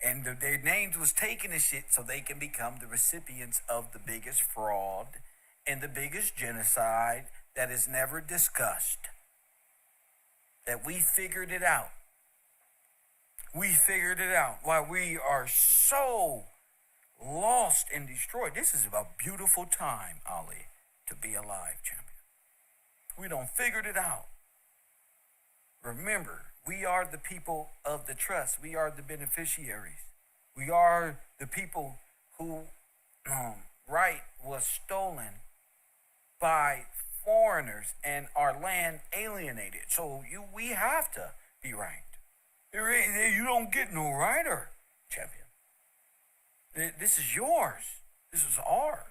And their names was taken and shit so they can become the recipients of the biggest fraud and the biggest genocide that is never discussed. That we figured it out. We figured it out. Why we are so lost and destroyed. This is a beautiful time, Ali, to be alive, champion. We done figured it out. Remember, we are the people of the trust. We are the beneficiaries. We are the people who right was stolen by foreigners and our land alienated. So we have to be ranked. You don't get no righter, champion. This is yours. This is ours.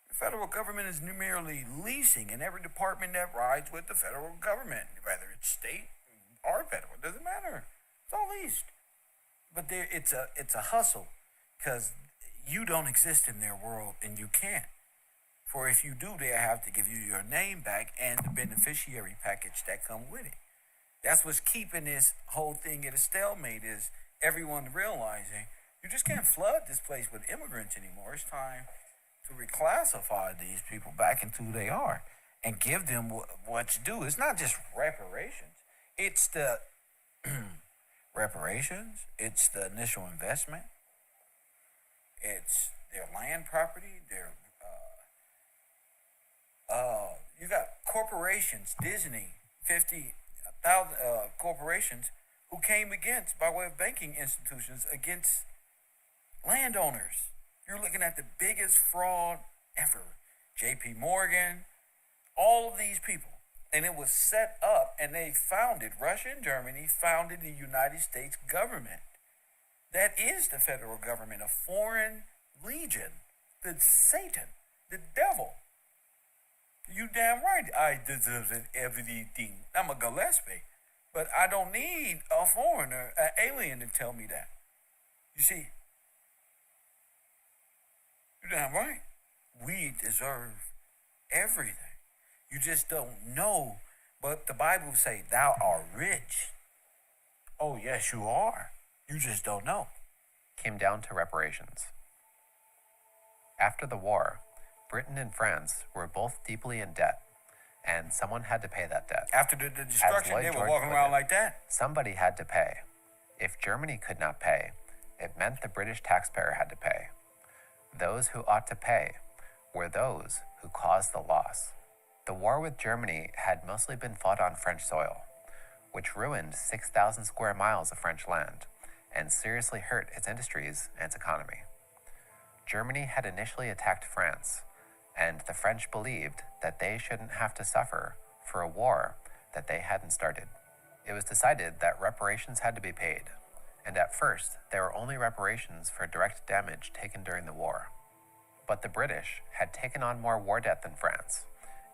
The federal government is merely leasing, and every department that rides with the federal government, whether it's state or federal, it doesn't matter. It's all leased. But it's a hustle, because you don't exist in their world, and you can't. For if you do, they have to give you your name back and the beneficiary package that come with it. That's what's keeping this whole thing at a stalemate, is everyone realizing you just can't flood this place with immigrants anymore. It's time to reclassify these people back into who they are and give them what's due. It's not just reparations. It's the reparations. It's the initial investment. It's their land property. You got corporations, Disney, 50,000 corporations who came against, by way of banking institutions, against landowners. You're looking at the biggest fraud ever. J.P. Morgan, all of these people. And it was set up, and they founded, Russia and Germany founded the United States government. That is the federal government, a foreign legion, the Satan, the devil. You damn right I deserve everything. I'm a Gillespie. But I don't need a foreigner, an alien to tell me that. You see, you're damn right. We deserve everything. You just don't know. But the Bible say, thou art rich. Oh, yes, you are. You just don't know. Came down to reparations. After the war, Britain and France were both deeply in debt, and someone had to pay that debt. After the destruction, they were walking around like that. Somebody had to pay. If Germany could not pay, it meant the British taxpayer had to pay. Those who ought to pay were those who caused the loss. The war with Germany had mostly been fought on French soil, which ruined 6,000 square miles of French land and seriously hurt its industries and its economy. Germany had initially attacked France, and the French believed that they shouldn't have to suffer for a war that they hadn't started. It was decided that reparations had to be paid, and at first there were only reparations for direct damage taken during the war. But the British had taken on more war debt than France,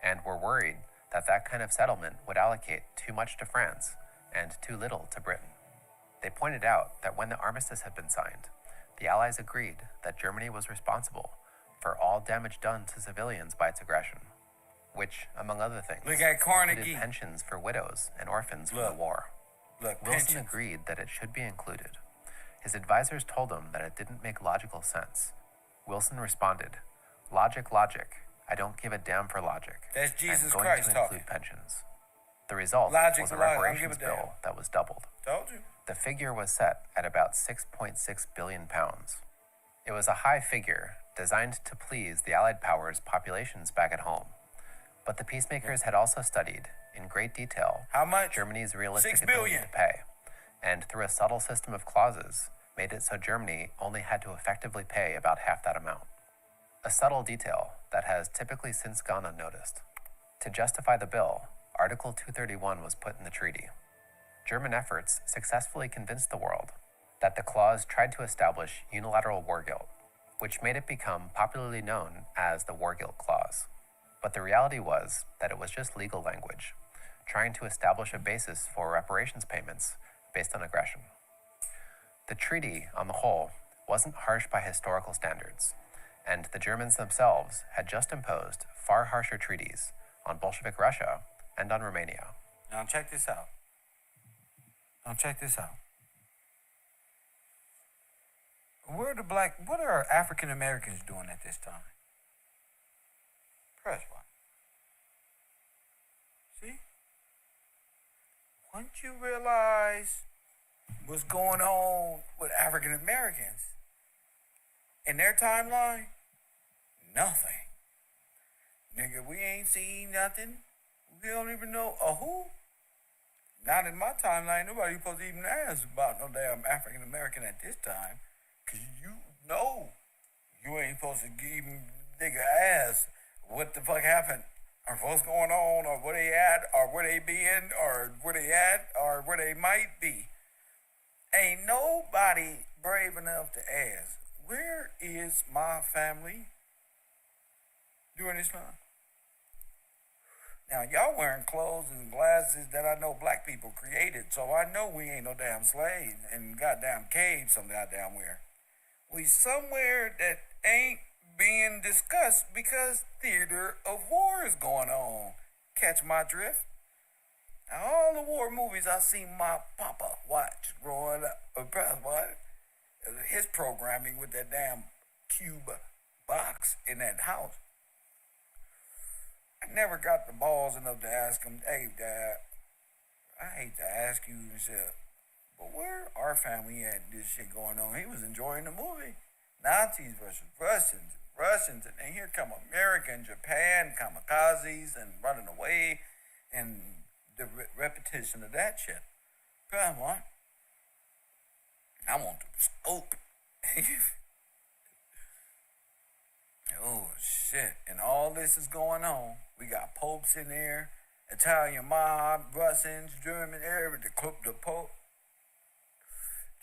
and were worried that that kind of settlement would allocate too much to France and too little to Britain. They pointed out that when the armistice had been signed, the Allies agreed that Germany was responsible for all damage done to civilians by its aggression, which, among other things, Look at Carnegie. included pensions for widows and orphans from the war. Wilson pensions. agreed that it should be included. His advisors told him that it didn't make logical sense. Wilson responded, "Logic, logic. I don't give a damn for logic. That's Jesus I'm going Christ to talking. include pensions." The result Logic, was a logic. I don't reparations give a damn. bill that was doubled. Told you. The figure was set at about 6.6 billion pounds. It was a high figure designed to please the Allied powers' populations back at home. But the peacemakers had also studied, in great detail, How much? Germany's realistic 6 ability billion. to pay, and through a subtle system of clauses, made it so Germany only had to effectively pay about half that amount. A subtle detail that has typically since gone unnoticed. To justify the bill, Article 231 was put in the treaty. German efforts successfully convinced the world that the clause tried to establish unilateral war guilt, which made it become popularly known as the War Guilt Clause. But the reality was that it was just legal language, trying to establish a basis for reparations payments based on aggression. The treaty, on the whole, wasn't harsh by historical standards, and the Germans themselves had just imposed far harsher treaties on Bolshevik Russia and on Romania. Now check this out. What are African Americans doing at this time? Press one. See? Once you realize what's going on with African Americans in their timeline, nothing. Nigga, we ain't seen nothing. We don't even know a who. Not in my timeline. Nobody supposed to even ask about no damn African American at this time. Cause you know you ain't supposed to even nigga ask what the fuck happened or what's going on or where they at or where they been or where they at or where they might be. Ain't nobody brave enough to ask, where is my family during this time? Now, y'all wearing clothes and glasses that I know black people created, so I know we ain't no damn slaves in goddamn caves some goddamn where. We somewhere that ain't being discussed because theater of war is going on. Catch my drift? Now, all the war movies I seen my papa watch growing up, what? His programming with that damn cube box in that house. I never got the balls enough to ask him, hey, Dad, I hate to ask you and shit, but where our family at this shit going on? He was enjoying the movie. Nazis versus Russians, and then here come America and Japan, kamikazes, and running away, and the repetition of that shit. Come on. I want the scope. Oh, shit. And all this is going on. We got popes in there, Italian mob, Russians, German, the pope,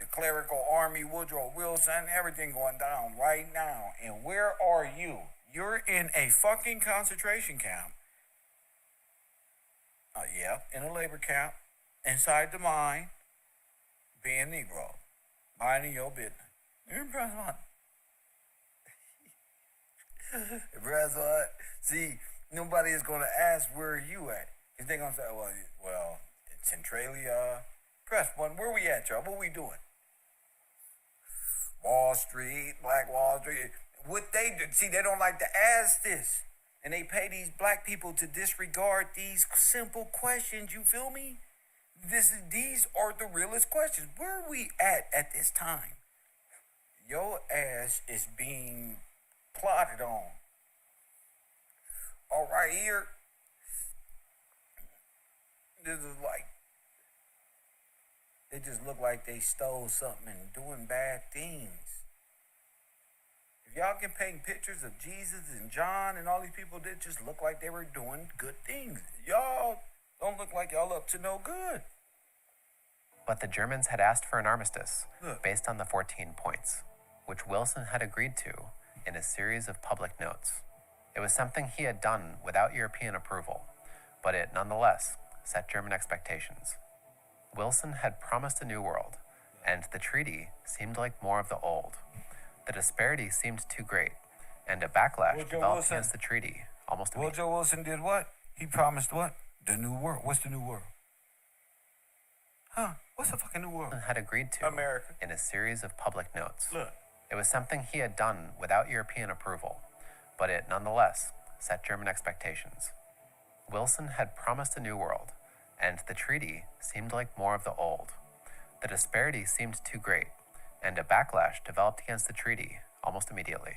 the clerical army, Woodrow Wilson, everything going down right now. And where are you? You're in a fucking concentration camp. Yeah, in a labor camp, inside the mine, being Negro, minding your business. You're in press one. Press one. See, nobody is going to ask where are you at. Because they're going to say, well, it's Centralia. Press one. Where we at, y'all? What we doing? Wall Street, Black Wall Street. What they do, see, they don't like to ask this. And they pay these black people to disregard these simple questions, you feel me? These are the realest questions. Where are we at this time? Your ass is being plotted on. All right, here. This is like, they just look like they stole something and doing bad things. If y'all can paint pictures of Jesus and John and all these people that just look like they were doing good things. Y'all don't look like y'all up to no good. But the Germans had asked for an armistice based on the 14 points, which Wilson had agreed to in a series of public notes. It was something he had done without European approval, but it nonetheless set German expectations. Wilson had promised a new world, and the treaty seemed like more of the old. The disparity seemed too great, and a backlash developed against the treaty almost immediately. Woodrow Wilson did what? He promised what? The new world. What's the new world? Huh? What's the fucking new world? Wilson had agreed to America. In a series of public notes. Look. It was something he had done without European approval, but it nonetheless set German expectations. Wilson had promised a new world, and the treaty seemed like more of the old. The disparity seemed too great, and a backlash developed against the treaty almost immediately.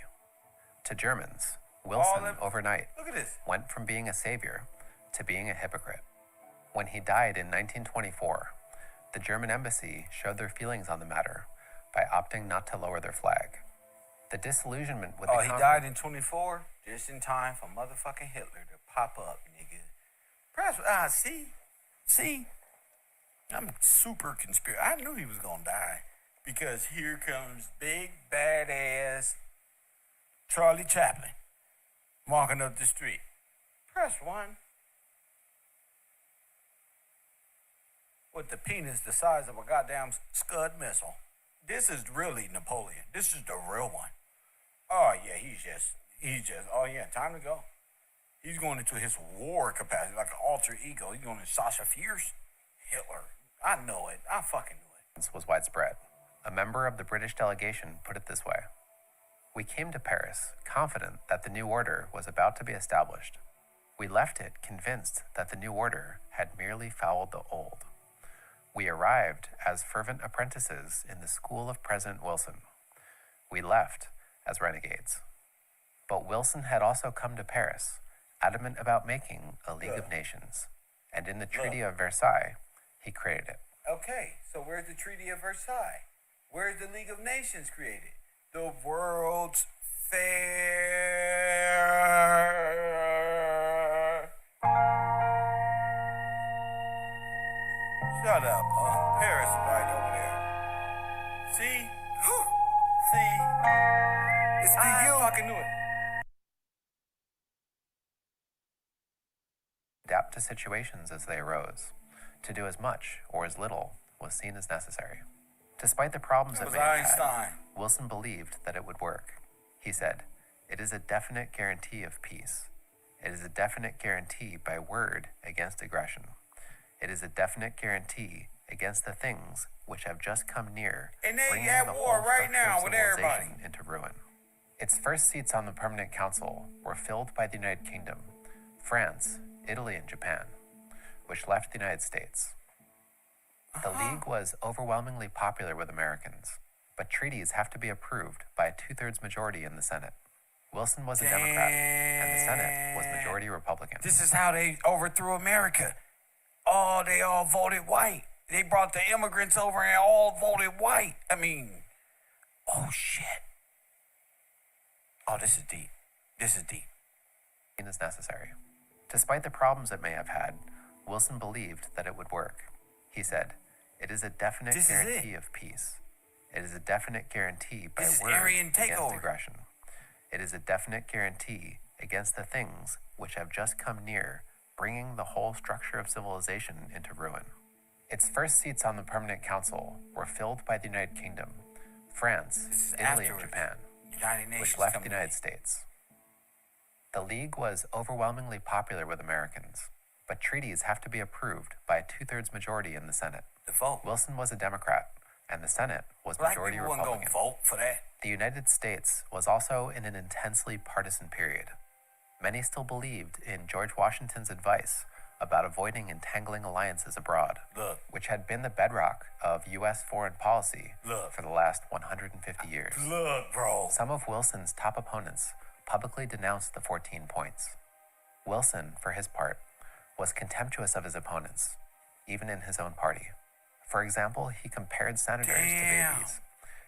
To Germans, Wilson, overnight, went from being a savior to being a hypocrite. When he died in 1924, the German embassy showed their feelings on the matter by opting not to lower their flag. The disillusionment with the he died in 24? Just in time for motherfucking Hitler to pop up, nigga. See, I'm super conspiracy. I knew he was gonna die because here comes big badass Charlie Chaplin walking up the street. Press 1. With the penis the size of a goddamn Scud missile. This is really Napoleon. This is the real one. Oh yeah, oh yeah, time to go. He's going into his war capacity, like an alter ego. He's going to Sasha Fierce, Hitler. I know it. I fucking knew it. This was widespread. A member of the British delegation put it this way: "We came to Paris confident that the new order was about to be established. We left it convinced that the new order had merely fouled the old. We arrived as fervent apprentices in the school of President Wilson. We left as renegades. But Wilson had also come to Paris, adamant about making a League of Nations, and in the Treaty of Versailles, he created it." Okay, so where's the Treaty of Versailles? Where's the League of Nations created? The World's Fair. Shut up, huh? Paris right over there. See? See? It's the I fucking knew it. Adapt to situations as they arose. To do as much or as little was seen as necessary. Despite the problems it may have had, Wilson believed that it would work. He said, "It is a definite guarantee of peace. It is a definite guarantee by word against aggression. It is a definite guarantee against the things which have just come near, and they bringing at the war whole right structure now of with civilization everybody." into ruin." Its first seats on the Permanent Council were filled by the United Kingdom, France, Italy, and Japan, which left the United States. The League was overwhelmingly popular with Americans, but treaties have to be approved by a 2/3 majority in the Senate. Wilson was a Democrat, and the Senate was majority Republican. This is how they overthrew America. Oh, they all voted white. They brought the immigrants over and all voted white. I mean, oh shit. Oh, this is deep. This is deep. Is necessary. Despite the problems it may have had, Wilson believed that it would work. He said, "It is a definite guarantee of peace. It is a definite guarantee by word against aggression. It is a definite guarantee against the things which have just come near, bringing the whole structure of civilization into ruin." Its first seats on the Permanent Council were filled by the United Kingdom, France, Italy, and Japan, which left the United States. The League was overwhelmingly popular with Americans, but treaties have to be approved by a 2/3 majority in the Senate. The vote. Wilson was a Democrat, and the Senate was Black majority people Republican. wasn't gonna vote for that. The United States was also in an intensely partisan period. Many still believed in George Washington's advice about avoiding entangling alliances abroad, which had been the bedrock of U.S. foreign policy for the last 150 years. Bro. Some of Wilson's top opponents publicly denounced the 14 points. Wilson, for his part, was contemptuous of his opponents, even in his own party. For example, he compared senators to babies,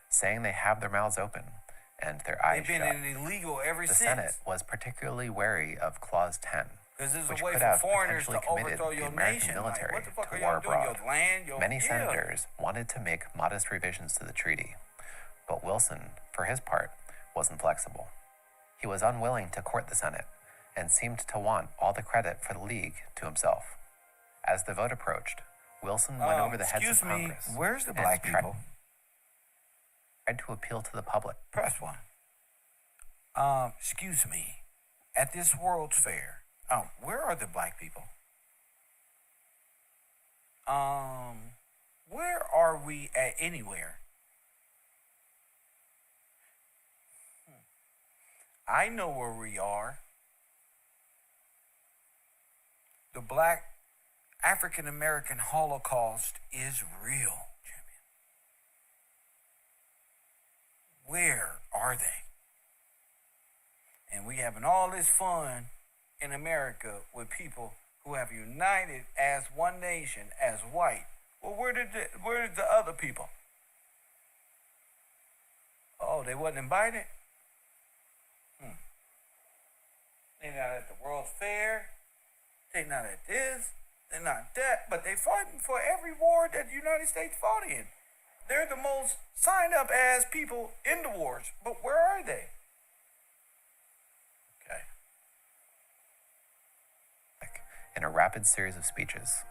saying they have their mouths open and their eyes shut. They've been illegal ever since. The Senate was particularly wary of Clause 10, which way could for have foreigners potentially to committed overthrow the your American nation. military Like, what the fuck to are war y'all doing? abroad. Your land, your, Many senators wanted to make modest revisions to the treaty, but Wilson, for his part, wasn't flexible. He was unwilling to court the Senate and seemed to want all the credit for the League to himself. As the vote approached, Wilson went over the heads of Congress. Where's the black people? Tried to appeal to the public. Press 1. Excuse me. At this World's Fair, where are the black people? Where are we at anywhere? I know where we are. The Black African American Holocaust is real, champion. Where are they? And we having all this fun in America with people who have united as one nation, as white. Well, where's the other people? Oh, they wasn't invited? They're not at the World's Fair. They're not at this. They're not that. But they fighting for every war that the United States fought in. They're the most signed up ass people in the wars. But where are they? Okay. In a rapid series of speeches.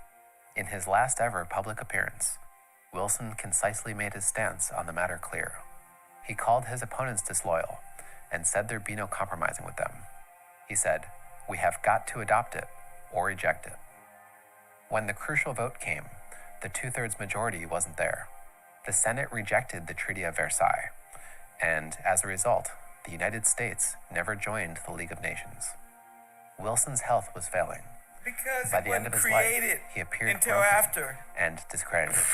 In his last ever public appearance, Wilson concisely made his stance on the matter clear. He called his opponents disloyal and said there'd be no compromising with them. He said, "We have got to adopt it or reject it." When the crucial vote came, the 2/3 majority wasn't there. The Senate rejected the Treaty of Versailles, and as a result, the United States never joined the League of Nations. Wilson's health was failing. Because By it the end of wasn't his life, created he appeared until broken after. and discredited.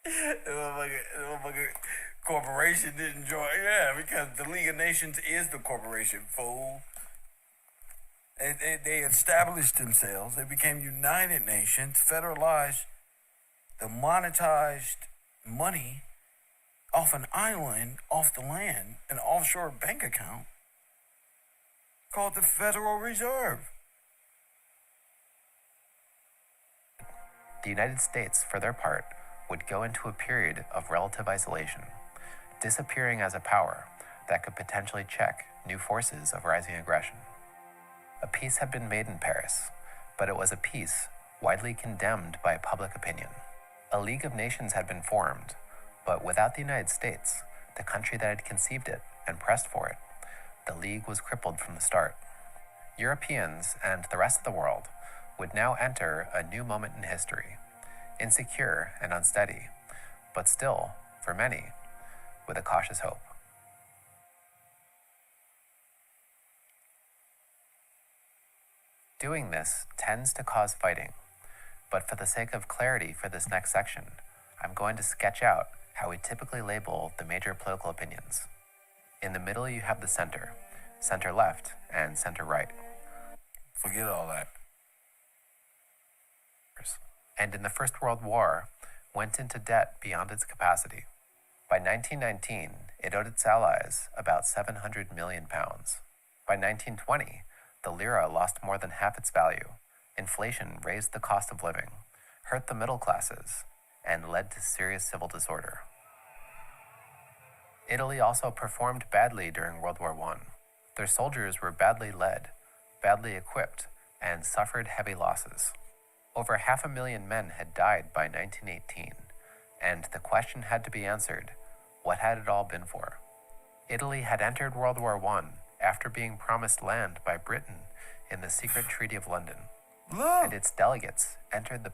The corporation didn't join. Yeah, because the League of Nations is the corporation, fool. They established themselves. They became United Nations, federalized the monetized money off an island, off the land, an offshore bank account called the Federal Reserve. The United States, for their part, would go into a period of relative isolation, disappearing as a power that could potentially check new forces of rising aggression. A peace had been made in Paris, but it was a peace widely condemned by public opinion. A League of Nations had been formed, but without the United States, the country that had conceived it and pressed for it, the League was crippled from the start. Europeans and the rest of the world would now enter a new moment in history, insecure and unsteady, but still, for many, with a cautious hope. Doing this tends to cause fighting, but for the sake of clarity for this next section, I'm going to sketch out how we typically label the major political opinions. In the middle you have the center left, and center right. Forget all that. And in the First World War, went into debt beyond its capacity. By 1919, it owed its allies about £700 million. By 1920, the lira lost more than half its value. Inflation raised the cost of living, hurt the middle classes, and led to serious civil disorder. Italy also performed badly during World War I. Their soldiers were badly led, badly equipped, and suffered heavy losses. Over 500,000 men had died by 1918, and the question had to be answered, what had it all been for? Italy had entered World War I after being promised land by Britain in the secret Treaty of London, and its delegates entered the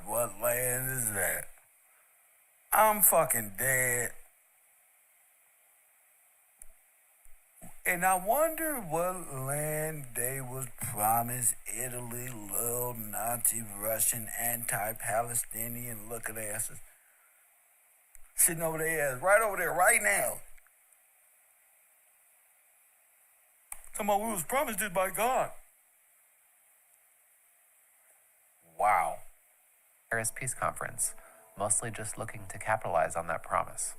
what land is that? I'm fucking dead. And I wonder what land they was promised Italy, little Nazi, Russian, anti-Palestinian looking asses. Sitting over their ass, right over there, right now. Talking about we was promised this by God. Wow. Paris Peace Conference, mostly just looking to capitalize on that promise.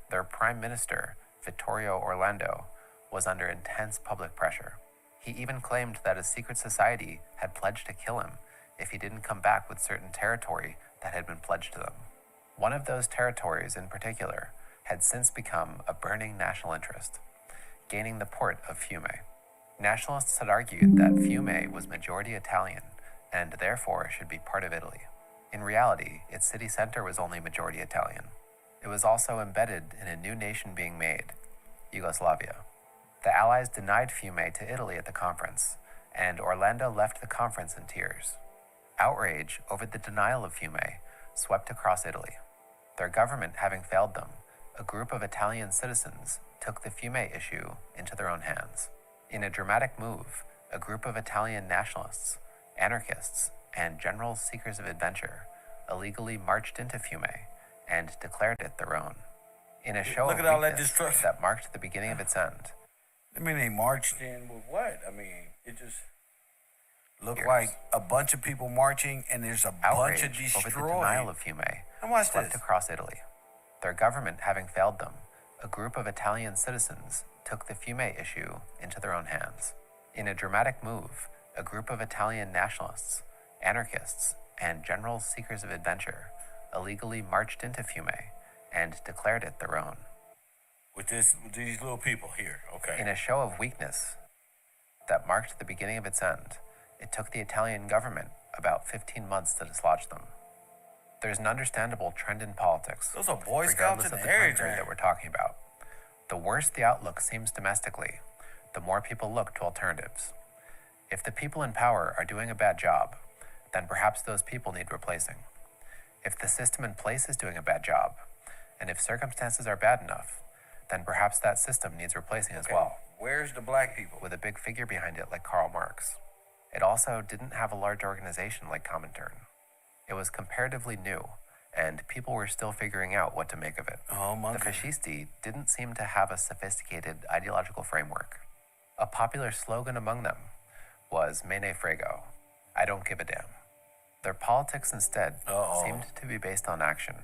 Their Prime Minister, Vittorio Orlando, was under intense public pressure. He even claimed that a secret society had pledged to kill him if he didn't come back with certain territory that had been pledged to them. One of those territories in particular had since become a burning national interest, gaining the port of Fiume. Nationalists had argued that Fiume was majority Italian and therefore should be part of Italy. In reality, its city center was only majority Italian. It was also embedded in a new nation being made, Yugoslavia. The Allies denied Fiume to Italy at the conference, and Orlando left the conference in tears. Outrage over the denial of Fiume swept across Italy. Their government having failed them, a group of Italian citizens took the Fiume issue into their own hands. In a dramatic move, a group of Italian nationalists, anarchists, and general seekers of adventure illegally marched into Fiume and declared it their own. In a show Look of at all that weakness destruction. that marked the beginning of its end, I mean, they marched in with what? I mean, it just looked Years. like a bunch of people marching, and there's a bunch of outrage over the destroyed. denial of Fiume And watch swept this. across Italy. Their government having failed them, a group of Italian citizens took the Fiume issue into their own hands. In a dramatic move, a group of Italian nationalists, anarchists, and general seekers of adventure illegally marched into Fiume and declared it their own. With these little people here, okay. In a show of weakness that marked the beginning of its end, it took the Italian government about 15 months to dislodge them. There's an understandable trend in politics, Those are Boy Scouts regardless and of the time period everything. that we're talking about. The worse the outlook seems domestically, the more people look to alternatives. If the people in power are doing a bad job, then perhaps those people need replacing. If the system in place is doing a bad job, and if circumstances are bad enough, then perhaps that system needs replacing as well, Where's the black people? with a big figure behind it like Karl Marx. It also didn't have a large organization like Comintern. It was comparatively new, and people were still figuring out what to make of it. Oh my The God. fascisti didn't seem to have a sophisticated ideological framework. A popular slogan among them was "Me ne frego," I don't give a damn. Their politics instead seemed to be based on action,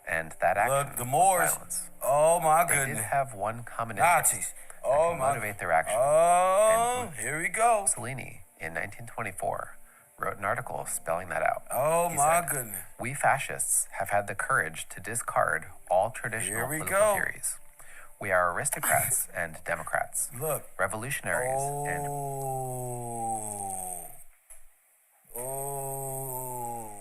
and that action Look, the was Moors. violence. Oh my They did goodness. have one common interest Nazis. that Oh could my. motivate their action. Oh, And here we go. Mussolini, in 1924, wrote an article spelling that out. Oh He my said, goodness. "We fascists have had the courage to discard all traditional Here we political go. theories. We are aristocrats and democrats, Look. revolutionaries and Oh.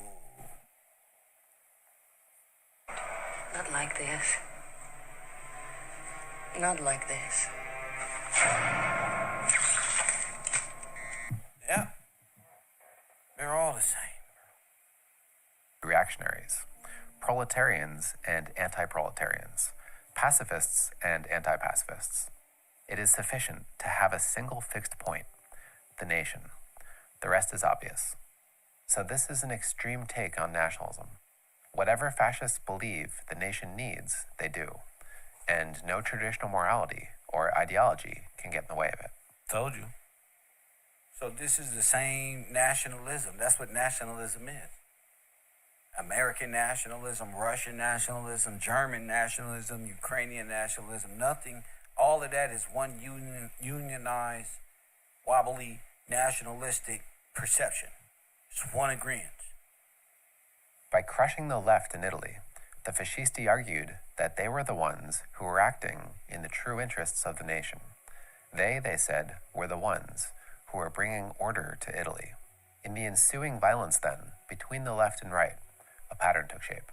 Not like this. Not like this. Yeah. They're all the same. reactionaries, proletarians and anti-proletarians, pacifists and anti-pacifists. It is sufficient to have a single fixed point, the nation. The rest is obvious. So this is an extreme take on nationalism. Whatever fascists believe the nation needs, they do, and no traditional morality or ideology can get in the way of it." Told you. So this is the same nationalism. That's what nationalism is. American nationalism, Russian nationalism, German nationalism, Ukrainian nationalism, nothing. All of that is one unionized, wobbly, nationalistic perception. It's one agreement. By crushing the left in Italy, the fascisti argued that they were the ones who were acting in the true interests of the nation. They said, were the ones who were bringing order to Italy. In the ensuing violence, then, between the left and right, a pattern took shape.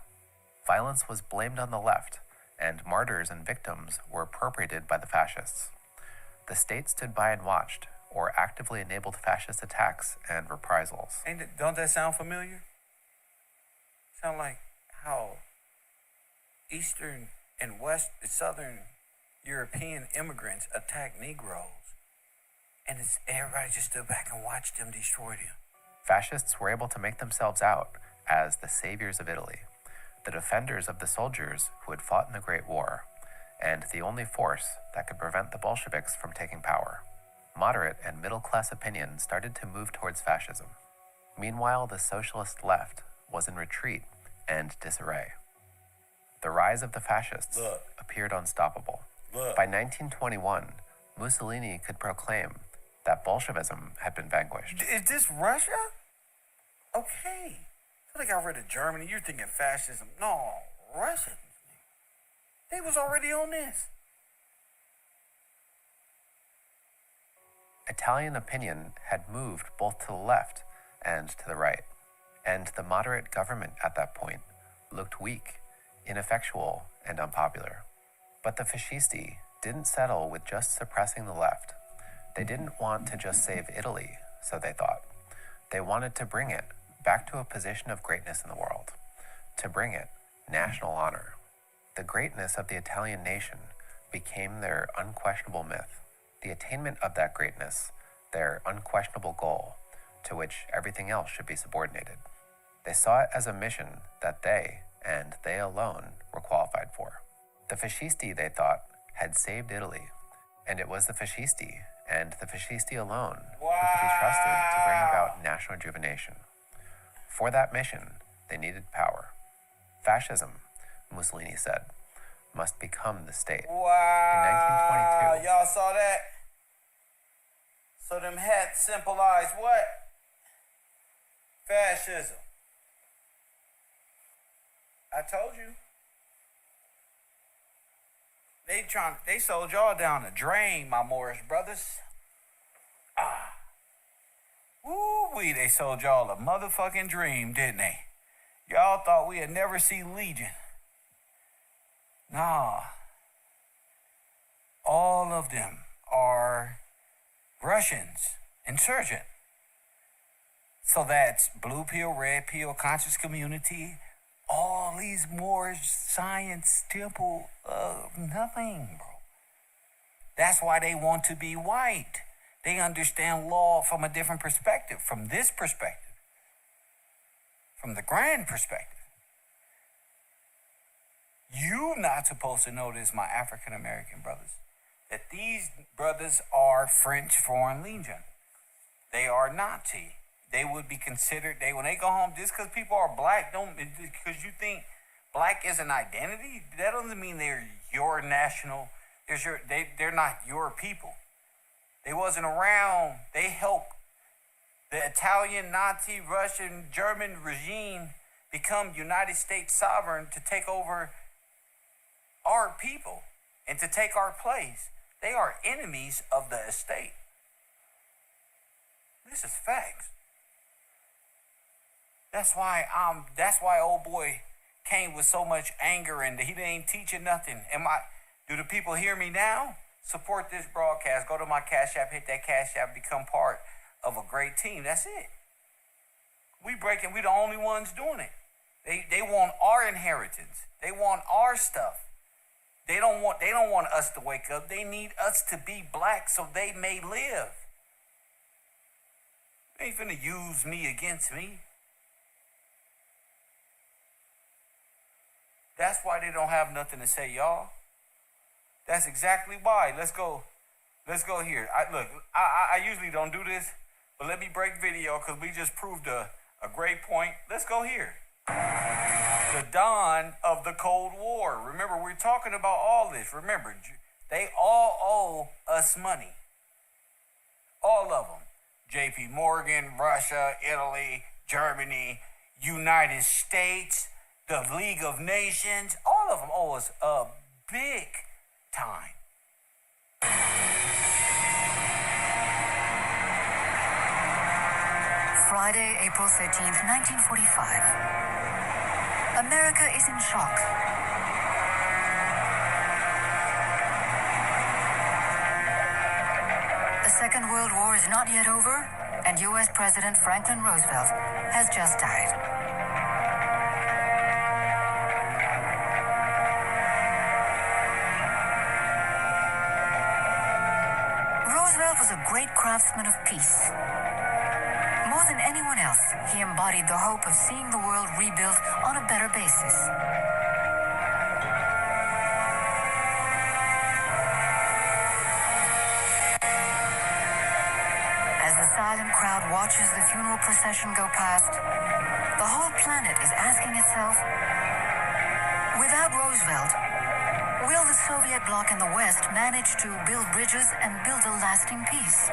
Violence was blamed on the left, and martyrs and victims were appropriated by the fascists. The state stood by and watched, or actively enabled fascist attacks and reprisals. Don't that sound familiar? Sound like how Eastern and Southern European immigrants attacked Negroes, and everybody just stood back and watched them destroy them. Fascists were able to make themselves out as the saviors of Italy, the defenders of the soldiers who had fought in the Great War, and the only force that could prevent the Bolsheviks from taking power. Moderate and middle-class opinion started to move towards fascism. Meanwhile, the socialist left was in retreat and disarray. The rise of the fascists appeared unstoppable. By 1921, Mussolini could proclaim that Bolshevism had been vanquished. Is this Russia? Okay. I think I read of Germany. You're thinking fascism. No, Russia. They was already on this. Italian opinion had moved both to the left and to the right, and the moderate government at that point looked weak, ineffectual, and unpopular. But the fascisti didn't settle with just suppressing the left. They didn't want to just save Italy, so they thought. They wanted to bring it back to a position of greatness in the world, to bring it national honor. The greatness of the Italian nation became their unquestionable myth, the attainment of that greatness, their unquestionable goal, to which everything else should be subordinated. They saw it as a mission that they, and they alone, were qualified for. The fascisti, they thought, had saved Italy, and it was the fascisti, and the fascisti alone, who could be trusted to bring about national rejuvenation. For that mission, they needed power. Fascism, Mussolini said, must become the state. Wow. In 1922. Y'all saw that? So them hats symbolize what? Fascism. I told you. They sold y'all down the drain, my Morris brothers. Woo-wee, they sold y'all a motherfucking dream, didn't they? Y'all thought we'd never see Legion. Nah. All of them are Russians, insurgent. So that's blue pill, red pill, conscious community, all these Moorish science temple, nothing, bro. That's why they want to be white. They understand law from a different perspective, from this perspective, from the grand perspective. You're not supposed to know this, my African American brothers, that these brothers are French Foreign Legion. They are Nazi. They would be considered, when they go home, just because people are black, because you think black is an identity, that doesn't mean they're your national, they're not your people. They wasn't around. They helped the Italian, Nazi, Russian, German regime become United States sovereign to take over our people and to take our place. They are enemies of the estate. This is facts. That's why old boy came with so much anger and he ain't teaching nothing. Do the people hear me now? Support this broadcast. Go to my Cash App, hit that Cash App, become part of a great team. That's it. We the only ones doing it. They want our inheritance. They want our stuff. They don't want us to wake up. They need us to be black so they may live. They ain't finna use me against me. That's why they don't have nothing to say, y'all. That's exactly why. Let's go here. I usually don't do this, but let me break video because we just proved a great point. Let's go here. The dawn of the Cold War. Remember, we're talking about all this. Remember, they all owe us money. All of them. JP Morgan, Russia, Italy, Germany, United States, the League of Nations, all of them owe us a big time. Friday, April 13th, 1945. America is in shock. The Second World War is not yet over, and U.S. President Franklin Roosevelt has just died. Roosevelt was a great craftsman of peace. More than anyone else, he embodied the hope of seeing the world rebuilt on a better basis. As the silent crowd watches the funeral procession go past, the whole planet is asking itself, without Roosevelt, will the Soviet bloc in the West manage to build bridges and build a lasting peace?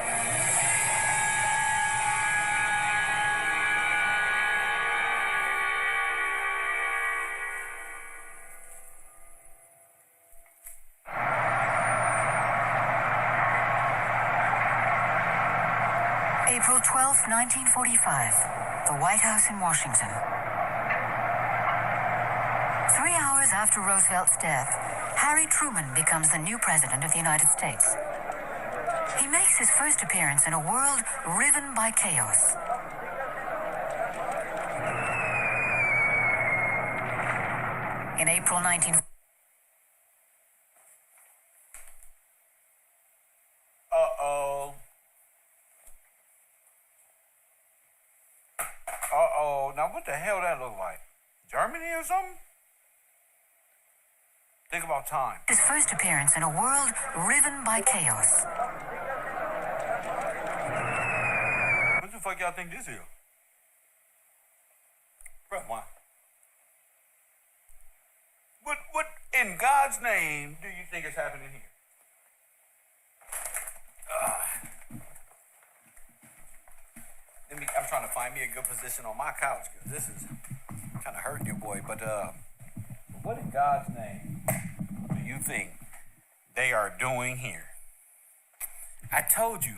April 12, 1945, the White House in Washington. 3 hours after Roosevelt's death, Harry Truman becomes the new president of the United States. He makes his first appearance in a world riven by chaos. In April 19... Now what the hell that look like? Germany or something? Think about time. His first appearance in a world riven by chaos. What the fuck y'all think this is? Bro, what in God's name do you think is happening here? I'm trying to find me a good position on my couch because this is kind of hurting your boy. But what in God's name do you think they are doing here? I told you,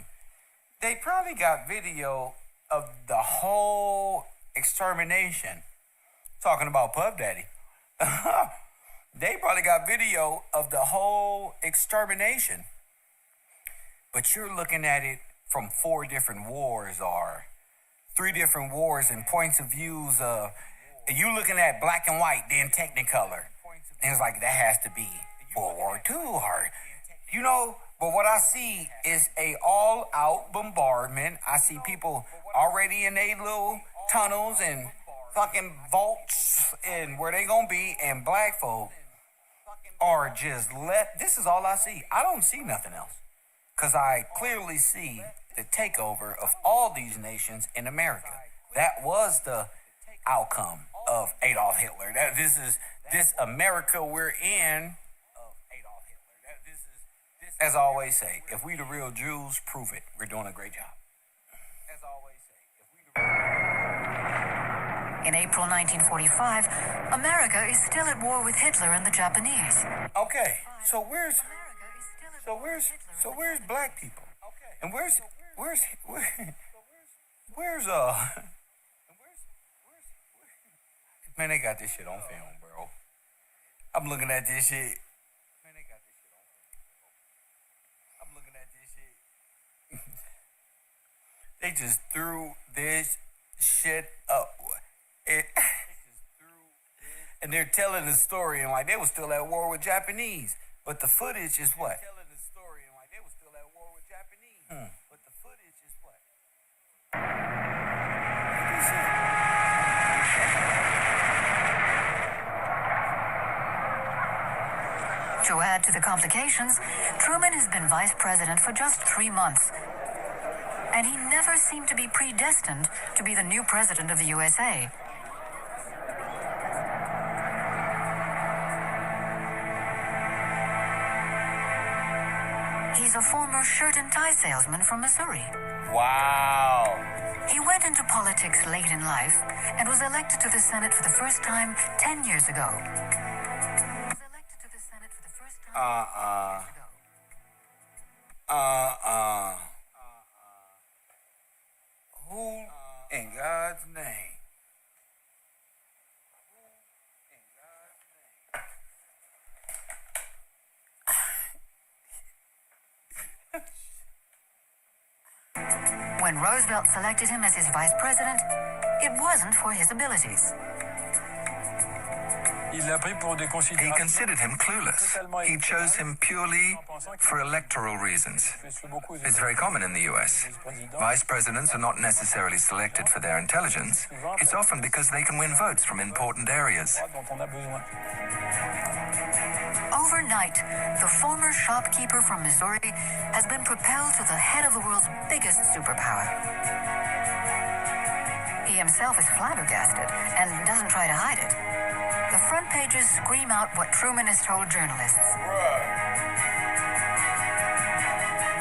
they probably got video of the whole extermination. Talking about Puff Daddy. They probably got video of the whole extermination. But you're looking at it from 4 different wars or 3 different wars and points of views. You looking at black and white, then Technicolor. And it's like, that has to be World War II or, you know. But what I see is a all-out bombardment. I see people already in their little tunnels and fucking vaults and where they gonna be, and black folk are just this is all I see. I don't see nothing else. Because I clearly see the takeover of all these nations in America. That was the outcome of Adolf Hitler. This America we're in. As I always say, if we the real Jews, prove it. We're doing a great job. As I always say, if we the In April 1945, America is still at war with Hitler and the Japanese. Okay, so where's black people? And where's man, they got this shit on film, bro. I'm looking at this shit. Man, they got this shit on film. I'm looking at this shit. They just threw this shit up. And they're telling the story and like they were still at war with Japanese. But the footage is what? But the footage is what? To add to the complications, Truman has been vice president for just 3 months. And he never seemed to be predestined to be the new president of the USA. He's a former shirt and tie salesman from Missouri. Wow. He went into politics late in life and was elected to the Senate for the first time 10 years ago. Who in God's name? When Roosevelt selected him as his vice president, it wasn't for his abilities. He considered him clueless. He chose him purely for electoral reasons. It's very common in the US. Vice presidents are not necessarily selected for their intelligence. It's often because they can win votes from important areas. Overnight, the former shopkeeper from Missouri has been propelled to the head of the world's biggest superpower. He himself is flabbergasted and doesn't try to hide it. The front pages scream out what Truman has told journalists.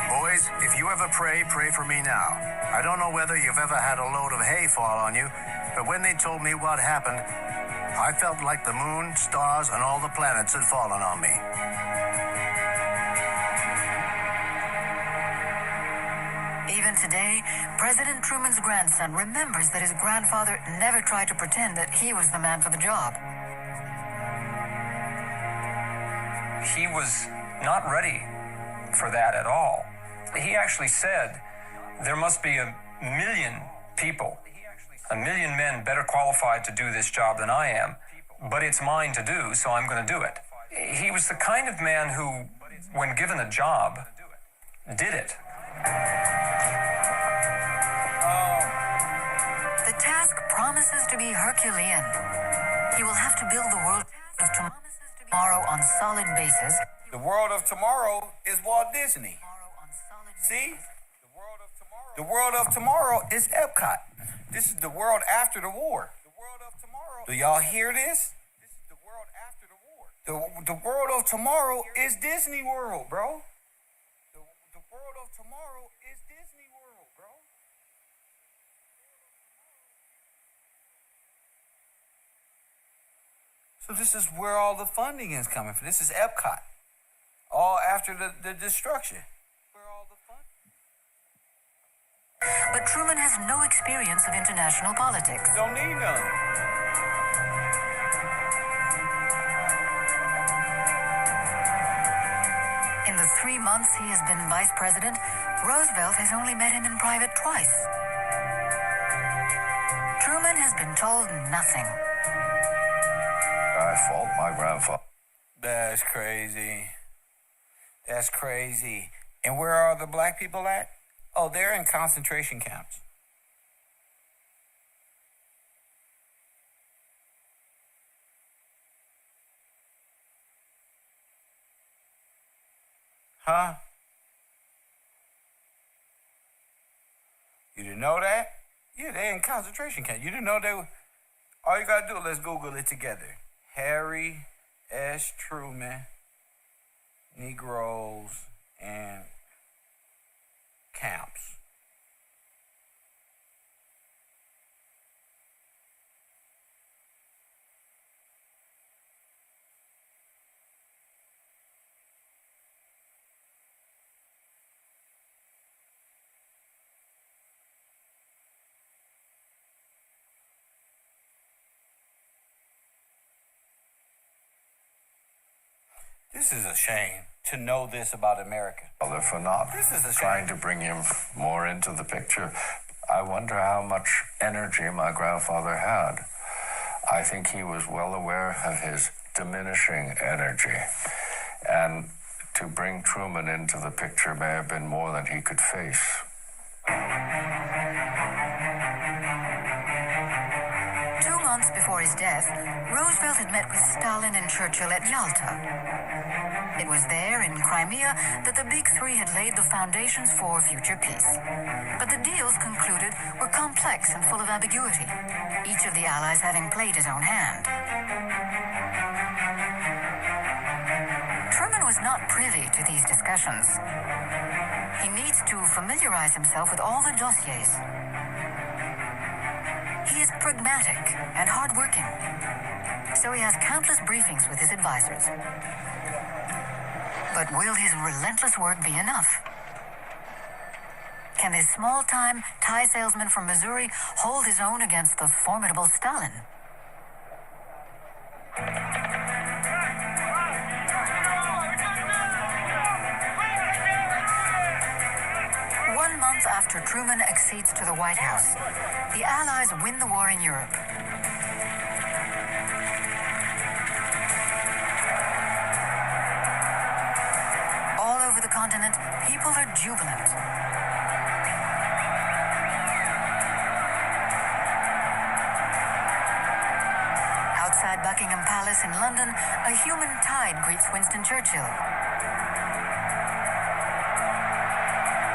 Boys, if you ever pray, pray for me now. I don't know whether you've ever had a load of hay fall on you, but when they told me what happened, I felt like the moon, stars, and all the planets had fallen on me. Even today, President Truman's grandson remembers that his grandfather never tried to pretend that he was the man for the job. He was not ready for that at all. He actually said there must be 1 million people, 1 million men better qualified to do this job than I am, but it's mine to do, so I'm going to do it. He was the kind of man who, when given a job, did it. The task promises to be Herculean. He will have to build the world of tomorrow on solid bases. The world of tomorrow is Walt Disney. See? The world of tomorrow is Epcot. This is the world after the war. Do y'all hear this? The world of tomorrow is Disney World, bro. The world of tomorrow is Disney World, bro. So this is where all the funding is coming from. This is Epcot. All after the destruction. But Truman has no experience of international politics. Don't need none. In the 3 months he has been vice president, Roosevelt has only met him in private twice. Truman has been told nothing. I fault my grandfather. That's crazy. That's crazy. And where are the black people at? Oh, they're in concentration camps. Huh? You didn't know that? Yeah, they're in concentration camp. You didn't know they were... All you gotta do, let's Google it together. Harry S. Truman, Negroes, and camps. This is a shame to know this about America. For not This is a trying shame. to bring him more into the picture. I wonder how much energy my grandfather had. I think he was well aware of his diminishing energy. And to bring Truman into the picture may have been more than he could face. 2 months before his death, Roosevelt had met with Stalin and Churchill at Yalta. It was there, in Crimea, that the Big Three had laid the foundations for future peace. But the deals concluded were complex and full of ambiguity, each of the allies having played his own hand. Truman was not privy to these discussions. He needs to familiarize himself with all the dossiers. He is pragmatic and hardworking, so he has countless briefings with his advisors. But will his relentless work be enough? Can this small-time tie salesman from Missouri hold his own against the formidable Stalin? One month after Truman accedes to the White House, the Allies win the war in Europe. All over the continent, people are jubilant. Outside Buckingham Palace in London, a human tide greets Winston Churchill.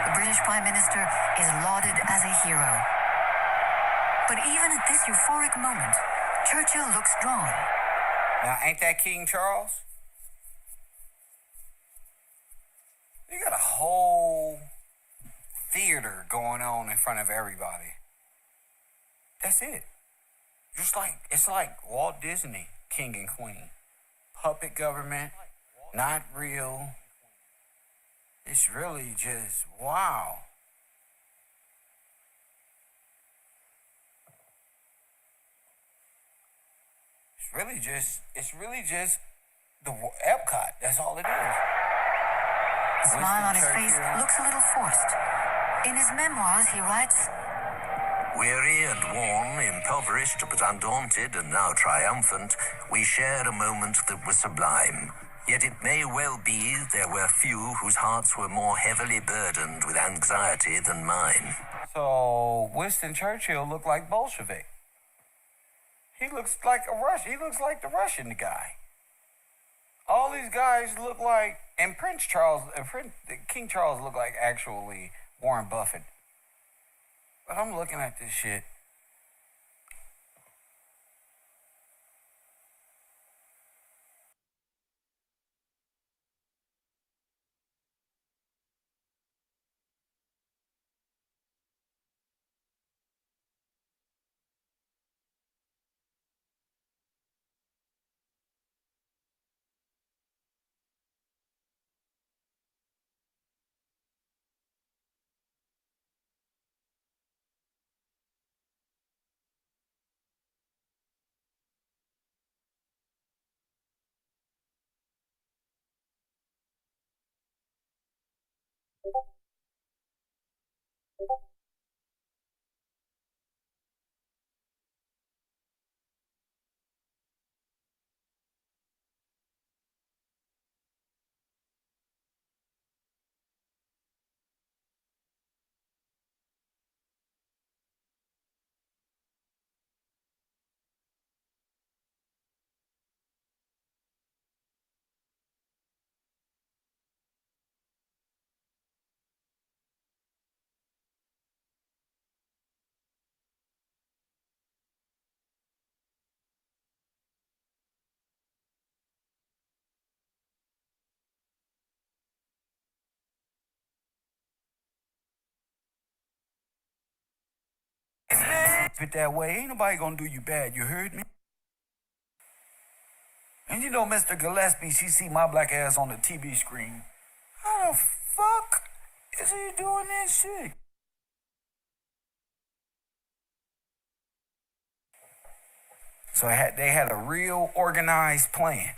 The British Prime Minister is lauded as a hero. But even at this euphoric moment, Churchill looks drawn. Now, ain't that King Charles? You got a whole theater going on in front of everybody. That's it. It's like Walt Disney, King and Queen. Puppet government, not real. It's really just wow. It's really just the Epcot. That's all it is. The smile on his face looks a little forced. In his memoirs, he writes, Weary and worn, impoverished but undaunted and now triumphant, we shared a moment that was sublime. Yet it may well be there were few whose hearts were more heavily burdened with anxiety than mine. So Winston Churchill looked like Bolshevik. He looks like a Russian. He looks like the Russian guy. All these guys look like, and King Charles looked like actually Warren Buffett. But I'm looking at this shit. It that way, ain't nobody gonna do you bad. You heard me? And you know, Mr. Gillespie, she see my black ass on the TV screen. How the fuck is he doing this shit? So they had a real organized plan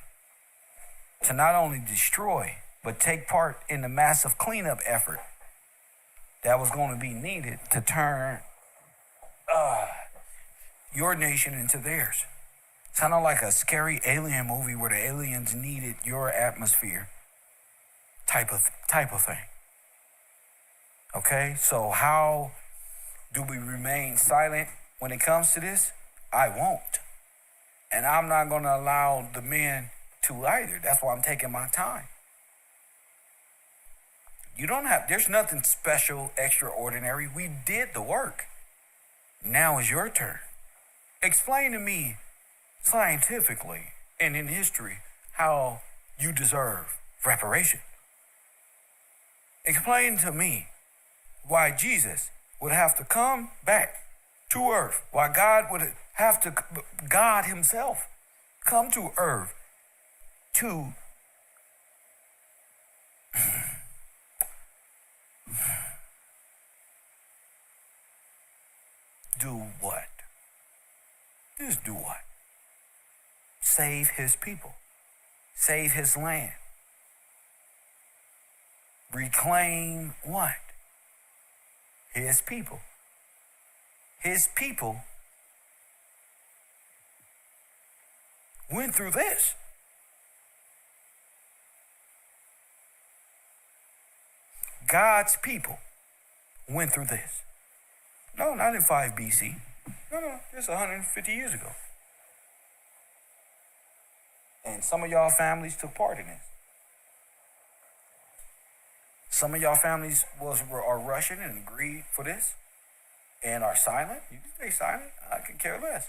to not only destroy, but take part in the massive cleanup effort that was going to be needed to turn your nation into theirs. Sounded like a scary alien movie where the aliens needed your atmosphere type of thing. Okay, so how do we remain silent when it comes to this? I won't. And I'm not going to allow the men to either. That's why I'm taking my time. There's nothing special, extraordinary. We did the work. Now is your turn. Explain to me scientifically and in history how you deserve reparation. Explain to me why Jesus would have to come back to earth, why God himself come to earth to do what? Just do what? Save his people. Save his land. Reclaim what? His people. His people went through this. God's people went through this. No, not in 5 BC. No, just 150 years ago. And some of y'all families took part in this. Some of y'all families are Russian and agreed for this and are silent. You can stay silent. I can care less.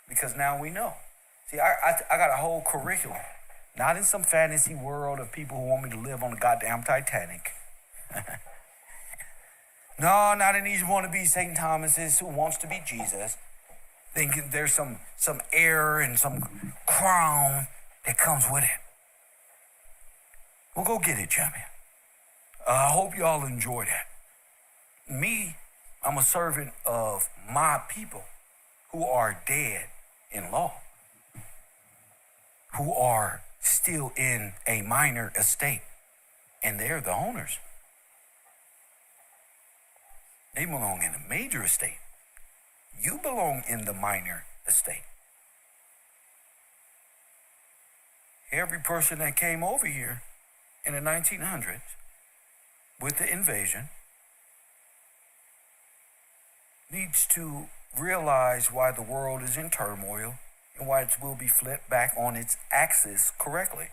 Because now we know. See, I got a whole curriculum. Not in some fantasy world of people who want me to live on the goddamn Titanic. No, not in these wannabe St. Thomases who wants to be Jesus. Thinking there's some air and some crown that comes with it. Well, go get it, champion. I hope y'all enjoy that. Me, I'm a servant of my people who are dead in law, who are still in a minor estate, and they're the owners. They belong in a major estate. You belong in the minor estate. Every person that came over here in the 1900s with the invasion needs to realize why the world is in turmoil and why it will be flipped back on its axis correctly.